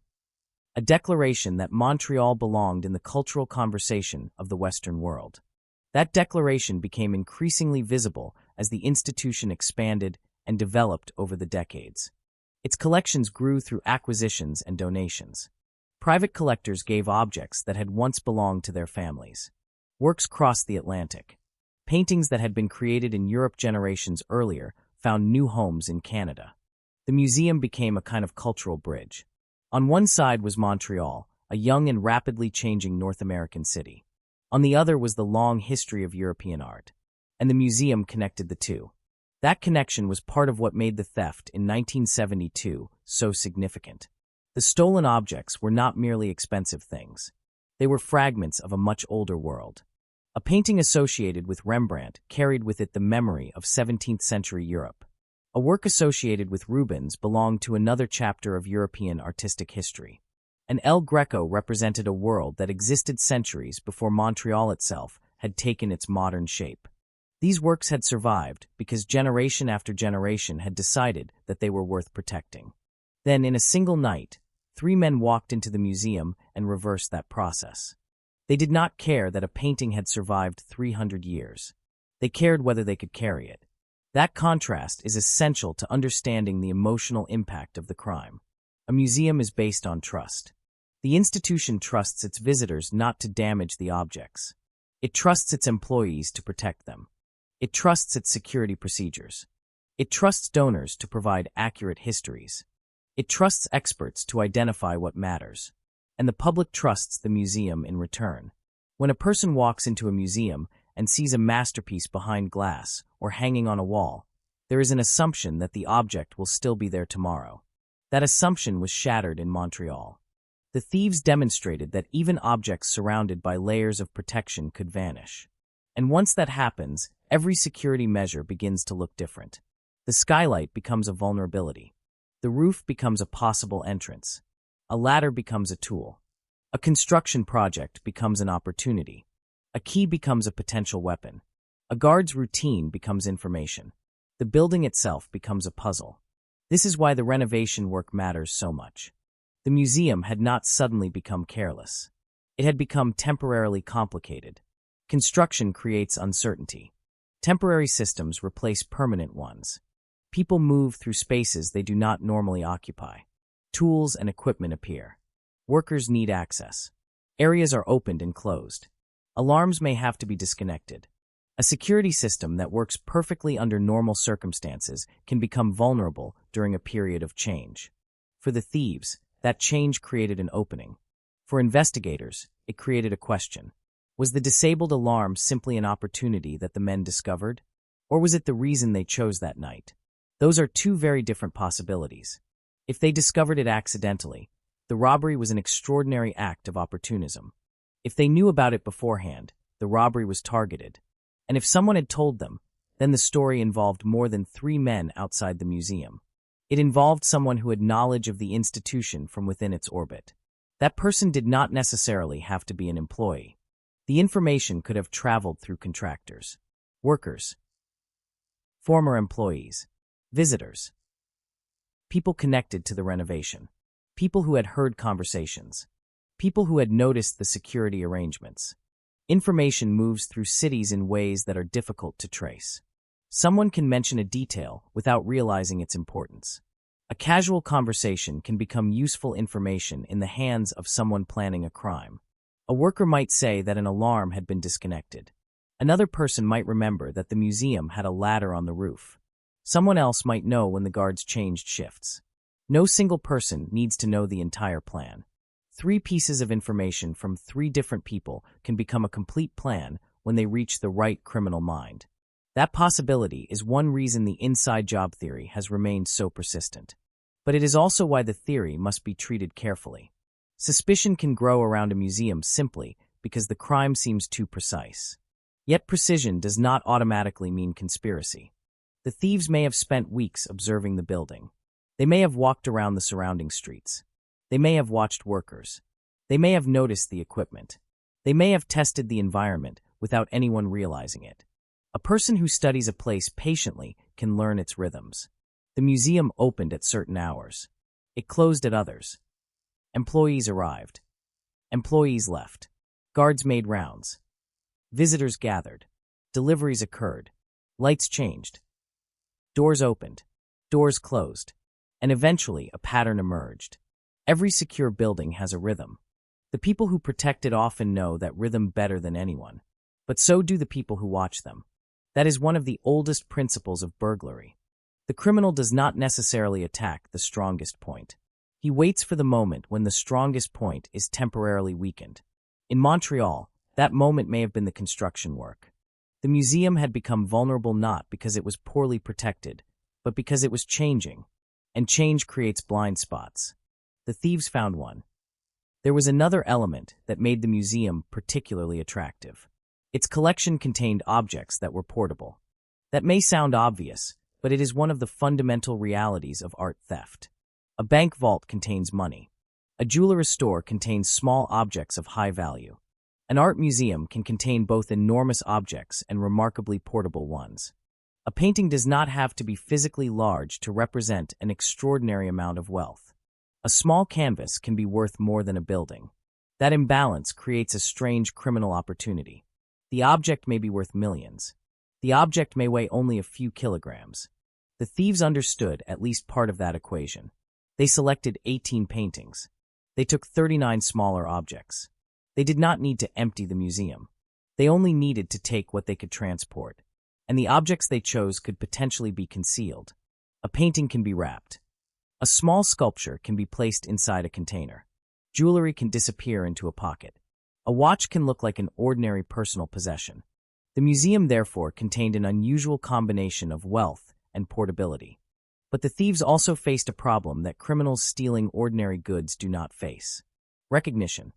that Montreal belonged in the cultural conversation of the Western world. That declaration became increasingly visible as the institution expanded and developed over the decades. Its collections grew through acquisitions and donations. Private collectors gave objects that had once belonged to their families. Works crossed the Atlantic. Paintings that had been created in Europe generations earlier found new homes in Canada. The museum became a kind of cultural bridge. On one side was Montreal, a young and rapidly changing North American city. On the other was the long history of European art, and the museum connected the two. That connection was part of what made the theft in 1972 so significant. The stolen objects were not merely expensive things. They were fragments of a much older world. A painting associated with Rembrandt carried with it the memory of 17th-century Europe. A work associated with Rubens belonged to another chapter of European artistic history. And El Greco represented a world that existed centuries before Montreal itself had taken its modern shape. These works had survived because generation after generation had decided that they were worth protecting. Then, in a single night, 3 men walked into the museum and reversed that process. They did not care that a painting had survived 300 years. They cared whether they could carry it. That contrast is essential to understanding the emotional impact of the crime. A museum is based on trust. The institution trusts its visitors not to damage the objects. It trusts its employees to protect them. It trusts its security procedures. It trusts donors to provide accurate histories. It trusts experts to identify what matters. And the public trusts the museum in return. When a person walks into a museum and sees a masterpiece behind glass or hanging on a wall, there is an assumption that the object will still be there tomorrow. That assumption was shattered in Montreal. The thieves demonstrated that even objects surrounded by layers of protection could vanish. And once that happens, every security measure begins to look different. The skylight becomes a vulnerability. The roof becomes a possible entrance. A ladder becomes a tool. A construction project becomes an opportunity. A key becomes a potential weapon. A guard's routine becomes information. The building itself becomes a puzzle. This is why the renovation work matters so much. The museum had not suddenly become careless. It had become temporarily complicated. Construction creates uncertainty. Temporary systems replace permanent ones. People move through spaces they do not normally occupy. Tools and equipment appear. Workers need access. Areas are opened and closed. Alarms may have to be disconnected. A security system that works perfectly under normal circumstances can become vulnerable during a period of change. For the thieves, that change created an opening. For investigators, it created a question. Was the disabled alarm simply an opportunity that the men discovered? Or was it the reason they chose that night? Those are 2 very different possibilities. If they discovered it accidentally, the robbery was an extraordinary act of opportunism. If they knew about it beforehand, the robbery was targeted. And if someone had told them, then the story involved more than 3 men outside the museum. It involved someone who had knowledge of the institution from within its orbit. That person did not necessarily have to be an employee. The information could have traveled through contractors, workers, former employees, visitors, people connected to the renovation, people who had heard conversations, people who had noticed the security arrangements. Information moves through cities in ways that are difficult to trace. Someone can mention a detail without realizing its importance. A casual conversation can become useful information in the hands of someone planning a crime. A worker might say that an alarm had been disconnected. Another person might remember that the museum had a ladder on the roof. Someone else might know when the guards changed shifts. No single person needs to know the entire plan. 3 pieces of information from 3 different people can become a complete plan when they reach the right criminal mind. That possibility is one reason the inside job theory has remained so persistent. But it is also why the theory must be treated carefully. Suspicion can grow around a museum simply because the crime seems too precise. Yet precision does not automatically mean conspiracy. The thieves may have spent weeks observing the building. They may have walked around the surrounding streets. They may have watched workers. They may have noticed the equipment. They may have tested the environment without anyone realizing it. A person who studies a place patiently can learn its rhythms. The museum opened at certain hours. It closed at others. Employees arrived. Employees left. Guards made rounds. Visitors gathered. Deliveries occurred. Lights changed. Doors opened. Doors closed. And eventually a pattern emerged. Every secure building has a rhythm. The people who protect it often know that rhythm better than anyone. But so do the people who watch them. That is one of the oldest principles of burglary. The criminal does not necessarily attack the strongest point. He waits for the moment when the strongest point is temporarily weakened. In Montreal, that moment may have been the construction work. The museum had become vulnerable not because it was poorly protected, but because it was changing, and change creates blind spots. The thieves found one. There was another element that made the museum particularly attractive. Its collection contained objects that were portable. That may sound obvious, but it is one of the fundamental realities of art theft. A bank vault contains money. A jeweler's store contains small objects of high value. An art museum can contain both enormous objects and remarkably portable ones. A painting does not have to be physically large to represent an extraordinary amount of wealth. A small canvas can be worth more than a building. That imbalance creates a strange criminal opportunity. The object may be worth millions. The object may weigh only a few kilograms. The thieves understood at least part of that equation. They selected 18 paintings. They took 39 smaller objects. They did not need to empty the museum. They only needed to take what they could transport. And the objects they chose could potentially be concealed. A painting can be wrapped. A small sculpture can be placed inside a container. Jewelry can disappear into a pocket. A watch can look like an ordinary personal possession. The museum, therefore, contained an unusual combination of wealth and portability. But the thieves also faced a problem that criminals stealing ordinary goods do not face: recognition.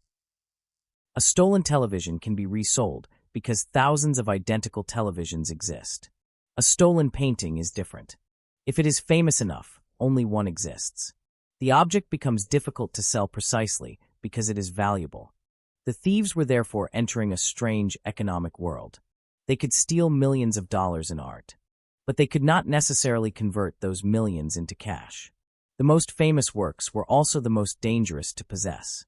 A stolen television can be resold because thousands of identical televisions exist. A stolen painting is different. If it is famous enough, only one exists. The object becomes difficult to sell precisely because it is valuable. The thieves were therefore entering a strange economic world. They could steal millions of dollars in art, but they could not necessarily convert those millions into cash. The most famous works were also the most dangerous to possess.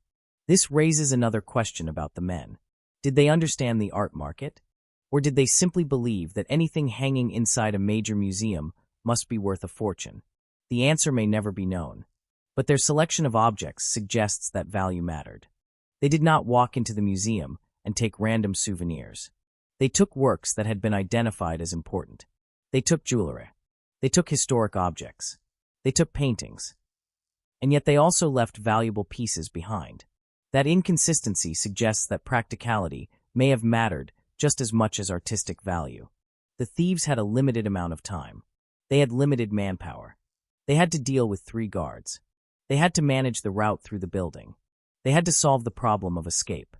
This raises another question about the men. Did they understand the art market? Or did they simply believe that anything hanging inside a major museum must be worth a fortune? The answer may never be known, but their selection of objects suggests that value mattered. They did not walk into the museum and take random souvenirs. They took works that had been identified as important. They took jewelry. They took historic objects. They took paintings. And yet they also left valuable pieces behind. That inconsistency suggests that practicality may have mattered just as much as artistic value. The thieves had a limited amount of time. They had limited manpower. They had to deal with 3 guards. They had to manage the route through the building. They had to solve the problem of escape.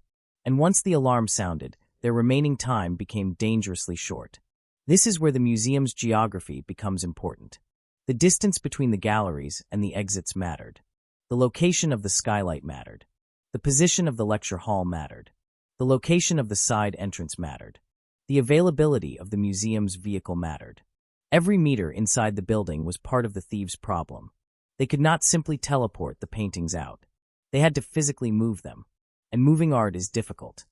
And once the alarm sounded, their remaining time became dangerously short. This is where the museum's geography becomes important. The distance between the galleries and the exits mattered. The location of the skylight mattered. The position of the lecture hall mattered. The location of the side entrance mattered. The availability of the museum's vehicle mattered. Every meter inside the building was part of the thieves' problem. They could not simply teleport the paintings out. They had to physically move them, and moving art is difficult.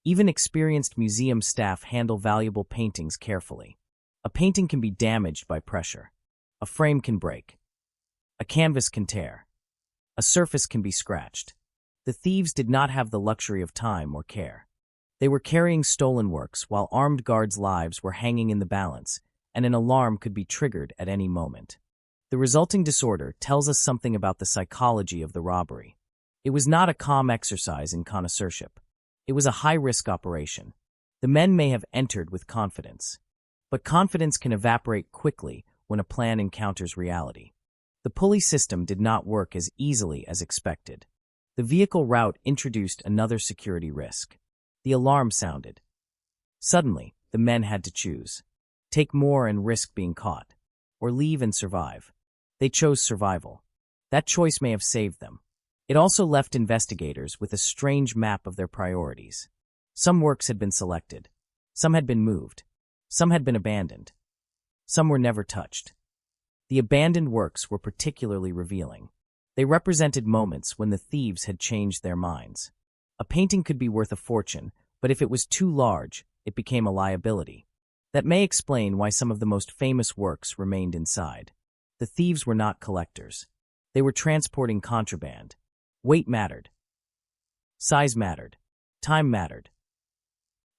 Even experienced museum staff handle valuable paintings carefully. A painting can be damaged by pressure. A frame can break. A canvas can tear. A surface can be scratched. The thieves did not have the luxury of time or care. They were carrying stolen works while armed guards' lives were hanging in the balance, and an alarm could be triggered at any moment. The resulting disorder tells us something about the psychology of the robbery. It was not a calm exercise in connoisseurship. It was a high-risk operation. The men may have entered with confidence, but confidence can evaporate quickly when a plan encounters reality. The pulley system did not work as easily as expected. The vehicle route introduced another security risk. The alarm sounded. Suddenly, the men had to choose. Take more and risk being caught, or leave and survive. They chose survival. That choice may have saved them. It also left investigators with a strange map of their priorities. Some works had been selected. Some had been moved. Some had been abandoned. Some were never touched. The abandoned works were particularly revealing. They represented moments when the thieves had changed their minds. A painting could be worth a fortune, but if it was too large, it became a liability. That may explain why some of the most famous works remained inside. The thieves were not collectors. They were transporting contraband. Weight mattered. Size mattered. Time mattered.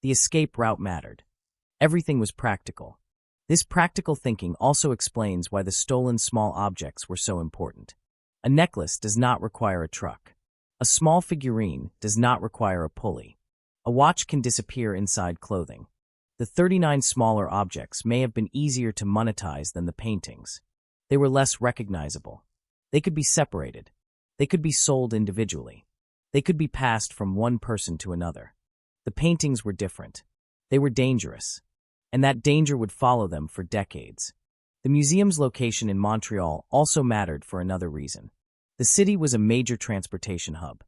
The escape route mattered. Everything was practical. This practical thinking also explains why the stolen small objects were so important. A necklace does not require a truck. A small figurine does not require a pulley. A watch can disappear inside clothing. The 39 smaller objects may have been easier to monetize than the paintings. They were less recognizable. They could be separated. They could be sold individually. They could be passed from one person to another. The paintings were different. They were dangerous, and that danger would follow them for decades. The museum's location in Montreal also mattered for another reason. The city was a major transportation hub.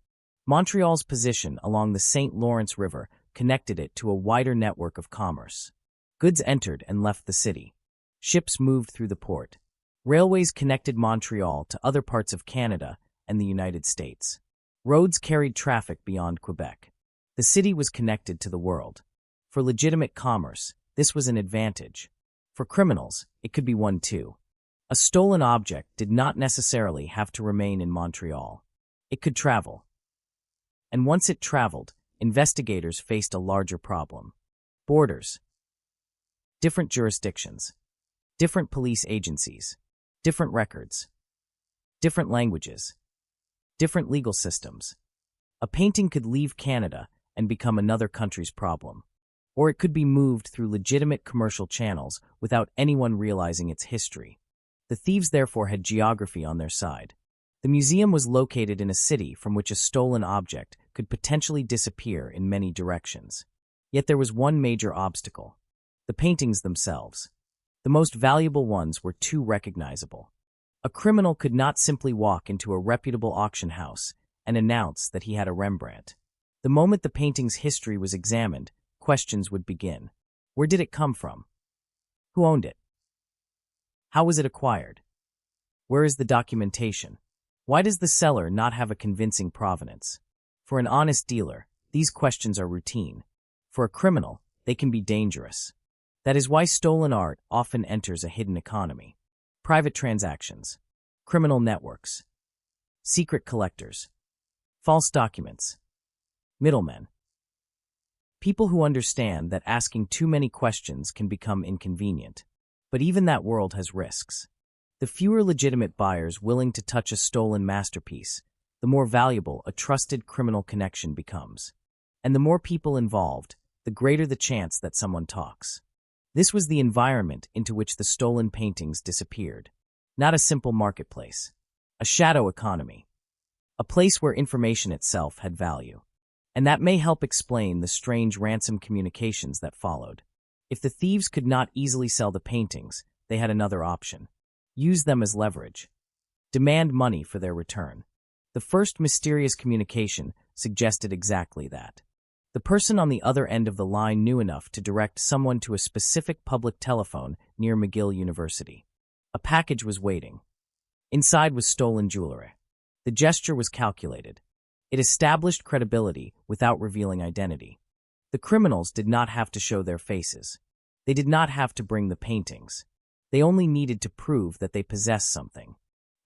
Montreal's position along the St. Lawrence River connected it to a wider network of commerce. Goods entered and left the city. Ships moved through the port. Railways connected Montreal to other parts of Canada and the United States. Roads carried traffic beyond Quebec. The city was connected to the world. For legitimate commerce, this was an advantage. For criminals, it could be one too. A stolen object did not necessarily have to remain in Montreal. It could travel. And once it traveled, investigators faced a larger problem. Borders. Different jurisdictions. Different police agencies. Different records. Different languages. Different legal systems. A painting could leave Canada and become another country's problem. Or it could be moved through legitimate commercial channels without anyone realizing its history. The thieves therefore had geography on their side. The museum was located in a city from which a stolen object could potentially disappear in many directions. Yet there was one major obstacle: the paintings themselves. The most valuable ones were too recognizable. A criminal could not simply walk into a reputable auction house and announce that he had a Rembrandt. The moment the painting's history was examined, questions would begin. Where did it come from? Who owned it? How was it acquired? Where is the documentation? Why does the seller not have a convincing provenance? For an honest dealer, these questions are routine. For a criminal, they can be dangerous. That is why stolen art often enters a hidden economy. Private transactions, criminal networks, secret collectors, false documents, middlemen. People who understand that asking too many questions can become inconvenient. But even that world has risks. The fewer legitimate buyers willing to touch a stolen masterpiece, the more valuable a trusted criminal connection becomes. And the more people involved, the greater the chance that someone talks. This was the environment into which the stolen paintings disappeared. Not a simple marketplace. A shadow economy. A place where information itself had value. And that may help explain the strange ransom communications that followed. If the thieves could not easily sell the paintings, they had another option. Use them as leverage. Demand money for their return. The first mysterious communication suggested exactly that. The person on the other end of the line knew enough to direct someone to a specific public telephone near McGill University. A package was waiting. Inside was stolen jewelry. The gesture was calculated. It established credibility without revealing identity. The criminals did not have to show their faces. They did not have to bring the paintings. They only needed to prove that they possessed something.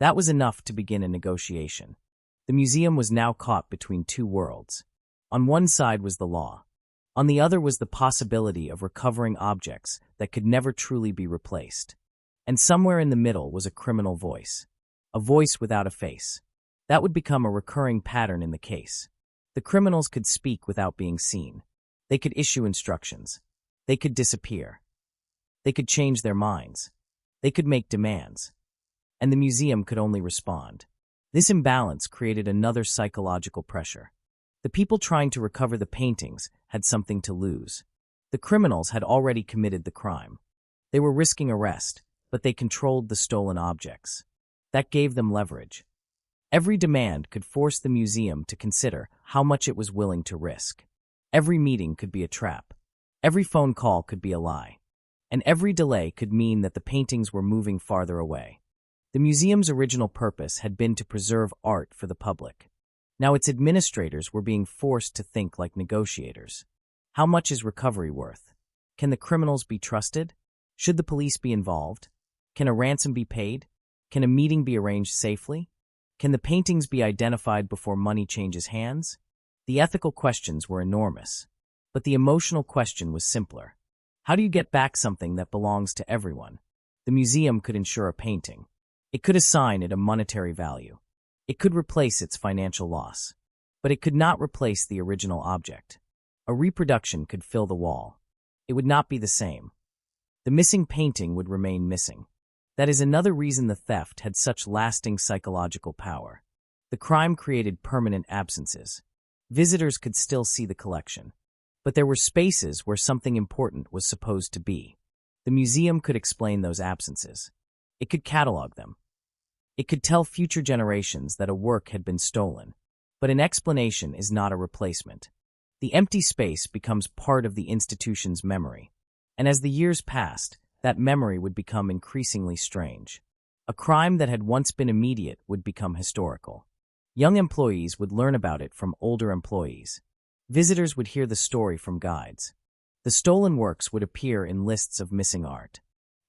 That was enough to begin a negotiation. The museum was now caught between two worlds. On one side was the law. On the other was the possibility of recovering objects that could never truly be replaced. And somewhere in the middle was a criminal voice. A voice without a face. That would become a recurring pattern in the case. The criminals could speak without being seen. They could issue instructions. They could disappear. They could change their minds. They could make demands. And the museum could only respond. This imbalance created another psychological pressure. The people trying to recover the paintings had something to lose. The criminals had already committed the crime. They were risking arrest, but they controlled the stolen objects. That gave them leverage. Every demand could force the museum to consider how much it was willing to risk. Every meeting could be a trap. Every phone call could be a lie. And every delay could mean that the paintings were moving farther away. The museum's original purpose had been to preserve art for the public. Now its administrators were being forced to think like negotiators. How much is recovery worth? Can the criminals be trusted? Should the police be involved? Can a ransom be paid? Can a meeting be arranged safely? Can the paintings be identified before money changes hands? The ethical questions were enormous, but the emotional question was simpler. How do you get back something that belongs to everyone? The museum could insure a painting. It could assign it a monetary value. It could replace its financial loss. But it could not replace the original object. A reproduction could fill the wall. It would not be the same. The missing painting would remain missing. That is another reason the theft had such lasting psychological power. The crime created permanent absences. Visitors could still see the collection. But there were spaces where something important was supposed to be. The museum could explain those absences. It could catalog them. It could tell future generations that a work had been stolen. But an explanation is not a replacement. The empty space becomes part of the institution's memory. And as the years passed, that memory would become increasingly strange. A crime that had once been immediate would become historical. Young employees would learn about it from older employees. Visitors would hear the story from guides. The stolen works would appear in lists of missing art.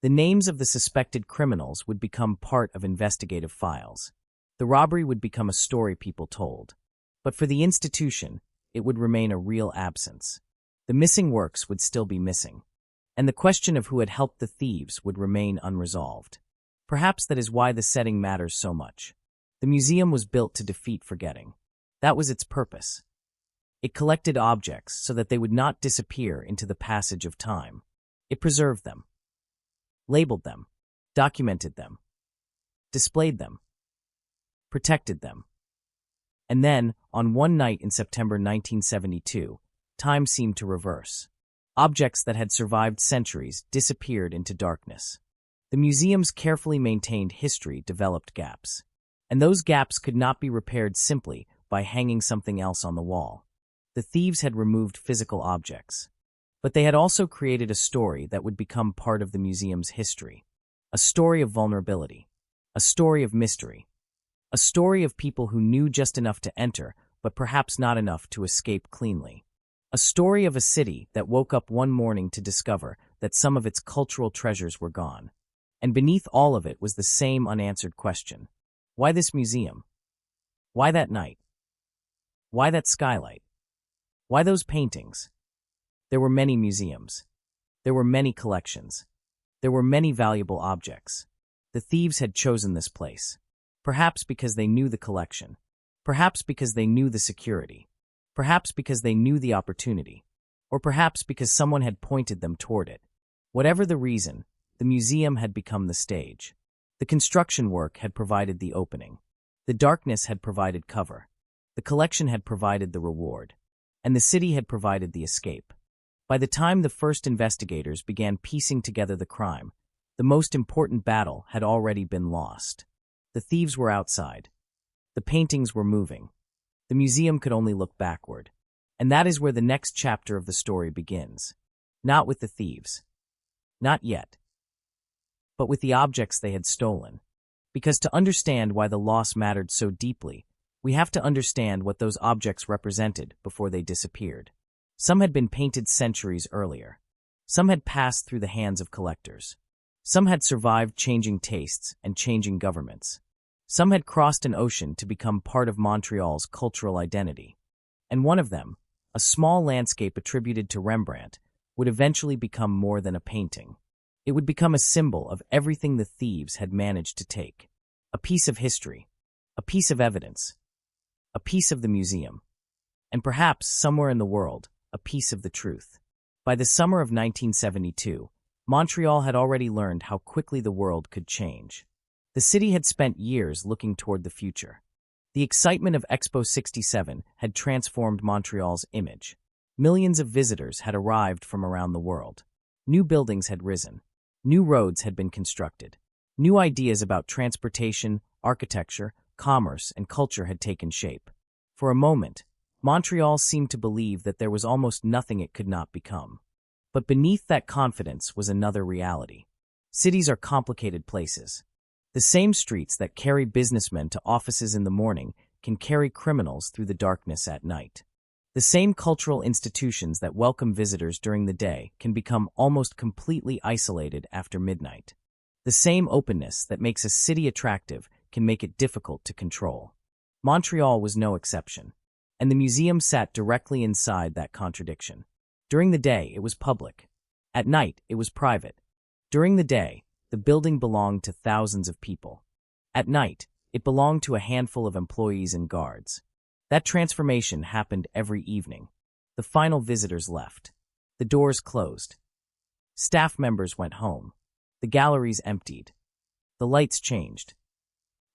The names of the suspected criminals would become part of investigative files. The robbery would become a story people told. But for the institution, it would remain a real absence. The missing works would still be missing. And the question of who had helped the thieves would remain unresolved. Perhaps that is why the setting matters so much. The museum was built to defeat forgetting. That was its purpose. It collected objects so that they would not disappear into the passage of time. It preserved them, labeled them, documented them, displayed them, protected them. And then, on one night in September 1972, time seemed to reverse. Objects that had survived centuries disappeared into darkness. The museum's carefully maintained history developed gaps. And those gaps could not be repaired simply by hanging something else on the wall. The thieves had removed physical objects. But they had also created a story that would become part of the museum's history. A story of vulnerability. A story of mystery. A story of people who knew just enough to enter, but perhaps not enough to escape cleanly. A story of a city that woke up one morning to discover that some of its cultural treasures were gone. And beneath all of it was the same unanswered question. Why this museum? Why that night? Why that skylight? Why those paintings? There were many museums. There were many collections. There were many valuable objects. The thieves had chosen this place. Perhaps because they knew the collection. Perhaps because they knew the security. Perhaps because they knew the opportunity. Or perhaps because someone had pointed them toward it. Whatever the reason, the museum had become the stage. The construction work had provided the opening. The darkness had provided cover. The collection had provided the reward. And the city had provided the escape. By the time the first investigators began piecing together the crime, the most important battle had already been lost. The thieves were outside. The paintings were moving. The museum could only look backward. And that is where the next chapter of the story begins. Not with the thieves. Not yet. But with the objects they had stolen. Because to understand why the loss mattered so deeply, we have to understand what those objects represented before they disappeared. Some had been painted centuries earlier. Some had passed through the hands of collectors. Some had survived changing tastes and changing governments. Some had crossed an ocean to become part of Montreal's cultural identity. And one of them, a small landscape attributed to Rembrandt, would eventually become more than a painting. It would become a symbol of everything the thieves had managed to take. A piece of history, a piece of evidence, a piece of the museum, and perhaps somewhere in the world, a piece of the truth. By the summer of 1972, Montreal had already learned how quickly the world could change. The city had spent years looking toward the future. The excitement of Expo 67 had transformed Montreal's image. Millions of visitors had arrived from around the world. New buildings had risen. New roads had been constructed. New ideas about transportation, architecture, commerce, and culture had taken shape. For a moment, Montreal seemed to believe that there was almost nothing it could not become. But beneath that confidence was another reality. Cities are complicated places. The same streets that carry businessmen to offices in the morning can carry criminals through the darkness at night. The same cultural institutions that welcome visitors during the day can become almost completely isolated after midnight. The same openness that makes a city attractive can make it difficult to control. Montreal was no exception, and the museum sat directly inside that contradiction. During the day, it was public. At night, it was private. During the day, the building belonged to thousands of people. At night, it belonged to a handful of employees and guards. That transformation happened every evening. The final visitors left. The doors closed. Staff members went home. The galleries emptied. The lights changed.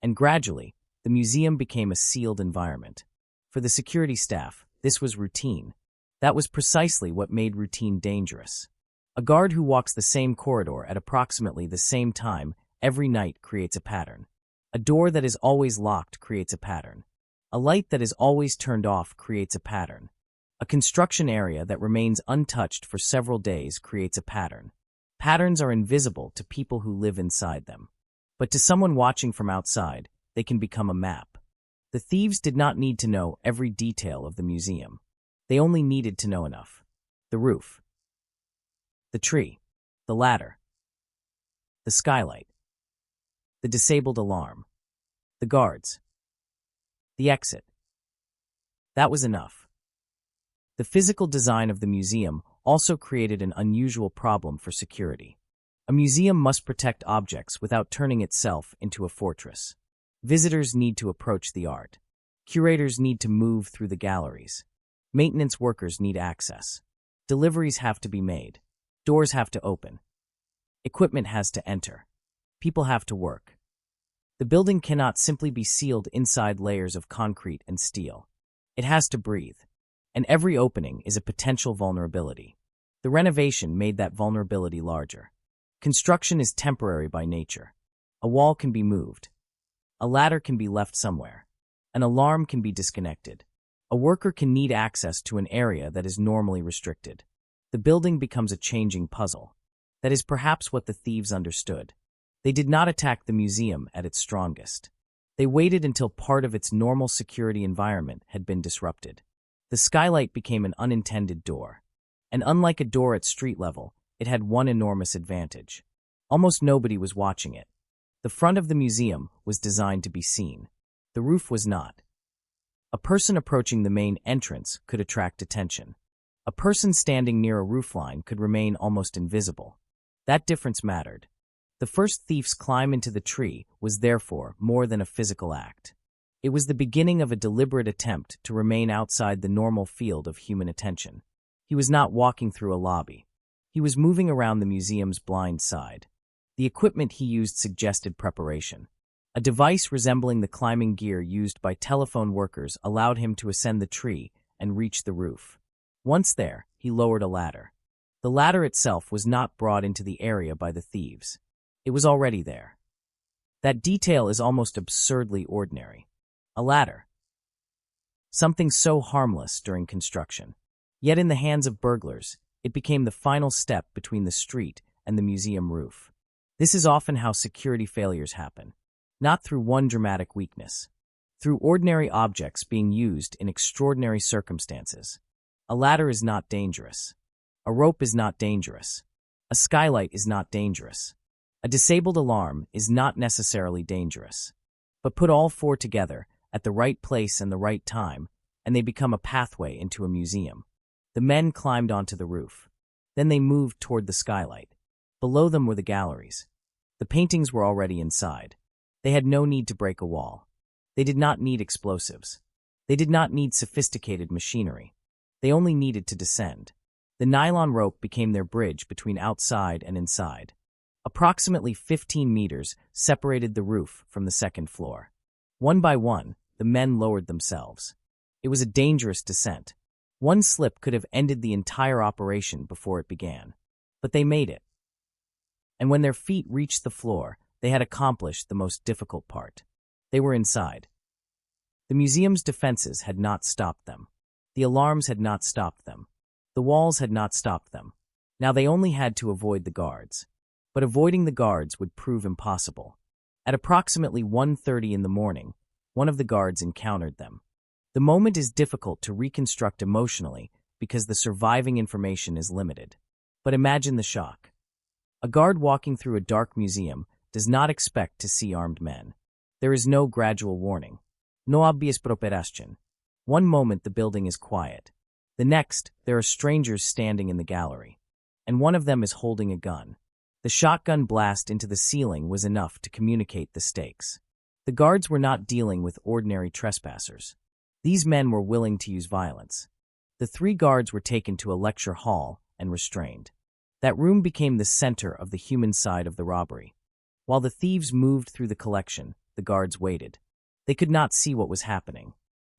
And gradually, the museum became a sealed environment. For the security staff, this was routine. That was precisely what made routine dangerous. A guard who walks the same corridor at approximately the same time every night creates a pattern. A door that is always locked creates a pattern. A light that is always turned off creates a pattern. A construction area that remains untouched for several days creates a pattern. Patterns are invisible to people who live inside them. But to someone watching from outside, they can become a map. The thieves did not need to know every detail of the museum. They only needed to know enough. The roof. The tree. The ladder. The skylight. The disabled alarm. The guards. The exit. That was enough. The physical design of the museum also created an unusual problem for security. A museum must protect objects without turning itself into a fortress. Visitors need to approach the art. Curators need to move through the galleries. Maintenance workers need access. Deliveries have to be made. Doors have to open. Equipment has to enter. People have to work. The building cannot simply be sealed inside layers of concrete and steel. It has to breathe. And every opening is a potential vulnerability. The renovation made that vulnerability larger. Construction is temporary by nature. A wall can be moved. A ladder can be left somewhere. An alarm can be disconnected. A worker can need access to an area that is normally restricted. The building becomes a changing puzzle. That is perhaps what the thieves understood. They did not attack the museum at its strongest. They waited until part of its normal security environment had been disrupted. The skylight became an unintended door. And unlike a door at street level, it had one enormous advantage. Almost nobody was watching it. The front of the museum was designed to be seen. The roof was not. A person approaching the main entrance could attract attention. A person standing near a roofline could remain almost invisible. That difference mattered. The first thief's climb into the tree was therefore more than a physical act. It was the beginning of a deliberate attempt to remain outside the normal field of human attention. He was not walking through a lobby. He was moving around the museum's blind side. The equipment he used suggested preparation. A device resembling the climbing gear used by telephone workers allowed him to ascend the tree and reach the roof. Once there, he lowered a ladder. The ladder itself was not brought into the area by the thieves. It was already there. That detail is almost absurdly ordinary. A ladder. something so harmless during construction. Yet in the hands of burglars, it became the final step between the street and the museum roof. This is often how security failures happen, not through one dramatic weakness, through ordinary objects being used in extraordinary circumstances. A ladder is not dangerous. A rope is not dangerous. A skylight is not dangerous. A disabled alarm is not necessarily dangerous. But put all four together, at the right place and the right time, and they become a pathway into a museum. The men climbed onto the roof. Then they moved toward the skylight. Below them were the galleries. The paintings were already inside. They had no need to break a wall. They did not need explosives. They did not need sophisticated machinery. They only needed to descend. The nylon rope became their bridge between outside and inside. Approximately 15 meters separated the roof from the second floor. One by one, the men lowered themselves. It was a dangerous descent. One slip could have ended the entire operation before it began. But they made it. And when their feet reached the floor, they had accomplished the most difficult part. They were inside. The museum's defenses had not stopped them. The alarms had not stopped them. The walls had not stopped them. Now they only had to avoid the guards. But avoiding the guards would prove impossible. At approximately 1:30 in the morning, one of the guards encountered them. The moment is difficult to reconstruct emotionally because the surviving information is limited. But imagine the shock. A guard walking through a dark museum does not expect to see armed men. There is no gradual warning. No obvious preparación. One moment the building is quiet. The next, there are strangers standing in the gallery. And one of them is holding a gun. The shotgun blast into the ceiling was enough to communicate the stakes. The guards were not dealing with ordinary trespassers. These men were willing to use violence. The three guards were taken to a lecture hall and restrained. That room became the center of the human side of the robbery. While the thieves moved through the collection, the guards waited. They could not see what was happening.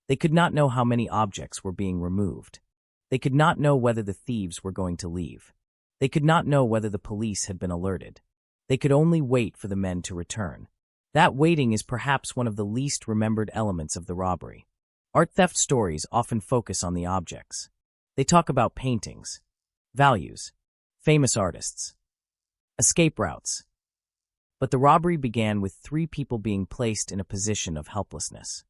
They could not know how many objects were being removed. They could not know whether the thieves were going to leave. They could not know whether the police had been alerted. They could only wait for the men to return. That waiting is perhaps one of the least remembered elements of the robbery. Art theft stories often focus on the objects. They talk about paintings, values, famous artists, escape routes. But the robbery began with three people being placed in a position of helplessness.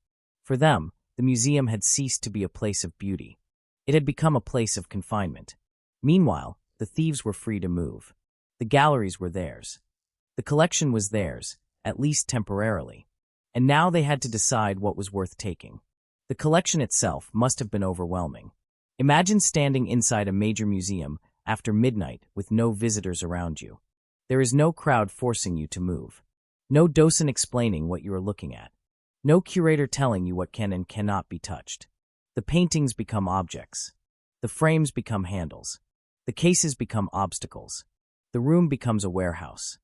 For them, the museum had ceased to be a place of beauty. It had become a place of confinement. Meanwhile, the thieves were free to move. The galleries were theirs. The collection was theirs, at least temporarily. And now they had to decide what was worth taking. The collection itself must have been overwhelming. Imagine standing inside a major museum after midnight with no visitors around you. There is no crowd forcing you to move. No docent explaining what you are looking at. No curator telling you what can and cannot be touched. The paintings become objects. The frames become handles. The cases become obstacles. The room becomes a warehouse.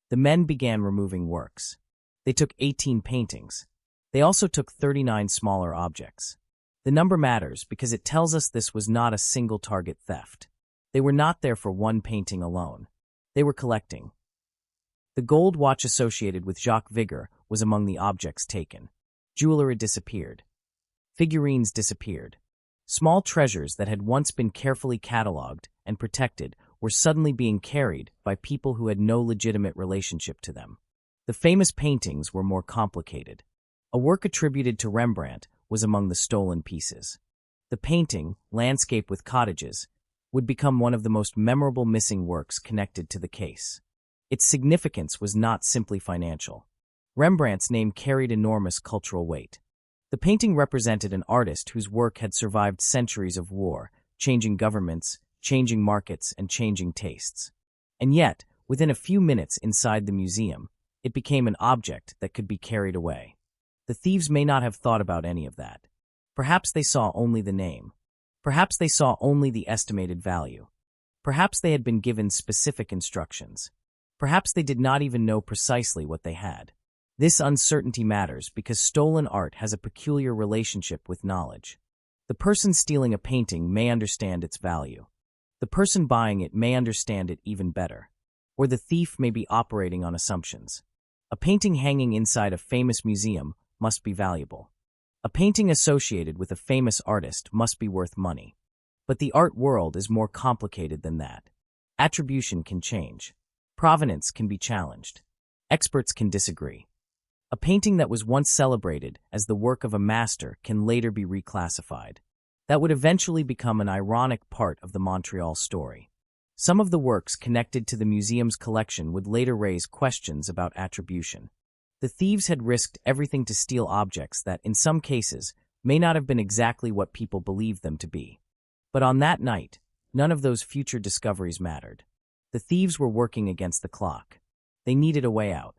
The men began removing works. They took 18 paintings. They also took 39 smaller objects. The number matters because it tells us this was not a single target theft. They were not there for one painting alone. They were collecting. The gold watch associated with Jacques Vigor was among the objects taken. Jewelry disappeared. Figurines disappeared. Small treasures that had once been carefully catalogued and protected were suddenly being carried by people who had no legitimate relationship to them. The famous paintings were more complicated. A work attributed to Rembrandt was among the stolen pieces. The painting, Landscape with Cottages, would become one of the most memorable missing works connected to the case. Its significance was not simply financial. Rembrandt's name carried enormous cultural weight. The painting represented an artist whose work had survived centuries of war, changing governments, changing markets, and changing tastes. And yet, within a few minutes inside the museum, it became an object that could be carried away. The thieves may not have thought about any of that. Perhaps they saw only the name. Perhaps they saw only the estimated value. Perhaps they had been given specific instructions. Perhaps they did not even know precisely what they had. This uncertainty matters because stolen art has a peculiar relationship with knowledge. The person stealing a painting may understand its value. The person buying it may understand it even better. Or the thief may be operating on assumptions. A painting hanging inside a famous museum must be valuable. A painting associated with a famous artist must be worth money. But the art world is more complicated than that. Attribution can change. Provenance can be challenged. Experts can disagree. A painting that was once celebrated as the work of a master can later be reclassified. That would eventually become an ironic part of the Montreal story. Some of the works connected to the museum's collection would later raise questions about attribution. The thieves had risked everything to steal objects that, in some cases, may not have been exactly what people believed them to be. But on that night, none of those future discoveries mattered. The thieves were working against the clock. They needed a way out.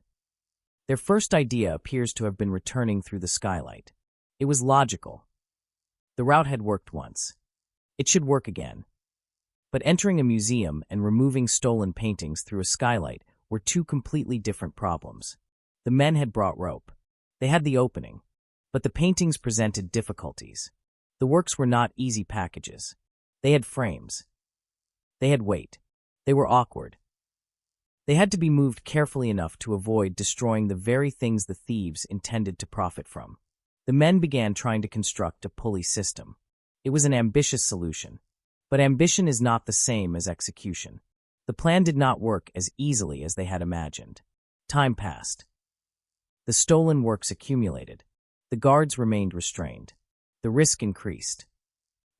Their first idea appears to have been returning through the skylight. It was logical. The route had worked once. It should work again. But entering a museum and removing stolen paintings through a skylight were two completely different problems. The men had brought rope. They had the opening. But the paintings presented difficulties. The works were not easy packages. They had frames. They had weight. They were awkward. They had to be moved carefully enough to avoid destroying the very things the thieves intended to profit from. The men began trying to construct a pulley system. It was an ambitious solution. But ambition is not the same as execution. The plan did not work as easily as they had imagined. Time passed. The stolen works accumulated. The guards remained restrained. The risk increased.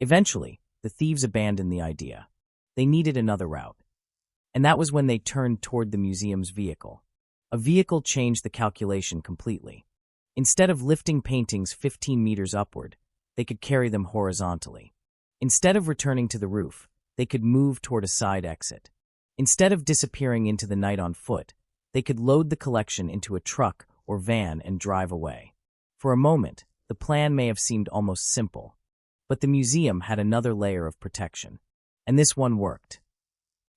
Eventually, the thieves abandoned the idea. They needed another route. And that was when they turned toward the museum's vehicle. A vehicle changed the calculation completely. Instead of lifting paintings 15 meters upward, they could carry them horizontally. Instead of returning to the roof, they could move toward a side exit. Instead of disappearing into the night on foot, they could load the collection into a truck or van and drive away. For a moment, the plan may have seemed almost simple. But the museum had another layer of protection. And this one worked.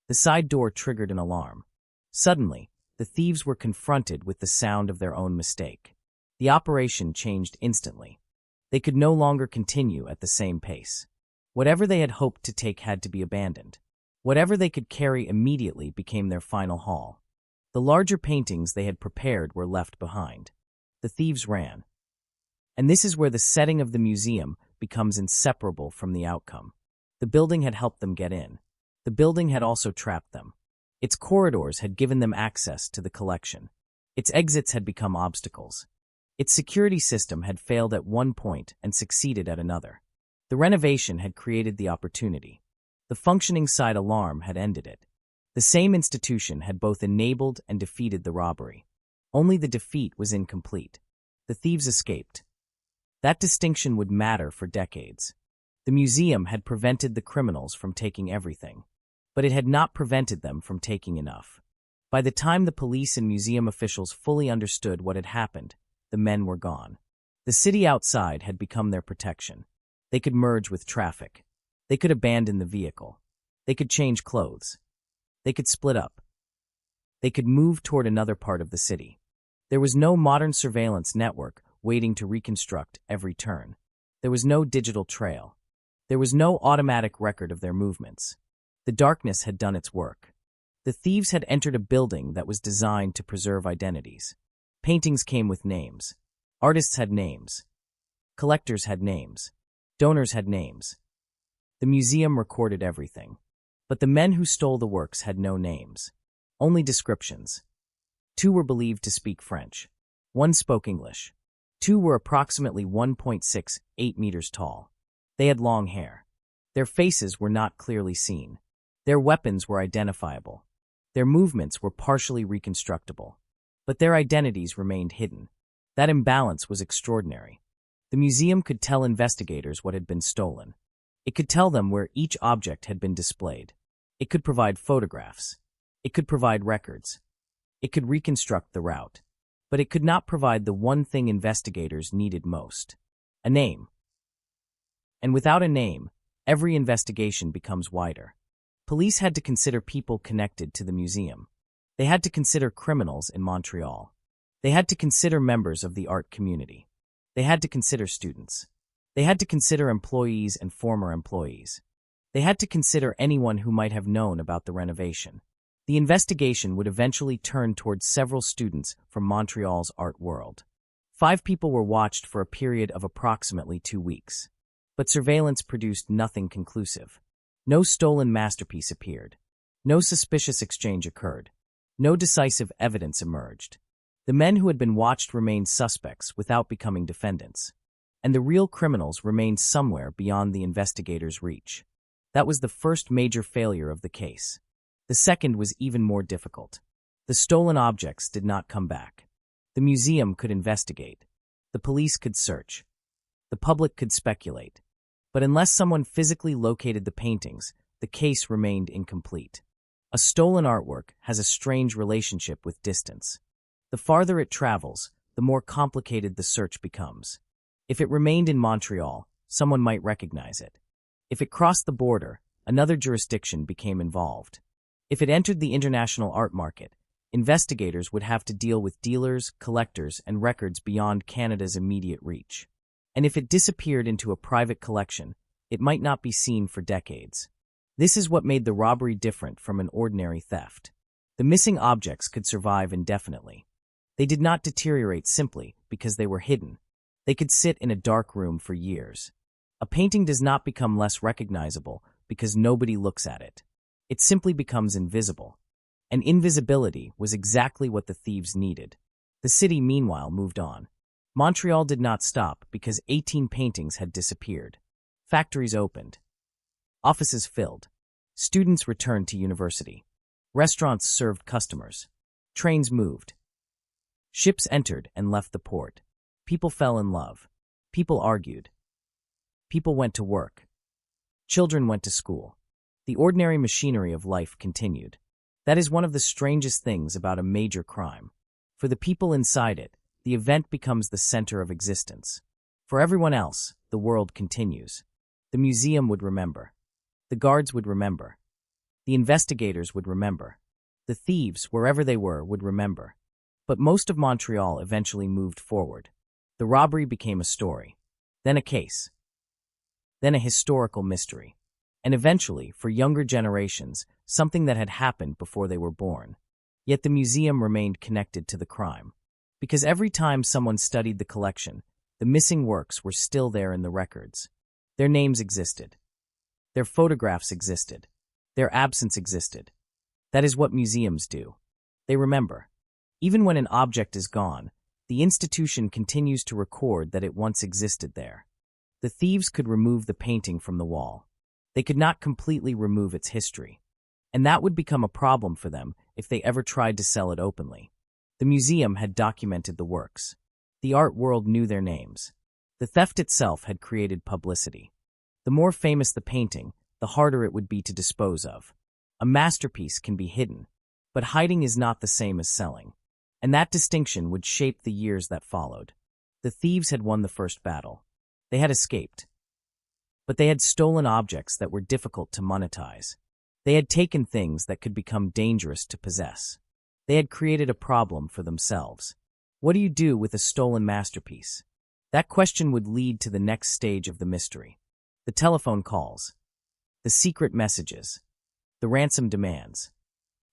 The side door triggered an alarm. Suddenly, the thieves were confronted with the sound of their own mistake. The operation changed instantly. They could no longer continue at the same pace. Whatever they had hoped to take had to be abandoned. Whatever they could carry immediately became their final haul. The larger paintings they had prepared were left behind. The thieves ran. And this is where the setting of the museum becomes inseparable from the outcome. The building had helped them get in. The building had also trapped them. Its corridors had given them access to the collection. Its exits had become obstacles. Its security system had failed at one point and succeeded at another. The renovation had created the opportunity. The functioning side alarm had ended it. The same institution had both enabled and defeated the robbery. Only the defeat was incomplete. The thieves escaped. That distinction would matter for decades. The museum had prevented the criminals from taking everything, but it had not prevented them from taking enough. By the time the police and museum officials fully understood what had happened, the men were gone. The city outside had become their protection. They could merge with traffic. They could abandon the vehicle. They could change clothes. They could split up. They could move toward another part of the city. There was no modern surveillance network waiting to reconstruct every turn. There was no digital trail. There was no automatic record of their movements. The darkness had done its work. The thieves had entered a building that was designed to preserve identities. Paintings came with names. Artists had names. Collectors had names. Donors had names. The museum recorded everything. But the men who stole the works had no names. Only descriptions. 2 were believed to speak French. 1 spoke English. 2 were approximately 1.68 meters tall. They had long hair. Their faces were not clearly seen. Their weapons were identifiable. Their movements were partially reconstructible. But their identities remained hidden. That imbalance was extraordinary. The museum could tell investigators what had been stolen. It could tell them where each object had been displayed. It could provide photographs. It could provide records. It could reconstruct the route. But it could not provide the one thing investigators needed most: a name. And without a name, every investigation becomes wider. Police had to consider people connected to the museum. They had to consider criminals in Montreal. They had to consider members of the art community. They had to consider students. They had to consider employees and former employees. They had to consider anyone who might have known about the renovation. The investigation would eventually turn towards several students from Montreal's art world. 5 people were watched for a period of approximately 2 weeks. But surveillance produced nothing conclusive. No stolen masterpiece appeared. No suspicious exchange occurred. No decisive evidence emerged. The men who had been watched remained suspects without becoming defendants. And the real criminals remained somewhere beyond the investigators' reach. That was the first major failure of the case. The second was even more difficult. The stolen objects did not come back. The museum could investigate. The police could search. The public could speculate. But unless someone physically located the paintings, the case remained incomplete. A stolen artwork has a strange relationship with distance. The farther it travels, the more complicated the search becomes. If it remained in Montreal, someone might recognize it. If it crossed the border, another jurisdiction became involved. If it entered the international art market, investigators would have to deal with dealers, collectors, and records beyond Canada's immediate reach. And if it disappeared into a private collection, it might not be seen for decades. This is what made the robbery different from an ordinary theft. The missing objects could survive indefinitely. They did not deteriorate simply because they were hidden. They could sit in a dark room for years. A painting does not become less recognizable because nobody looks at it. It simply becomes invisible. And invisibility was exactly what the thieves needed. The city, meanwhile, moved on. Montreal did not stop because 18 paintings had disappeared. Factories opened. Offices filled. Students returned to university. Restaurants served customers. Trains moved. Ships entered and left the port. People fell in love. People argued. People went to work. Children went to school. The ordinary machinery of life continued. That is one of the strangest things about a major crime. For the people inside it, the event becomes the center of existence. For everyone else, the world continues. The museum would remember. The guards would remember. The investigators would remember. The thieves, wherever they were, would remember. But most of Montreal eventually moved forward. The robbery became a story, then a case, then a historical mystery, and eventually, for younger generations, something that had happened before they were born. Yet the museum remained connected to the crime. Because every time someone studied the collection, the missing works were still there in the records. Their names existed. Their photographs existed. Their absence existed. That is what museums do. They remember. Even when an object is gone, the institution continues to record that it once existed there. The thieves could remove the painting from the wall. They could not completely remove its history. And that would become a problem for them if they ever tried to sell it openly. The museum had documented the works. The art world knew their names. The theft itself had created publicity. The more famous the painting, the harder it would be to dispose of. A masterpiece can be hidden, but hiding is not the same as selling. And that distinction would shape the years that followed. The thieves had won the first battle. They had escaped. But they had stolen objects that were difficult to monetize. They had taken things that could become dangerous to possess. They had created a problem for themselves. What do you do with a stolen masterpiece? That question would lead to the next stage of the mystery. The telephone calls. The secret messages. The ransom demands.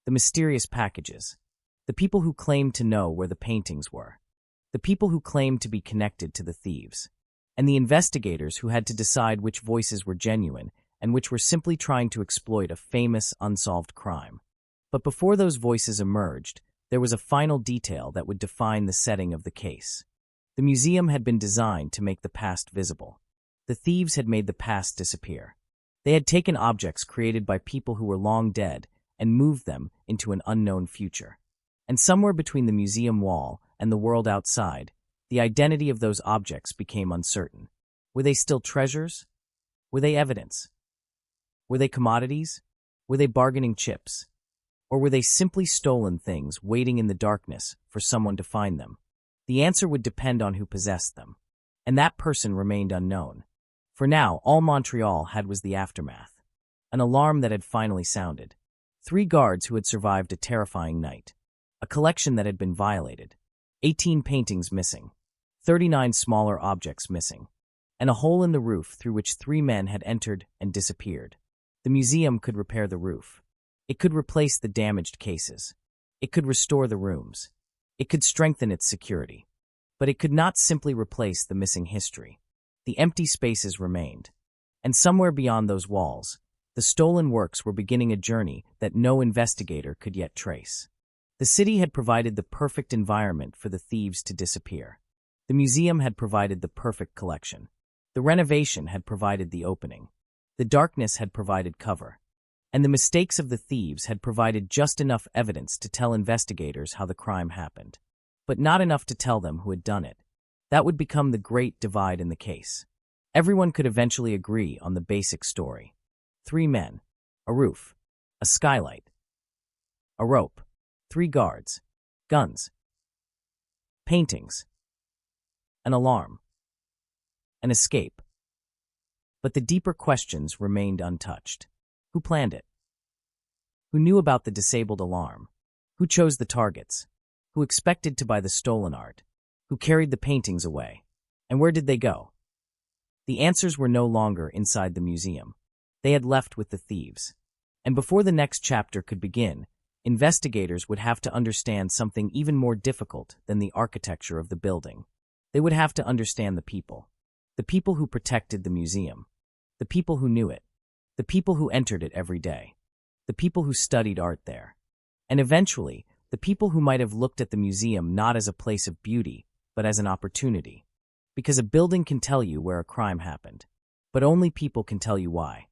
The mysterious packages. The people who claimed to know where the paintings were. The people who claimed to be connected to the thieves. And the investigators who had to decide which voices were genuine and which were simply trying to exploit a famous, unsolved crime. But before those voices emerged, there was a final detail that would define the setting of the case. The museum had been designed to make the past visible. The thieves had made the past disappear. They had taken objects created by people who were long dead and moved them into an unknown future. And somewhere between the museum wall and the world outside, the identity of those objects became uncertain. Were they still treasures? Were they evidence? Were they commodities? Were they bargaining chips? Or were they simply stolen things waiting in the darkness for someone to find them? The answer would depend on who possessed them. And that person remained unknown. For now, all Montreal had was the aftermath. An alarm that had finally sounded. 3 guards who had survived a terrifying night. A collection that had been violated. 18 paintings missing. 39 smaller objects missing. And a hole in the roof through which 3 men had entered and disappeared. The museum could repair the roof. It could replace the damaged cases. It could restore the rooms. It could strengthen its security. But it could not simply replace the missing history. The empty spaces remained. And somewhere beyond those walls, the stolen works were beginning a journey that no investigator could yet trace. The city had provided the perfect environment for the thieves to disappear. The museum had provided the perfect collection. The renovation had provided the opening. The darkness had provided cover. And the mistakes of the thieves had provided just enough evidence to tell investigators how the crime happened. But not enough to tell them who had done it. That would become the great divide in the case. Everyone could eventually agree on the basic story. 3 men, a roof, a skylight, a rope, 3 guards, guns, paintings, an alarm, an escape. But the deeper questions remained untouched. Who planned it? Who knew about the disabled alarm? Who chose the targets? Who expected to buy the stolen art? Who carried the paintings away? And where did they go? The answers were no longer inside the museum. They had left with the thieves. And before the next chapter could begin, investigators would have to understand something even more difficult than the architecture of the building. They would have to understand the people who protected the museum, the people who knew it, the people who entered it every day, the people who studied art there, and eventually, the people who might have looked at the museum not as a place of beauty, but as an opportunity. Because a building can tell you where a crime happened, but only people can tell you why.